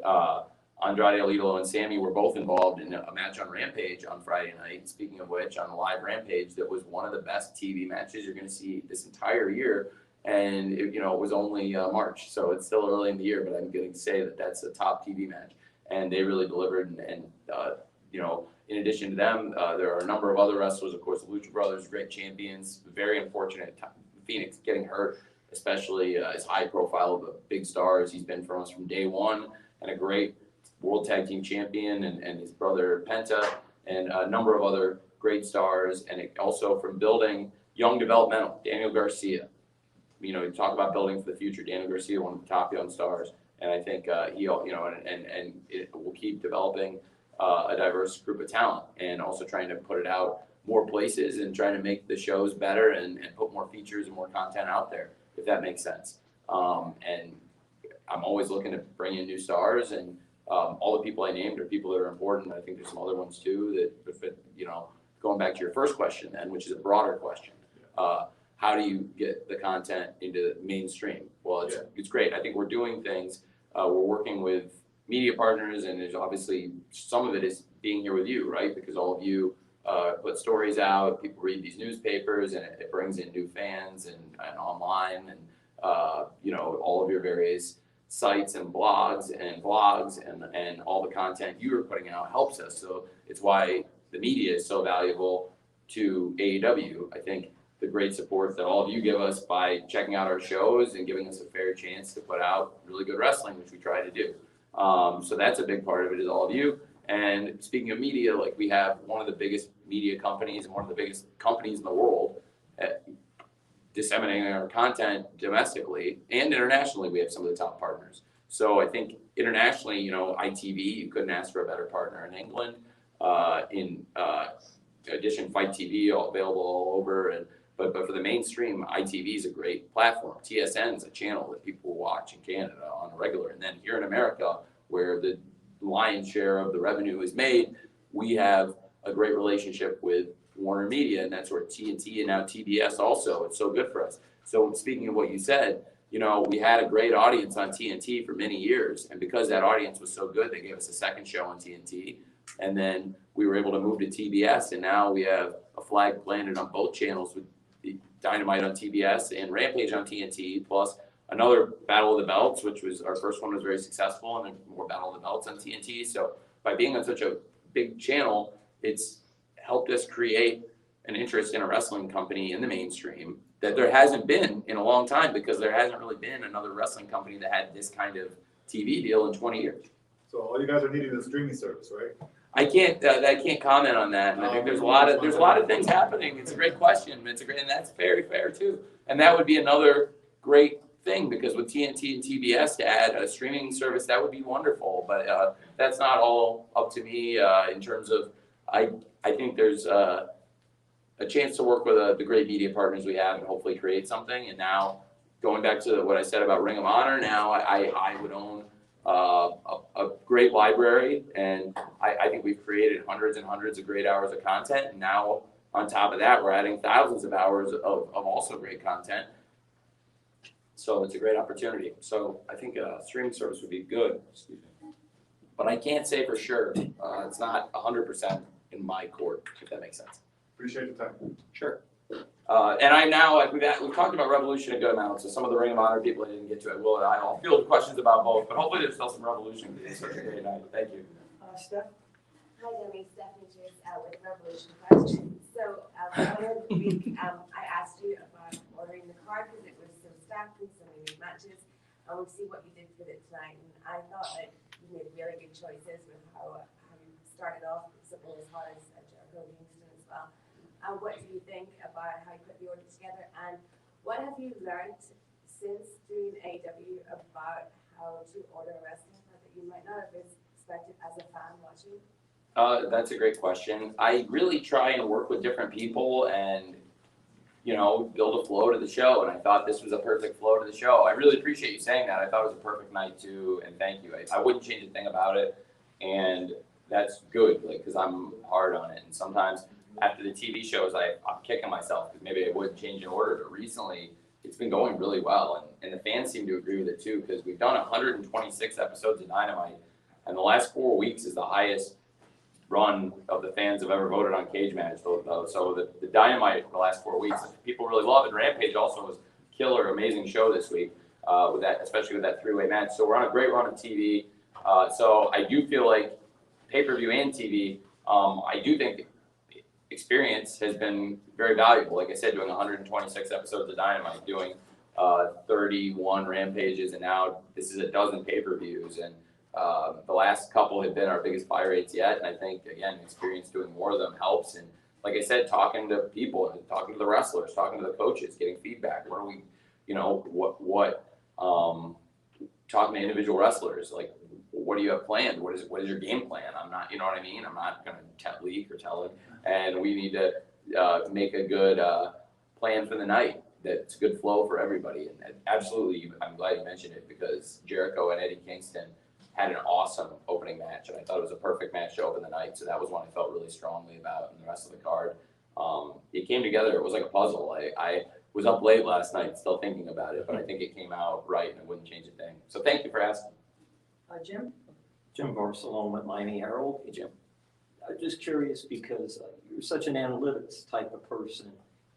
S14: Andrade El Idolo and Sammy were both involved in a match on Rampage on Friday night. Speaking of which, on the live Rampage, that was one of the best TV matches you're going to see this entire year. And it was only March, so it's still early in the year, but I'm going to say that that's a top TV match. And they really delivered. And in addition to them, there are a number of other wrestlers. Of course, the Lucha Brothers, great champions. Very unfortunate, Phoenix getting hurt, especially as high profile of a big star as he's been for us from day one, and a great World Tag Team Champion, and his brother Penta, and a number of other great stars. And it also from building young developmental, Daniel Garcia. You talk about building for the future. Daniel Garcia, one of the top young stars. And I think it will keep developing a diverse group of talent, and also trying to put it out more places and trying to make the shows better and put more features and more content out there, if that makes sense. And I'm always looking to bring in new stars, and all the people I named are people that are important. I think there's some other ones too that fit, going back to your first question then, which is a broader question. How do you get the content into the mainstream? Well, it's great. I think we're doing things. We're working with media partners, and there's obviously some of it is being here with you, right? Because all of you put stories out, people read these newspapers, and it brings in new fans and online, and all of your various sites and blogs and vlogs and all the content you are putting out helps us. So it's why the media is so valuable to AEW. I think the great support that all of you give us by checking out our shows and giving us a fair chance to put out really good wrestling, which we try to do. So that's a big part of it, is all of you. And speaking of media, like, we have one of the biggest media companies and one of the biggest companies in the world disseminating our content domestically and internationally. We have some of the top partners. So I think internationally, ITV, you couldn't ask for a better partner in England. In addition, Fight TV, all available all over. But for the mainstream, ITV is a great platform. TSN is a channel that people watch in Canada on a regular. And then here in America, where the lion's share of the revenue is made, we have a great relationship with Warner Media, and that's where TNT and now TBS also. It's so good for us. So speaking of what you said, we had a great audience on TNT for many years. And because that audience was so good, they gave us a second show on TNT. And then we were able to move to TBS, and now we have a flag planted on both channels with the Dynamite on TBS and Rampage on TNT, plus another Battle of the Belts, which was our first one, was very successful, and then more Battle of the Belts on TNT. So by being on such a big channel, it's helped us create an interest in a wrestling company in the mainstream that there hasn't been in a long time, because there hasn't really been another wrestling company that had this kind of TV deal in 20 years.
S6: So all you guys are needing is a streaming service, right?
S14: I can't comment on that. And I think there's a lot of things happening. It's a great question. And that's very fair too. And that would be another great thing, because with TNT and TBS to add a streaming service, that would be wonderful. But that's not all up to me in terms of, I think there's a chance to work with the great media partners we have and hopefully create something. And now, going back to what I said about Ring of Honor, now I would own a great library, and I think we've created hundreds and hundreds of great hours of content. And now, on top of that, we're adding thousands of hours of also great content. So it's a great opportunity. So I think a streaming service would be good. But I can't say for sure. It's not 100% in my court, if that makes sense.
S6: Appreciate the time.
S14: Sure. And I now, we've talked about Revolution a good amount, so some of the Ring of Honor people I didn't get to, I'll field questions about both, but hopefully there's still some Revolution, because it's such a great night. Thank you.
S5: Steph?
S11: Hi, Demi. Stephanie Joyce with Revolution Questions. So earlier in the week, I asked you about ordering the card because it was so stacked with so many matches. I want to see what you did with it tonight, and I thought that you made really good choices with how you started off with something as hard as Jericho Kingston as well. What do you think about how you put the order together, and what have you learned since doing AEW about how to order a wrestling card that you might not have expected as a fan watching?
S14: That's a great question. I really try and work with different people and, build a flow to the show. And I thought this was a perfect flow to the show. I really appreciate you saying that. I thought it was a perfect night too. And thank you. I wouldn't change a thing about it. And that's good, because I'm hard on it. And sometimes after the TV shows, I'm kicking myself because maybe I would change an order. But recently, it's been going really well. And the fans seem to agree with it too, because we've done 126 episodes of Dynamite. And the last 4 weeks is the highest run of the fans have ever voted on Cage Match. So the Dynamite for the last 4 weeks, people really love it. Rampage also was killer, amazing show this week, with that, especially with that three-way match. So we're on a great run of TV. So I do feel like pay-per-view and TV, I do think experience has been very valuable. Like I said, doing 126 episodes of Dynamite, doing 31 Rampages, and now this is a dozen pay-per-views. And the last couple have been our biggest buy rates yet, and I think, again, experience doing more of them helps. And like I said, talking to people, talking to the wrestlers, talking to the coaches, getting feedback. What are we, talking to individual wrestlers, like, what do you have planned? What is your game plan? I'm not, you know what I mean? I'm not going to leak or tell it. And we need to make a good plan for the night. That's a good flow for everybody. And absolutely, I'm glad you mentioned it because Jericho and Eddie Kingston had an awesome opening match, and I thought it was a perfect match to open the night. So that was one I felt really strongly about, and the rest of the card. It came together. It was like a puzzle. I was up late last night still thinking about it, but I think it came out right, and I wouldn't change a thing. So thank you for asking.
S5: Jim?
S20: Jim Barcelona with Miami Herald.
S14: Hey, Jim.
S20: I'm just curious because you're such an analytics type of person.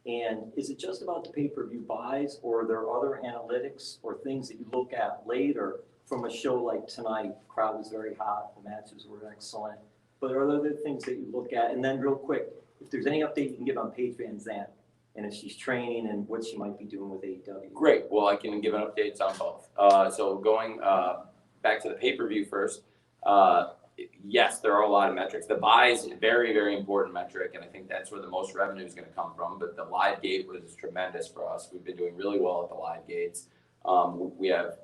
S20: And is it just about the pay-per-view buys, or are there other analytics or things that you look at later from a show like tonight? The crowd was very hot, the matches were excellent. But are there other things that you look at? And then real quick, if there's any update you can give on Paige Van Zandt, and if she's training and what she might be doing with AEW.
S14: Great. Well, I can give an updates on both. So going back to the pay-per-view first, yes, there are a lot of metrics. The buy is a very, very important metric, and I think that's where the most revenue is going to come from. But the live gate was tremendous for us. We've been doing really well at the live gates. We have,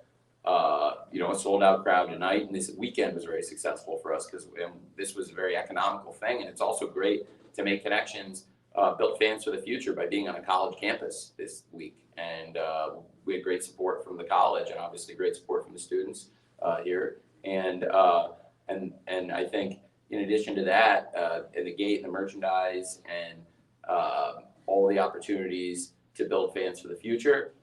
S14: a sold-out crowd tonight, and this weekend was very successful for us because this was a very economical thing, and it's also great to make connections, build fans for the future by being on a college campus this week. And we had great support from the college, and obviously great support from the students here. And I think in addition to that, in the gate and the merchandise and all the opportunities to build fans for the future,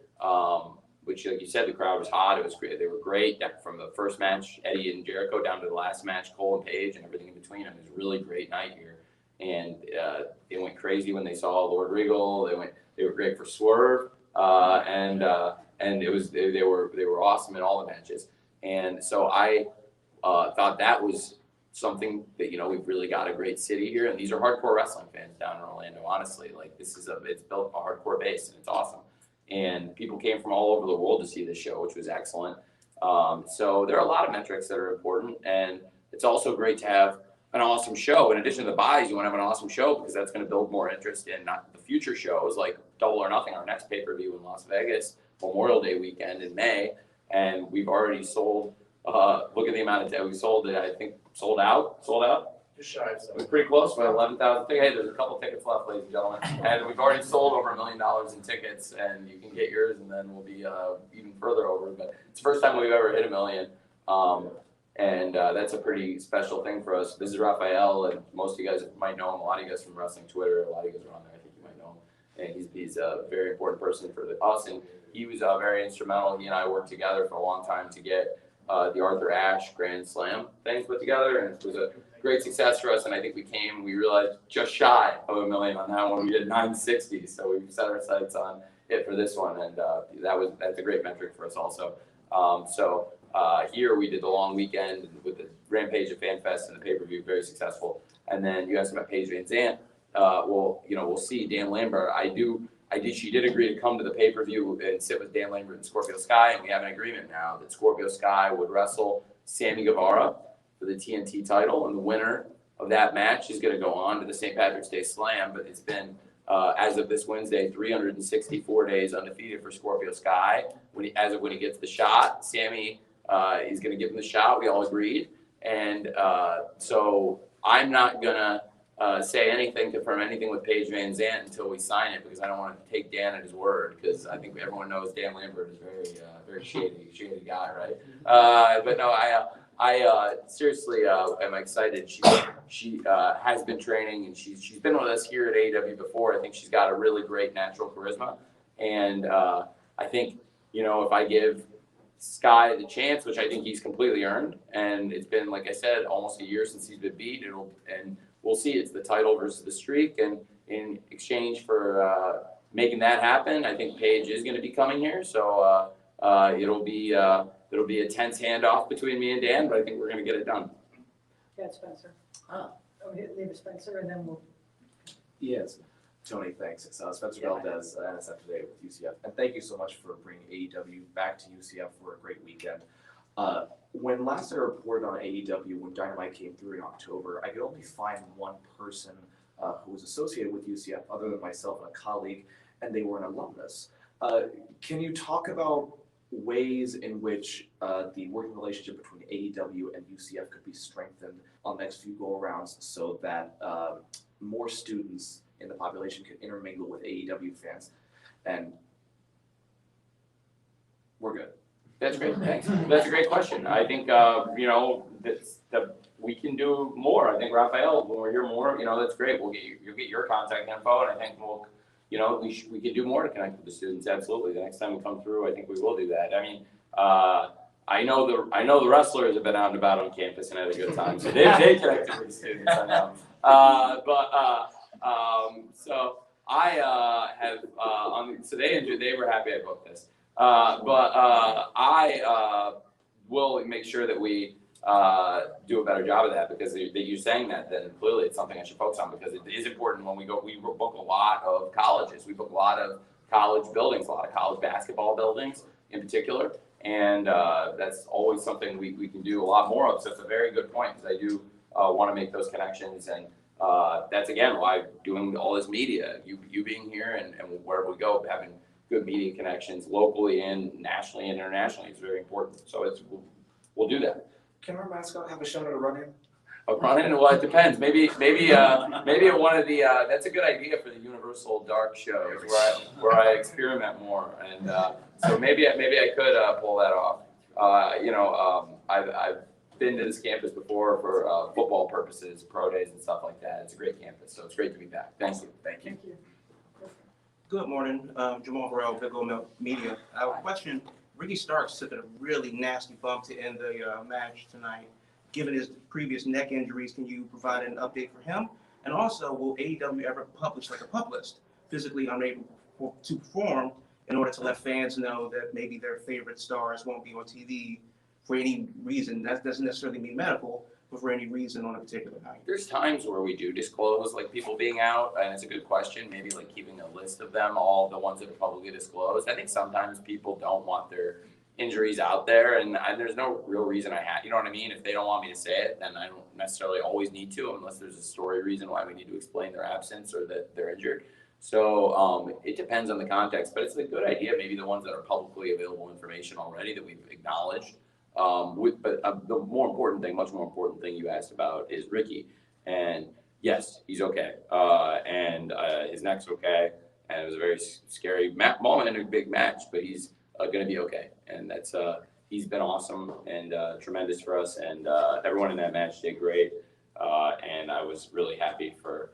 S14: which, like you said, the crowd was hot. It was great. They were great from the first match, Eddie and Jericho, down to the last match, Cole and Paige, and everything in between. It was a really great night here, and they went crazy when they saw Lord Regal. They were great for Swerve, and they were awesome in all the matches. And so I thought that was something that, we've really got a great city here, and these are hardcore wrestling fans down in Orlando. Honestly, like it's built a hardcore base, and it's awesome. And people came from all over the world to see this show, which was excellent. So there are a lot of metrics that are important, and it's also great to have an awesome show. In addition to the buys, you want to have an awesome show because that's going to build more interest in the future shows like Double or Nothing, our next pay-per-view in Las Vegas, Memorial Day weekend in May, and we've already sold. Look at the amount of time we sold it. I think sold out.
S22: Just shy of
S14: It was pretty close. We had 11,000. Hey, there's a couple tickets left, ladies and gentlemen, and we've already sold over $1 million in tickets. And you can get yours, and then we'll be even further over. But it's the first time we've ever hit $1 million, and that's a pretty special thing for us. This is Raphael, and most of you guys might know him. A lot of you guys from wrestling Twitter. A lot of you guys are on there. I think you might know him. And he's a very important person for us, and he was very instrumental. He and I worked together for a long time to get the Arthur Ashe Grand Slam thing put together, and it was a great success for us. And I think we realized just shy of $1 million on that one. We did 960, so we set our sights on it for this one, and that's a great metric for us also. Here we did the long weekend with the Rampage at FanFest and the pay-per-view, very successful. And then you asked about Paige Van Zandt. We'll see. Dan Lambert, she did agree to come to the pay-per-view and sit with Dan Lambert and Scorpio Sky, and we have an agreement now that Scorpio Sky would wrestle Sammy Guevara for the TNT title, and the winner of that match is going to go on to the St. Patrick's Day Slam. But it's been, as of this Wednesday, 364 days undefeated for Scorpio Sky. As of when he gets the shot, Sammy is going to give him the shot. We all agreed, and so I'm not going to say anything, confirm anything with Paige Van Zandt until we sign it, because I don't want to take Dan at his word, because I think everyone knows Dan Lambert is very shady guy, right? But no, I seriously am excited. She has been training, and she's been with us here at AEW before. I think she's got a really great natural charisma, and I think if I give Sky the chance, which I think he's completely earned, and it's been, like I said, almost a year since he's been beat, and we'll see. It's the title versus the streak, and in exchange for making that happen, I think Paige is going to be coming here. So it'll be a tense handoff between me and Dan, but I think we're going to get it done.
S5: Yeah, Spencer. Leave it, Spencer, and then we'll.
S13: Yes, Tony, thanks. It's Spencer Valdez, NSF Today with UCF, and thank you so much for bringing AEW back to UCF for a great weekend. When last I reported on AEW, when Dynamite came through in October, I could only find one person who was associated with UCF other than myself and a colleague, and they were an alumnus. Can you talk about ways in which the working relationship between AEW and UCF could be strengthened on the next few go-arounds so that more students in the population can intermingle with AEW fans. And we're good.
S14: That's great, thanks. That's a great question. I think, we can do more. I think Raphael, when we hear more, that's great. You'll get your contact info, and I think we can do more to connect with the students. Absolutely. The next time we come through, I think we will do that. I mean, I know the wrestlers have been out and about on campus and had a good time, so they connected with the students. I know. So I have they were happy I booked this. I will make sure that we do a better job of that, because that you're saying that, then clearly it's something I should focus on, because it is important when we go. We book a lot of colleges. We book a lot of college buildings, a lot of college basketball buildings in particular, and that's always something we can do a lot more of. So it's a very good point, because I do want to make those connections, and that's again why doing all this media, you being here and wherever we go, having good media connections locally and nationally and internationally is very important. So we'll do that.
S13: Can our mascot have a show to run in?
S14: A run in? Well, it depends. Maybe at one of the. That's a good idea for the Universal Dark shows where I experiment more, and so maybe I could pull that off. I've been to this campus before for football purposes, pro days and stuff like that. It's a great campus, so it's great to be back. Thank you.
S5: Thank you.
S8: Good morning, Jamal Burrell, Big Old Media. I have a question. Ricky Starks took a really nasty bump to end the match tonight. Given his previous neck injuries, can you provide an update for him? And also, will AEW ever publish like a pub list, physically unable to perform, in order to let fans know that maybe their favorite stars won't be on TV for any reason? That doesn't necessarily mean medical, but for any reason on a particular night.
S14: There's times where we do disclose like people being out, and it's a good question. Maybe like keeping a list of them, all the ones that are publicly disclosed. I think sometimes people don't want their injuries out there, and there's no real reason you know what I mean? If they don't want me to say it, then I don't necessarily always need to, unless there's a story reason why we need to explain their absence or that they're injured. So it depends on the context, but it's a good idea. Maybe the ones that are publicly available information already that we've acknowledged. The more important thing, much more important thing you asked about is Ricky, and yes, he's okay, and his neck's okay, and it was a very scary moment in a big match, but he's going to be okay, and that's he's been awesome and tremendous for us, and everyone in that match did great, and I was really happy for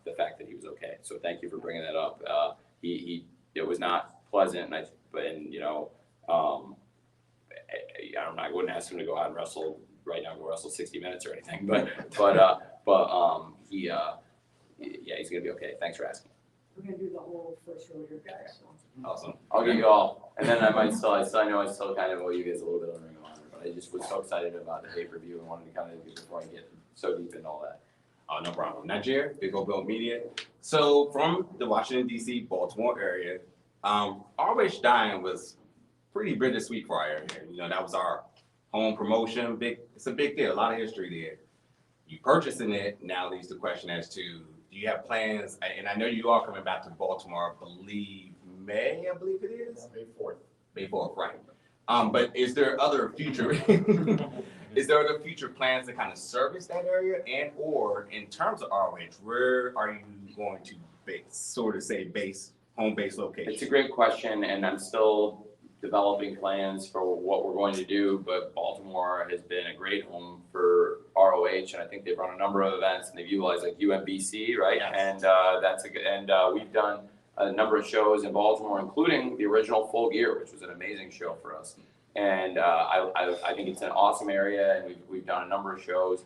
S14: the fact that he was okay. So thank you for bringing that up. It was not pleasant, I wouldn't ask him to go out and wrestle right now, go wrestle 60 minutes or anything, but he's gonna be okay. Thanks for asking.
S5: We're gonna do the whole first row here, guys. So.
S14: Awesome. I'll give you all, and then I know I still kind of owe you guys a little bit on Ring of Honor, but I just was so excited about the pay-per-view and wanted to kind of before I get so deep into all that.
S16: Oh, no problem. Nigeria, Big Old Media. So from the Washington, D.C., Baltimore area, ROH Dying was pretty bittersweet for our area. That was our home promotion. It's a big deal, a lot of history there. You purchasing it now leaves the question as to, do you have plans? And I know you are coming back to Baltimore, I believe it is? May 4th, right. But is there other future plans to kind of service that area, and or in terms of ROH, where are you going to base home base location?
S14: It's a great question, and I'm still developing plans for what we're going to do, but Baltimore has been a great home for ROH, and I think they've run a number of events, and they've utilized like UMBC, right? Yes. And we've done a number of shows in Baltimore, including the original Full Gear, which was an amazing show for us. And I think it's an awesome area, and we've done a number of shows,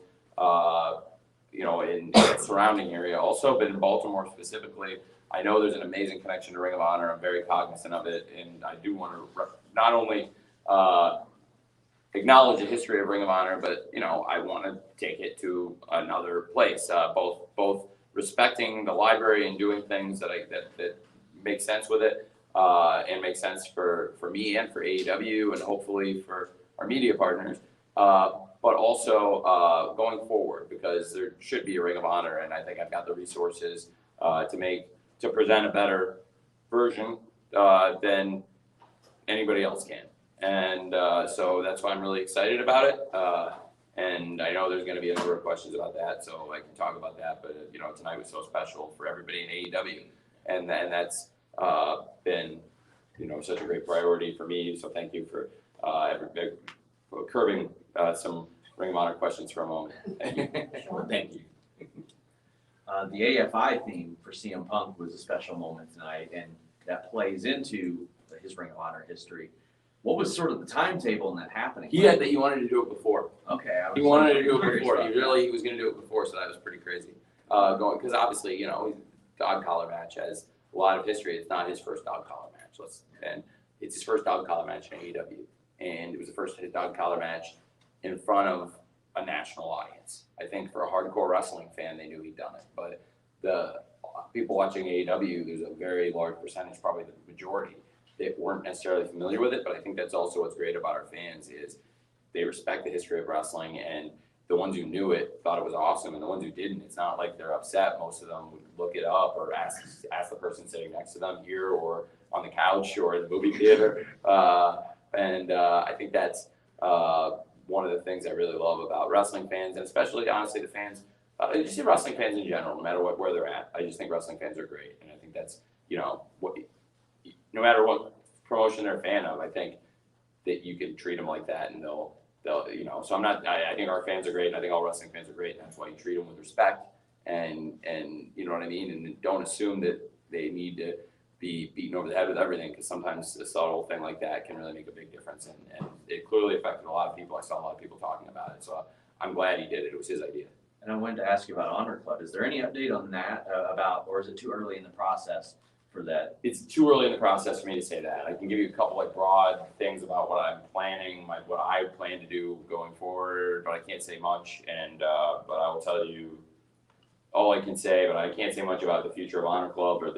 S14: in the surrounding area also, but in Baltimore specifically, I know there's an amazing connection to Ring of Honor. I'm very cognizant of it, and I do want to not only acknowledge the history of Ring of Honor, but I want to take it to another place. Both respecting the library and doing things that make sense with it, and make sense for me and for AEW, and hopefully for our media partners. But also going forward, because there should be a Ring of Honor, and I think I've got the resources to present a better version than anybody else can. And so that's why I'm really excited about it. And I know there's going to be a number of questions about that, so I can talk about that. But you know, tonight was so special for everybody in AEW, and that's been, you know, such a great priority for me. So thank you for curbing some Ring of Honor questions for a moment. Thank you.
S2: The AFI theme for CM Punk was a special moment tonight, and that plays into his Ring of Honor history. What was sort of the timetable in that happening?
S14: He wanted to do it before.
S2: Okay,
S14: he wanted to do it before. He was going to do it before, so that was pretty crazy. Going because obviously, you know, dog collar match has a lot of history. It's not his first dog collar match. And it's his first dog collar match in AEW, and it was the first dog collar match in front of a national audience. I think for a hardcore wrestling fan, they knew he'd done it, but the people watching AEW, there's a very large percentage, probably the majority, that weren't necessarily familiar with it. But I think that's also what's great about our fans is they respect the history of wrestling, and the ones who knew it thought it was awesome, and the ones who didn't, it's not like they're upset. Most of them would look it up or ask the person sitting next to them here or on the couch or in the movie theater. I think that's one of the things I really love about wrestling fans, and especially, honestly, the fans, just see wrestling fans in general, no matter where they're at. I just think wrestling fans are great, and I think that's, you know, no matter what promotion they're a fan of, I think that you can treat them like that, and they'll you know. So I think our fans are great, and I think all wrestling fans are great, and that's why you treat them with respect, and you know what I mean, and don't assume that they need to be beaten over the head with everything, because sometimes a subtle thing like that can really make a big difference, and it clearly affected a lot of people. I saw a lot of people talking about it, so I'm glad he did it. It was his idea.
S2: And I wanted to ask you about Honor Club. Is there any update on that or is it too early in the process for that?
S14: It's too early in the process for me to say that. I can give you a couple like broad things about what I'm planning, what I plan to do going forward, but I can't say much. And but I will tell you all I can say. But I can't say much about the future of Honor Club or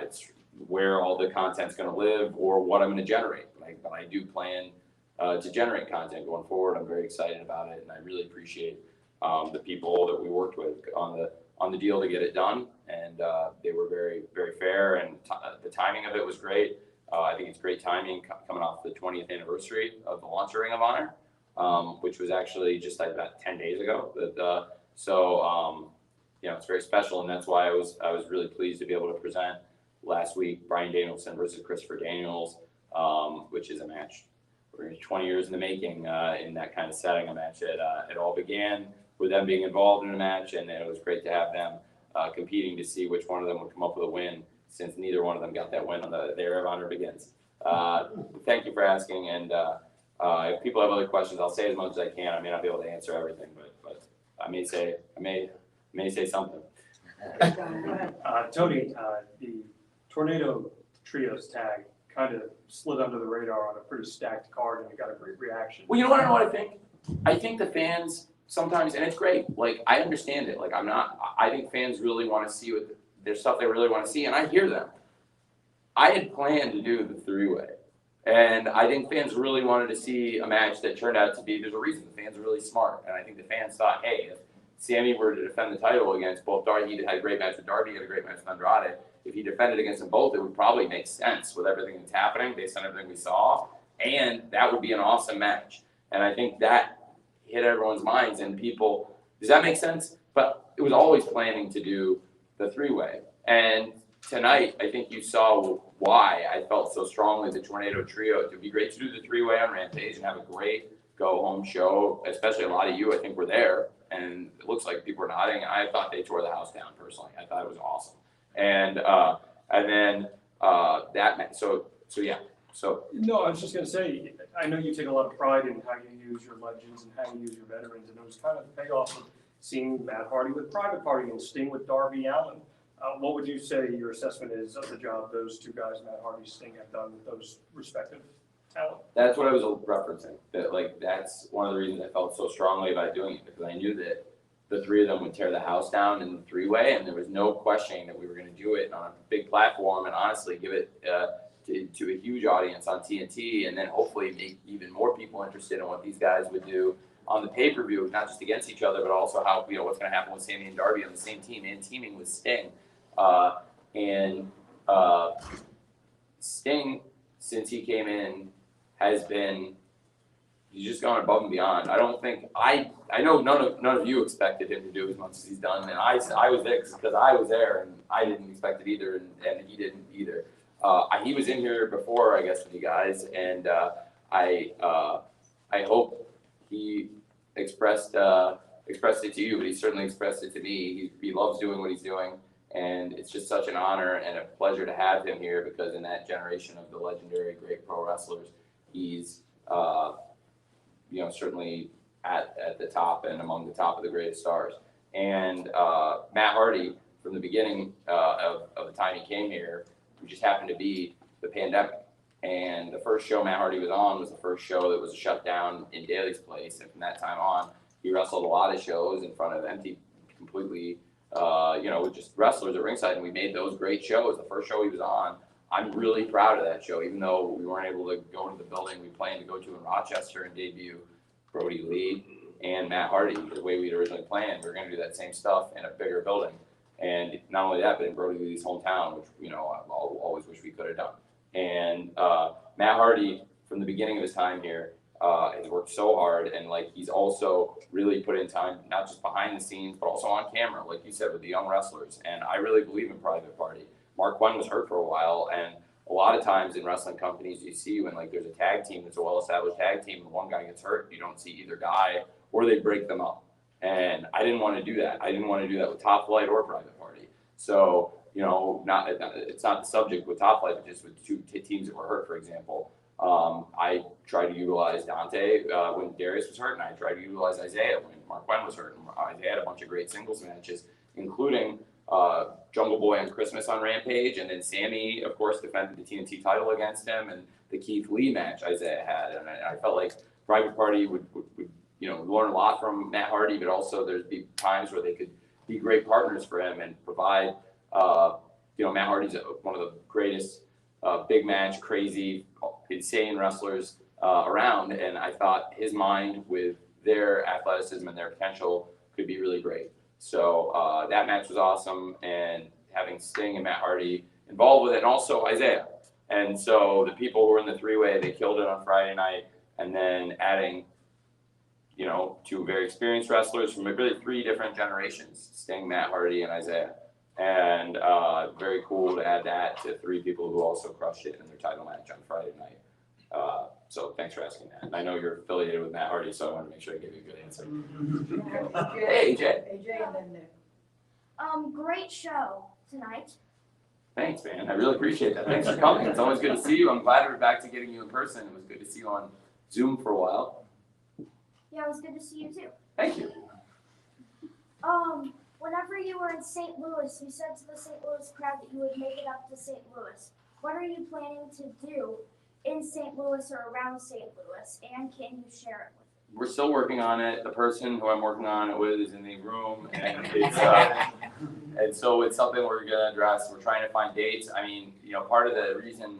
S14: it's where all the content's going to live or what I'm going to generate. But I do plan to generate content going forward. I'm very excited about it, and I really appreciate the people that we worked with on the deal to get it done, and they were very, very fair, and the timing of it was great. I think it's great timing coming off the 20th anniversary of the launch of Ring of Honor, which was actually just like about 10 days ago. You know, it's very special, and that's why I was really pleased to be able to present last week Bryan Danielson versus Christopher Daniels, which is a match. We're 20 years in the making in that kind of setting. A match that it all began with them being involved in a match, and it was great to have them competing to see which one of them would come up with a win, since neither one of them got that win on the Era of Honor Begins. Thank you for asking, and if people have other questions, I'll say as much as I can. I may not be able to answer everything, but I may say something.
S4: Tony, the Tornado Trios tag kind of slid under the radar on a pretty stacked card, and it got a great reaction.
S14: Well, you know what I think? I think the fans sometimes, and it's great, like, I understand it. Like, I think fans really want to see there's stuff they really want to see, and I hear them. I had planned to do the three-way, and I think fans really wanted to see a match that turned out to be, there's a reason. The fans are really smart, and I think the fans thought, hey, if Sammy were to defend the title against both Darby, he had a great match with Darby, he had a great match with Andrade. If he defended against them both, it would probably make sense with everything that's happening based on everything we saw, and that would be an awesome match. And I think that hit everyone's minds, and people, does that make sense? But it was always planning to do the three-way. And tonight, I think you saw why I felt so strongly the Tornado Trio. It would be great to do the three-way on Rampage and have a great go-home show, especially a lot of you, I think, were there. And it looks like people were nodding. I thought they tore the house down, personally. I thought it was awesome. And then yeah. So
S4: no, I was just going to say, I know you take a lot of pride in how you use your legends and how you use your veterans, and it was kind of the payoff of seeing Matt Hardy with Private Party and Sting with Darby Allin. What would you say your assessment is of the job those two guys, Matt Hardy, Sting, have done with those respective talent?
S14: That's what I was referencing. That's one of the reasons I felt so strongly about doing it, because I knew that the three of them would tear the house down in the three-way, and there was no questioning that we were going to do it on a big platform and honestly give it to a huge audience on TNT, and then hopefully make even more people interested in what these guys would do on the pay-per-view, not just against each other, but also how, you know, what's going to happen with Sammy and Darby on the same team and teaming with Sting. Sting, since he came in, has been he's just gone above and beyond. I don't think I know none of you expected him to do as much as he's done, and I was there because I was there, and I didn't expect it either, and he didn't either. He was in here before, I guess, with you guys, and I hope he expressed it to you, but he certainly expressed it to me. He loves doing what he's doing, and it's just such an honor and a pleasure to have him here, because in that generation of the legendary great pro wrestlers, he's certainly at the top and among the top of the greatest stars. And Matt Hardy, from the beginning of the time he came here, we just happened to be the pandemic. And the first show Matt Hardy was on was the first show that was shut down in Daly's place. And from that time on, he wrestled a lot of shows in front of empty, completely, with just wrestlers at ringside. And we made those great shows. The first show he was on, I'm really proud of that show, even though we weren't able to go to the building we planned to go to in Rochester and debut Brody Lee and Matt Hardy the way we'd originally planned. We were going to do that same stuff in a bigger building. And not only that, but in Brody Lee's hometown, which, I always wish we could have done. And Matt Hardy, from the beginning of his time here, has worked so hard, and he's also really put in time, not just behind the scenes, but also on camera, like you said, with the young wrestlers. And I really believe in Private Party. Mark Quinn was hurt for a while, and a lot of times in wrestling companies, you see when there's a tag team that's a well-established tag team, and one guy gets hurt, you don't see either guy, or they break them up. And I didn't want to do that. I didn't want to do that with Top Flight or Private Party. So, it's not the subject with Top Flight, but just with two teams that were hurt, for example. I tried to utilize Dante when Darius was hurt, and I tried to utilize Isaiah when Mark Quinn was hurt. And Isaiah had a bunch of great singles matches, including Jungle Boy on Christmas on Rampage, and then Sammy, of course, defended the TNT title against him, and the Keith Lee match Isaiah had. And I felt like Private Party would learn a lot from Matt Hardy, but also there'd be times where they could be great partners for him and provide, Matt Hardy's one of the greatest big match, crazy, insane wrestlers around. And I thought his mind with their athleticism and their potential could be really great. So that match was awesome, and having Sting and Matt Hardy involved with it, and also Isaiah. And so the people who were in the three-way, they killed it on Friday night, and then adding, two very experienced wrestlers from really three different generations, Sting, Matt Hardy, and Isaiah. And very cool to add that to three people who also crushed it in their title match on Friday night. So thanks for asking that. And I know you're affiliated with Matt Hardy, so I want to make sure I give you a good answer. Hey, AJ.
S5: AJ and then Nick.
S9: Great show tonight.
S14: Thanks, man. I really appreciate that. Thanks for coming. It's always good to see you. I'm glad we're back to getting you in person. It was good to see you on Zoom for a while.
S9: Yeah, it was good to see you too.
S14: Thank you.
S9: Whenever you were in St. Louis, you said to the St. Louis crowd that you would make it up to St. Louis. What are you planning to do in St. Louis or around St. Louis, and can you share it with me?
S14: We're still working on it. The person who I'm working on it with is in the room, and it's and so it's something we're gonna address. We're trying to find dates. I mean, part of the reason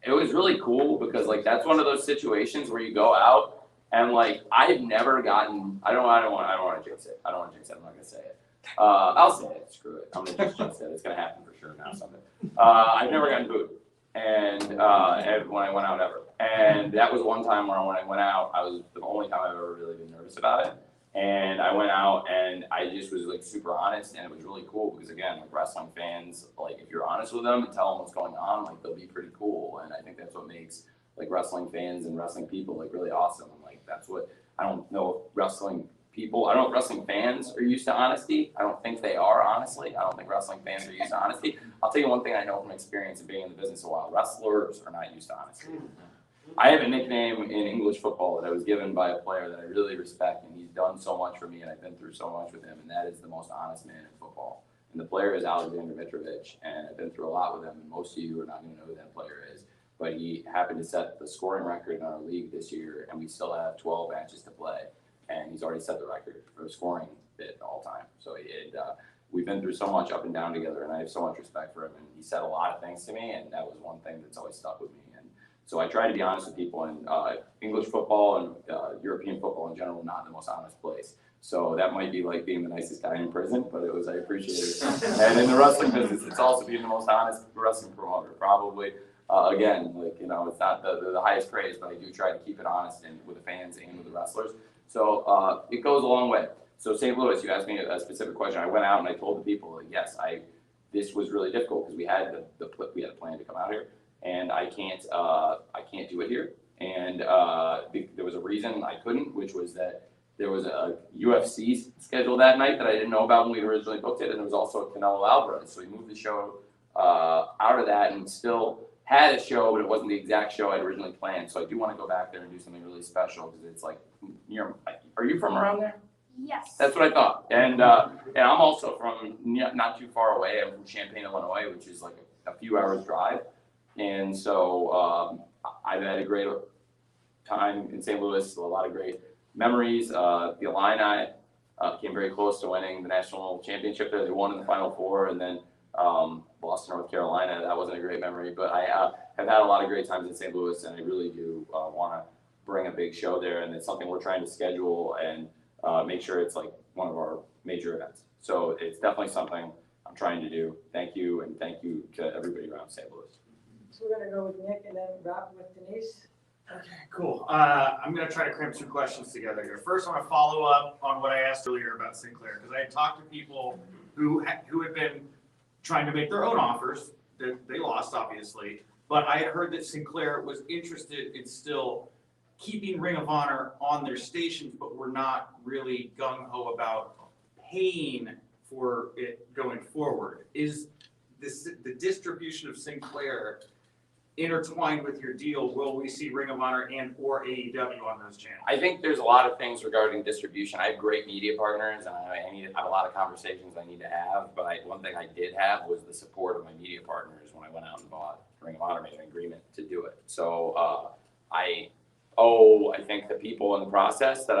S14: it was really cool because that's one of those situations where you go out and I've never gotten. I don't want to jinx it. I don't want to jinx it. I'm not gonna say it. I'll say it. Screw it. I'm gonna just jinx it. It's gonna happen for sure now. Something. I've never gotten booed. And when I went out ever. And that was one time where when I went out, I was the only time I've ever really been nervous about it. And I went out and I just was super honest, and it was really cool because again, wrestling fans, if you're honest with them and tell them what's going on, they'll be pretty cool. And I think that's what makes wrestling fans and wrestling people really awesome. And that's what I don't know if wrestling fans are used to honesty. I don't think they are, honestly. I don't think wrestling fans are used to honesty. I'll tell you one thing I know from experience of being in the business a while. Wrestlers are not used to honesty. I have a nickname in English football that I was given by a player that I really respect, and he's done so much for me, and I've been through so much with him, and that is the most honest man in football. And the player is Alexander Mitrovic, and I've been through a lot with him, and most of you are not going to know who that player is. But he happened to set the scoring record in our league this year, and we still have 12 matches to play. And he's already set the record for scoring bit all time. So we've been through so much up and down together, and I have so much respect for him. And he said a lot of things to me, and that was one thing that's always stuck with me. And so I try to be honest with people. And English football and European football in general, not the most honest place. So that might be like being the nicest guy in prison, but I appreciate it. And in the wrestling business, it's also being the most honest wrestling promoter, probably. again, like, it's not the highest praise, but I do try to keep it honest and with the fans and with the wrestlers. So it goes a long way. So St. Louis, you asked me a specific question. I went out and I told the people, like, yes, this was really difficult because we had we had a plan to come out here, and I can't do it here. And there was a reason I couldn't, which was that there was a UFC schedule that night that I didn't know about when we originally booked it, and there was also a Canelo Alvarez. So we moved the show out of that and still had a show, but it wasn't the exact show I'd originally planned. So I do want to go back there and do something really special because it's like, are you from around there?
S9: Yes.
S14: That's what I thought. And I'm also from not too far away. I'm from Champaign, Illinois, which is like a few hours drive. And so I've had a great time in St. Louis, a lot of great memories. The Illini came very close to winning the national championship there. They won in the Final Four, and then lost to North Carolina. That wasn't a great memory, but I have had a lot of great times in St. Louis, and I really do want to bring a big show there. And it's something we're trying to schedule and make sure it's like one of our major events. So it's definitely something I'm trying to do. Thank you, and thank you to everybody around St. Louis.
S5: So we're gonna go with Nick and then wrap with Denise.
S1: Okay, cool. I'm going to try to cram two questions together here. First, I want to follow up on what I asked earlier about Sinclair, because I had talked to people who had been trying to make their own offers. They lost, obviously, but I had heard that Sinclair was interested in still keeping Ring of Honor on their stations, but were not really gung-ho about paying for it going forward. Is the distribution of Sinclair intertwined with your deal? Will we see Ring of Honor and or AEW on those channels?
S14: I think there's a lot of things regarding distribution. I have great media partners, and I need to have a lot of conversations I need to have. But one thing I did have was the support of my media partners when I went out and bought Ring of Honor, made an agreement to do it. So I think the people in the process that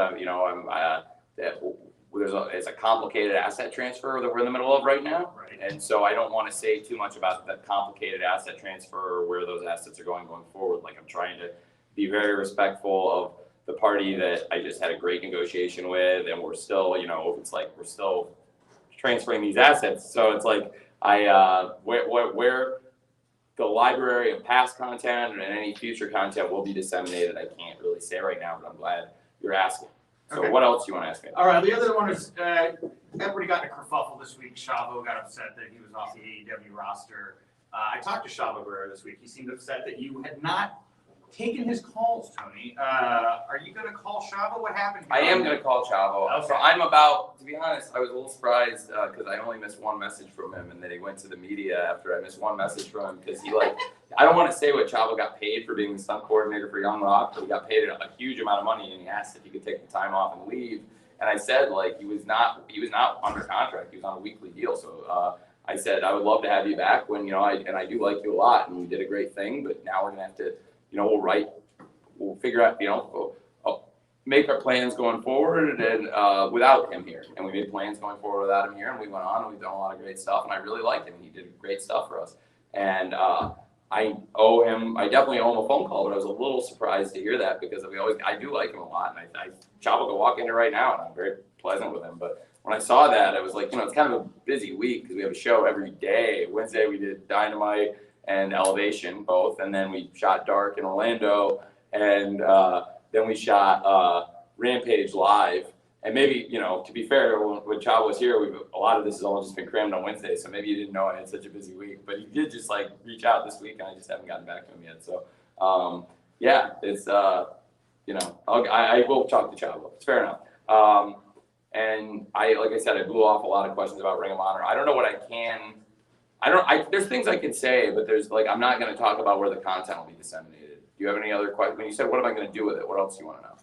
S14: it's a complicated asset transfer that we're in the middle of right now.
S1: Right.
S14: And so I don't want to say too much about the complicated asset transfer or where those assets are going forward. Like, I'm trying to be very respectful of the party that I just had a great negotiation with, and we're still, it's like we're still transferring these assets. So it's like where the library of past content and any future content will be disseminated, I can't really say right now, but I'm glad you're asking. So
S1: Okay.
S14: What else do you want to ask me?
S1: All right, the other one is, everybody got in a kerfuffle this week. Chavo got upset that he was off the AEW roster. I talked to Chavo Guerrero this week. He seemed upset that you had not taken his calls, Tony. Are you going to call Chavo? What happened?
S14: I am going to call Chavo.
S1: Okay.
S14: So I'm about, to be honest, I was a little surprised because I only missed one message from him, and then he went to the media after I missed one message from him because I don't want to say what Chavo got paid for being the stunt coordinator for Young Rock, but he got paid a huge amount of money, and he asked if he could take the time off and leave. And I said, he was not under contract. He was on a weekly deal. So I said, I would love to have you back when, I do like you a lot, and we did a great thing, but now we're going to have to, we'll figure out, we'll make our plans going forward and without him here. And we made plans going forward without him here, and we went on and we've done a lot of great stuff, and I really liked him. He did great stuff for us. And I definitely owe him a phone call, but I was a little surprised to hear that because I do like him a lot. And Chavo could walk in here right now and I'm very pleasant with him. But when I saw that, I was like, it's kind of a busy week because we have a show every day. Wednesday we did Dynamite and Elevation both, and then we shot Dark in Orlando, and then we shot Rampage live. And maybe, to be fair, when Chavo was here, a lot of this has all just been crammed on Wednesday, so maybe you didn't know I had such a busy week. But he did just reach out this week, and I just haven't gotten back to him yet. So, it's I will talk to Chavo. It's fair enough. And like I said, I blew off a lot of questions about Ring of Honor. I don't know what I can. There's things I can say, but there's I'm not going to talk about where the content will be disseminated. Do you have any other questions? When you said, what am I going to do with it? What else do you want to know?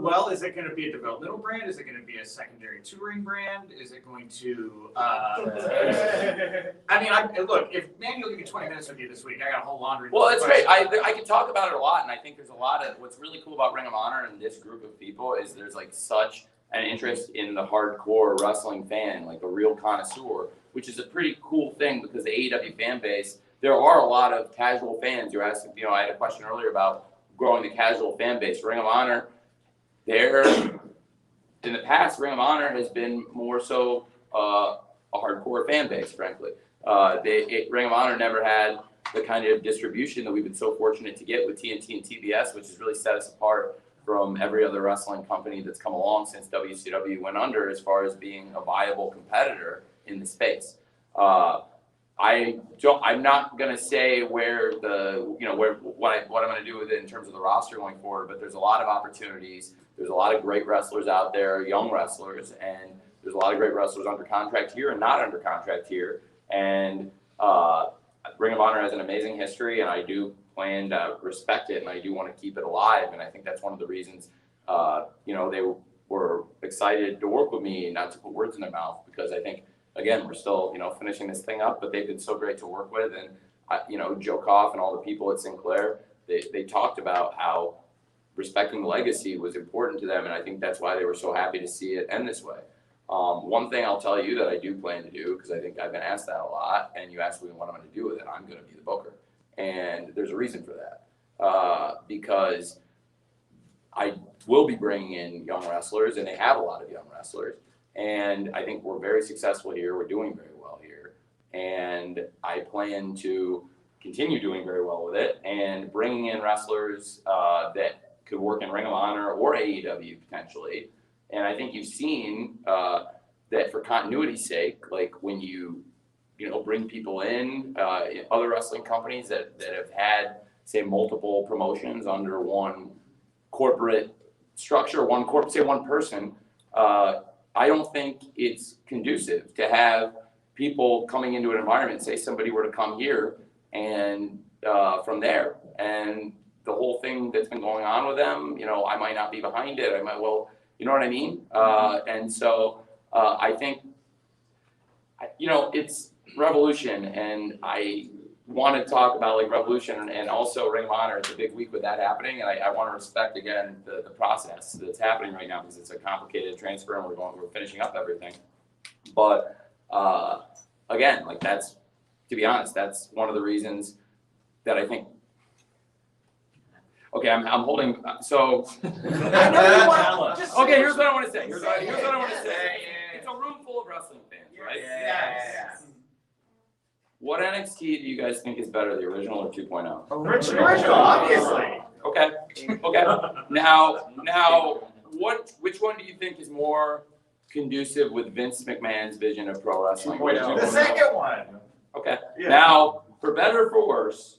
S1: Well, is it going to be a developmental brand? Is it going to be a secondary touring brand? Is it going to? Look, if Manuel give me 20 minutes with you this week, I got a whole laundry.
S14: Well, that's great. I can talk about it a lot, and I think there's a lot of what's really cool about Ring of Honor and this group of people is there's such an interest in the hardcore wrestling fan, a real connoisseur, which is a pretty cool thing because the AEW fan base, there are a lot of casual fans. You're asking, I had a question earlier about growing the casual fan base. Ring of Honor, in the past, Ring of Honor has been more so a hardcore fan base, frankly. Ring of Honor never had the kind of distribution that we've been so fortunate to get with TNT and TBS, which has really set us apart from every other wrestling company that's come along since WCW went under, as far as being a viable competitor in the space. I'm not gonna say where what I'm gonna do with it in terms of the roster going forward, but there's a lot of opportunities. There's a lot of great wrestlers out there, young wrestlers, and there's a lot of great wrestlers under contract here and not under contract here. And Ring of Honor has an amazing history, and I do plan to respect it, and I do want to keep it alive. And I think that's one of the reasons, they were excited to work with me, not to put words in their mouth, because I think, again, we're still, finishing this thing up, but they've been so great to work with. And, Joe Koff and all the people at Sinclair, they talked about how respecting the legacy was important to them. And I think that's why they were so happy to see it end this way. One thing I'll tell you that I do plan to do, because I think I've been asked that a lot, and you asked me what I'm going to do with it, I'm going to be the booker. And there's a reason for that, because I will be bringing in young wrestlers, and they have a lot of young wrestlers. And I think we're very successful here. We're doing very well here. And I plan to continue doing very well with it and bringing in wrestlers that could work in Ring of Honor or AEW potentially. And I think you've seen that for continuity's sake, like when you bring people in other wrestling companies that have had, say, multiple promotions under one corporate structure, one person, I don't think it's conducive to have people coming into an environment, say somebody were to come here and from there, and the whole thing that's been going on with them, I might not be behind it. You know what I mean? And so I think, it's Revolution, and I want to talk about like Revolution and also Ring of Honor. It's a big week with that happening, and I want to respect again the process that's happening right now, because it's a complicated transfer and we're finishing up everything. But again, like that's, to be honest, that's one of the reasons that I think. Okay, I'm holding. So. I know you want to. Okay, here's what I want to say. Here's what I want to say. It's a room full of wrestling fans, right? Yes. What NXT do you guys think is better, the original or 2.0?
S1: Original, obviously.
S14: Okay. Now, which one do you think is more conducive with Vince McMahon's vision of pro wrestling?
S1: The second one.
S14: Okay.
S1: Yeah.
S14: Now, for better or for worse,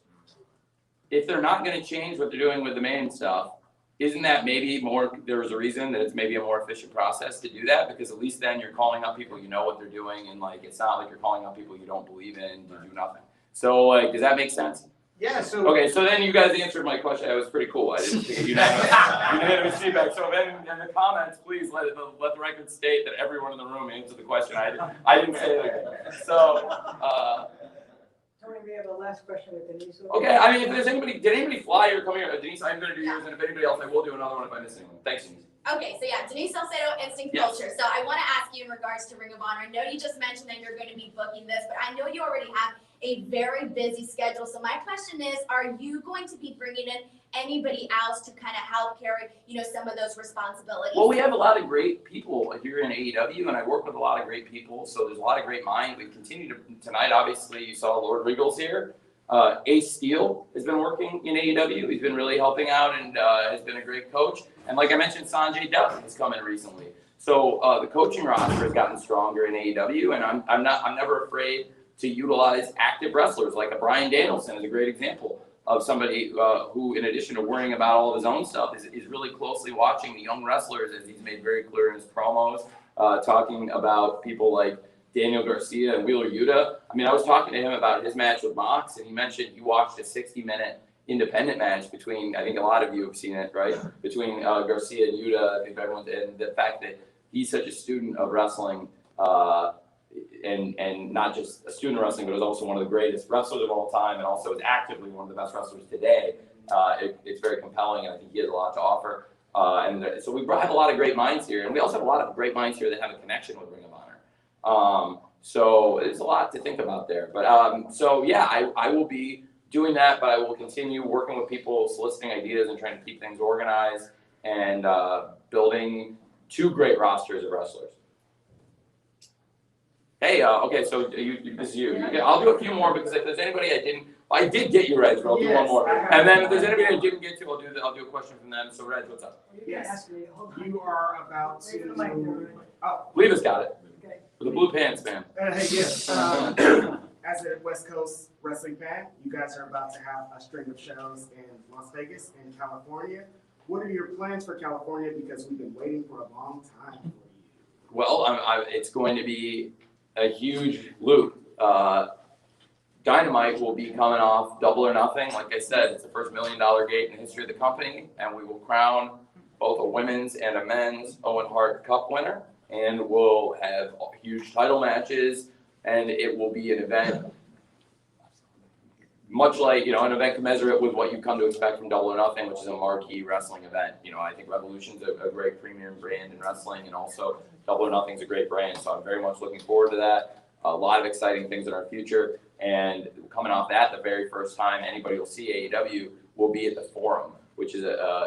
S14: if they're not going to change what they're doing with the main stuff, isn't that maybe there's a reason that it's maybe a more efficient process to do that? Because at least then you're calling up people you know what they're doing, and like it's not like you're calling up people you don't believe in to do nothing. So like, does that make sense?
S1: Yeah. So
S14: okay. So then you guys answered my question. That was pretty cool. I didn't think unanimous feedback. So then in the comments, please let the record state that everyone in the room answered the question. I didn't say anything. So.
S5: Tony, we have a last question with Denise.
S14: Okay, I mean, if there's anybody, did anybody fly or come here? Denise, I'm going to do yours, and if anybody else, I will do another one if I miss anyone. Thanks, Denise.
S17: Okay, so yeah, Denise Salcedo, Instinct Culture. So I want to ask you in regards to Ring of Honor. I know you just mentioned that you're going to be booking this, but I know you already have a very busy schedule. So my question is, are you going to be bringing in anybody else to kind of help carry, some of those responsibilities?
S14: Well, we have a lot of great people here in AEW, and I work with a lot of great people. So there's a lot of great minds. We continue to tonight. Obviously, you saw Lord Regal's here. Ace Steel has been working in AEW. He's been really helping out and has been a great coach. And like I mentioned, Sanjay Dutt has come in recently. So the coaching roster has gotten stronger in AEW, and I'm never afraid to utilize active wrestlers. Like a Bryan Danielson is a great example of somebody who, in addition to worrying about all of his own stuff, is really closely watching the young wrestlers, as he's made very clear in his promos, talking about people like Daniel Garcia and Wheeler Yuta. I mean, I was talking to him about his match with Mox, and he mentioned he watched a 60-minute independent match between, I think a lot of you have seen it, right? Between Garcia and Yuta, I think everyone, and the fact that he's such a student of wrestling, and not just a student of wrestling, but is also one of the greatest wrestlers of all time, and also is actively one of the best wrestlers today. It's very compelling, and I think he has a lot to offer. So we have a lot of great minds here, and we also have a lot of great minds here that have a connection with Ring of Honor. So there's a lot to think about there. But so yeah, I will be doing that, but I will continue working with people, soliciting ideas, and trying to keep things organized, and building two great rosters of wrestlers. Hey, okay, so this is you. I'll do a few more, because if there's anybody I didn't I did get you, Reg, but I'll do one
S18: Yes,
S14: more.
S18: I have-
S14: And then if there's anybody I didn't get to, I'll do a question from them. So Reg, what's up?
S5: You can
S18: Yes.
S5: ask me, hold on.
S18: You are about
S5: Wait for the mic,
S18: to.
S5: everybody.
S18: Oh,
S14: Levis got it.
S5: Okay.
S14: The blue pants, man.
S18: Yes. As a West Coast wrestling fan, you guys are about to have a string of shows in Las Vegas and California. What are your plans for California? Because we've been waiting for a long time for you.
S14: Well, it's going to be a huge loop. Dynamite will be coming off Double or Nothing. Like I said, it's the first $1 million gate in the history of the company, and we will crown both a women's and a men's Owen Hart Cup winner, and we'll have huge title matches, and it will be an event much like, an event commensurate with what you come to expect from Double or Nothing, which is a marquee wrestling event. I think Revolution's a great premium brand in wrestling, and also Double or Nothing's a great brand, so I'm very much looking forward to that. A lot of exciting things in our future, and coming off that, the very first time anybody will see AEW will be at the Forum, which is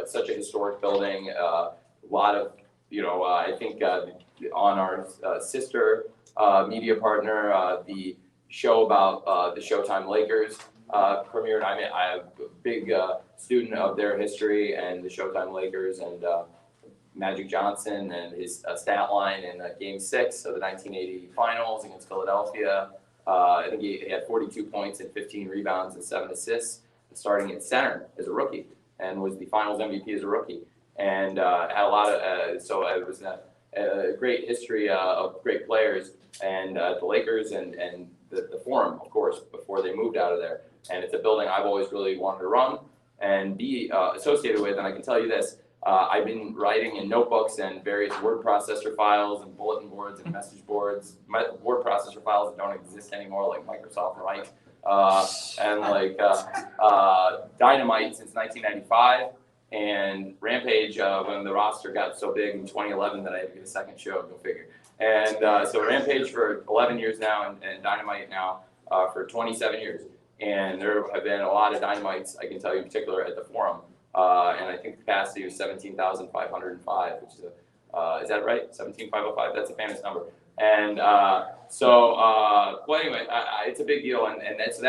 S14: such a historic building. A lot of, I think on our sister media partner, the show about the Showtime Lakers premiered. I'm a big student of their history and the Showtime Lakers and Magic Johnson and his stat line in Game 6 of the 1980 Finals against Philadelphia. I think he had 42 points and 15 rebounds and 7 assists, starting at center as a rookie, and was the Finals MVP as a rookie. And had a lot of, so it was a great history of great players, and the Lakers and the Forum, of course, before they moved out of there. And it's a building I've always really wanted to run and be associated with. And I can tell you this, I've been writing in notebooks and various word processor files and bulletin boards and message boards, word processor files that don't exist anymore, like Microsoft Write, and like Dynamite since 1995, and Rampage when the roster got so big in 2011 that I had to get a second show, go figure. And so Rampage for 11 years now, and Dynamite now for 27 years. And there have been a lot of Dynamites, I can tell you in particular, at the Forum. And I think the capacity was 17,505, which is is that right? 17,505, that's a famous number. And well, anyway, it's a big deal, and that's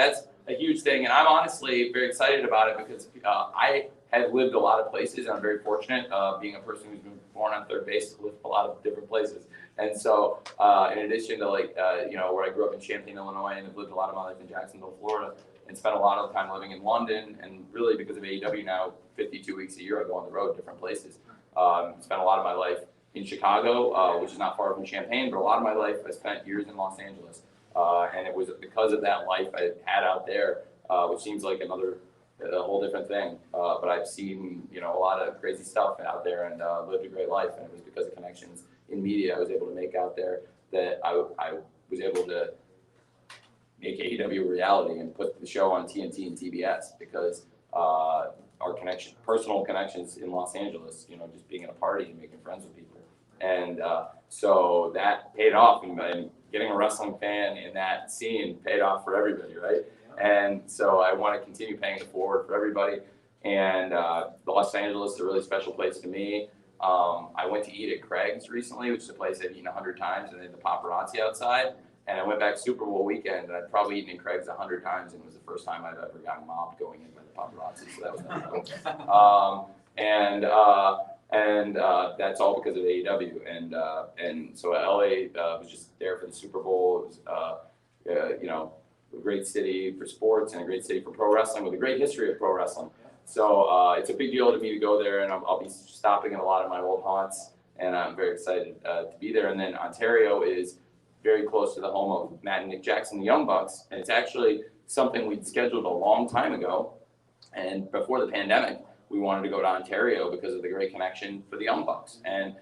S14: a huge thing. And I'm honestly very excited about it because I have lived a lot of places, and I'm very fortunate being a person who's been born on third base to live a lot of different places. And so, in addition to where I grew up in Champaign, Illinois, and have lived a lot of my life in Jacksonville, Florida, and spent a lot of time living in London, and really because of AEW now, 52 weeks a year I go on the road, different places. Spent a lot of my life in Chicago, which is not far from Champaign, but a lot of my life I spent years in Los Angeles. And it was because of that life I had out there, which seems like a whole different thing. But I've seen, a lot of crazy stuff out there and lived a great life. And it was because of connections in media I was able to make out there that I was able to make AEW a reality and put the show on TNT and TBS because our personal connections in Los Angeles, just being at a party and making friends with people. And so that paid off, and getting a wrestling fan in that scene paid off for everybody, right? And so I want to continue paying it forward for everybody. And Los Angeles is a really special place to me. I went to eat at Craig's recently, which is a place I've eaten 100 times, and they had the paparazzi outside. And I went back Super Bowl weekend, and I'd probably eaten in Craig's 100 times, and it was the first time I've ever gotten mobbed going in by the paparazzi, so that was nice. And that's all because of AEW. And so LA was just there for the Super Bowl. It was, a great city for sports and a great city for pro wrestling with a great history of pro wrestling. So it's a big deal to me to go there, and I'll be stopping in a lot of my old haunts, and I'm very excited to be there. And then Ontario is very close to the home of Matt and Nick Jackson, the Young Bucks, and it's actually something we'd scheduled a long time ago. And before the pandemic, we wanted to go to Ontario because of the great connection for the Young Bucks, and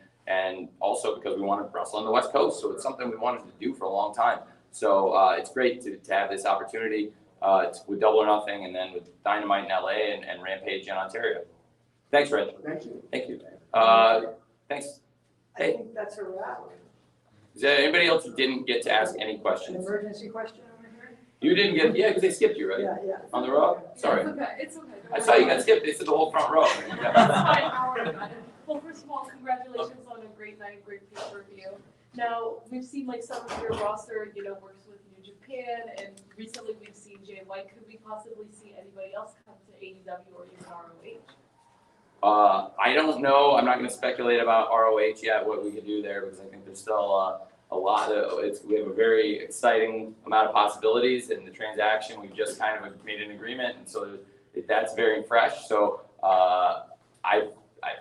S14: also because we wanted to wrestle on the West Coast. So it's something we wanted to do for a long time. So it's great to have this opportunity. It's with Double or Nothing, and then with Dynamite in LA and Rampage in Ontario. Thanks, Reg.
S18: Thank you.
S14: Thank you. Thanks.
S5: I
S14: Hey,
S5: think that's a wrap.
S14: is there anybody else who didn't get to ask any
S5: An
S14: questions?
S5: emergency question over here?
S14: You didn't get, yeah, because they skipped you, right?
S5: Yeah.
S14: On the row? Sorry.
S15: It's okay, it's okay.
S14: I saw you got skipped. They said the whole front row.
S15: It's fine, don't worry about it. Well, first of all, congratulations on a great night, great pay-per-view. Now, we've seen like some of your roster, works with New Japan, and recently we've seen AJ White, could we possibly see anybody else come to AEW or even ROH?
S14: I don't know. I'm not going to speculate about ROH yet, what we could do there, because I think there's still a lot of, we have a very exciting amount of possibilities in the transaction. We've just kind of made an agreement, and so that's very fresh. So I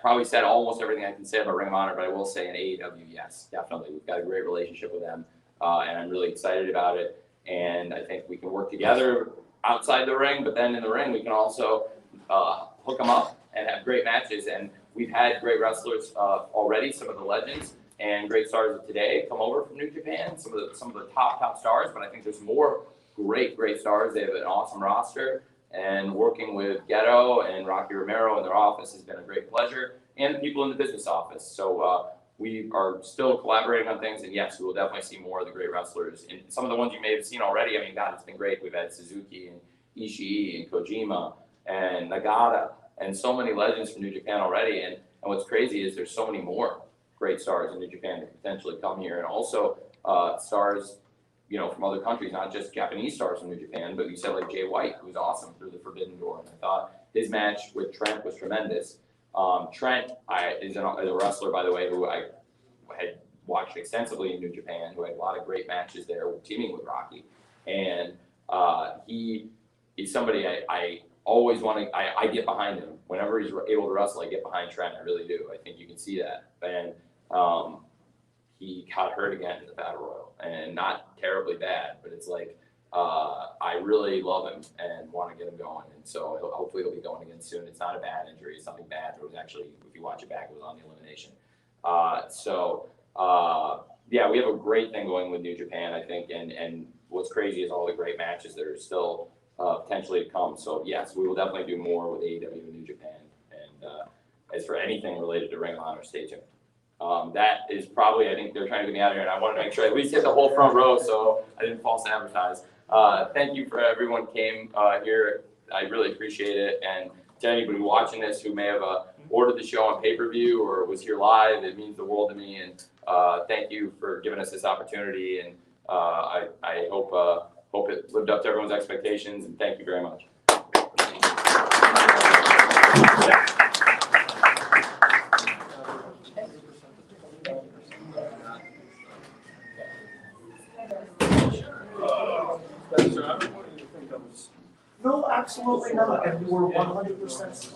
S14: probably said almost everything I can say about Ring of Honor, but I will say in AEW, yes, definitely. We've got a great relationship with them, and I'm really excited about it. And I think we can work together outside the ring, but then in the ring we can also hook them up and have great matches. And we've had great wrestlers already, some of the legends and great stars of today come over from New Japan, some of the top stars, but I think there's more great stars. They have an awesome roster, and working with Ghetto and Rocky Romero in their office has been a great pleasure, and the people in the business office. So we are still collaborating on things, and yes, we will definitely see more of the great wrestlers. And some of the ones you may have seen already, I mean, God, it's been great. We've had Suzuki and Ishii and Kojima and Nagata and so many legends from New Japan already. And what's crazy is there's so many more great stars in New Japan that potentially come here, and also stars, you know, from other countries, not just Japanese stars from New Japan, but you said like Jay White, who's awesome through the Forbidden Door. And I thought his match with Trent was tremendous. Trent is a wrestler, by the way, who I had watched extensively in New Japan, who had a lot of great matches there, teaming with Rocky. And he's somebody I always want to, I get behind him. Whenever he's able to wrestle, I get behind Trent. I really do. I think you can see that. And he got hurt again in the Battle Royal, and not terribly bad, but it's like, I really love him and want to get him going. And so hopefully he'll be going again soon. It's not a bad injury. It's nothing bad. It was actually, if you watch it back, it was on the elimination. Yeah, we have a great thing going with New Japan, I think. And what's crazy is all the great matches that are still potentially to come. So yes, we will definitely do more with AEW and New Japan. And as for anything related to Ring of Honor, stay tuned. That is probably, I think they're trying to get me out of here, and I want to make sure I at least get the whole front row, so I didn't false advertise. Thank you for everyone came here. I really appreciate it. And to anybody watching this who may have ordered the show on pay-per-view or was here live, it means the world to me. And thank you for giving us this opportunity. And I hope it lived up to everyone's expectations. And thank you very much.
S4: No, absolutely not, and we were 100%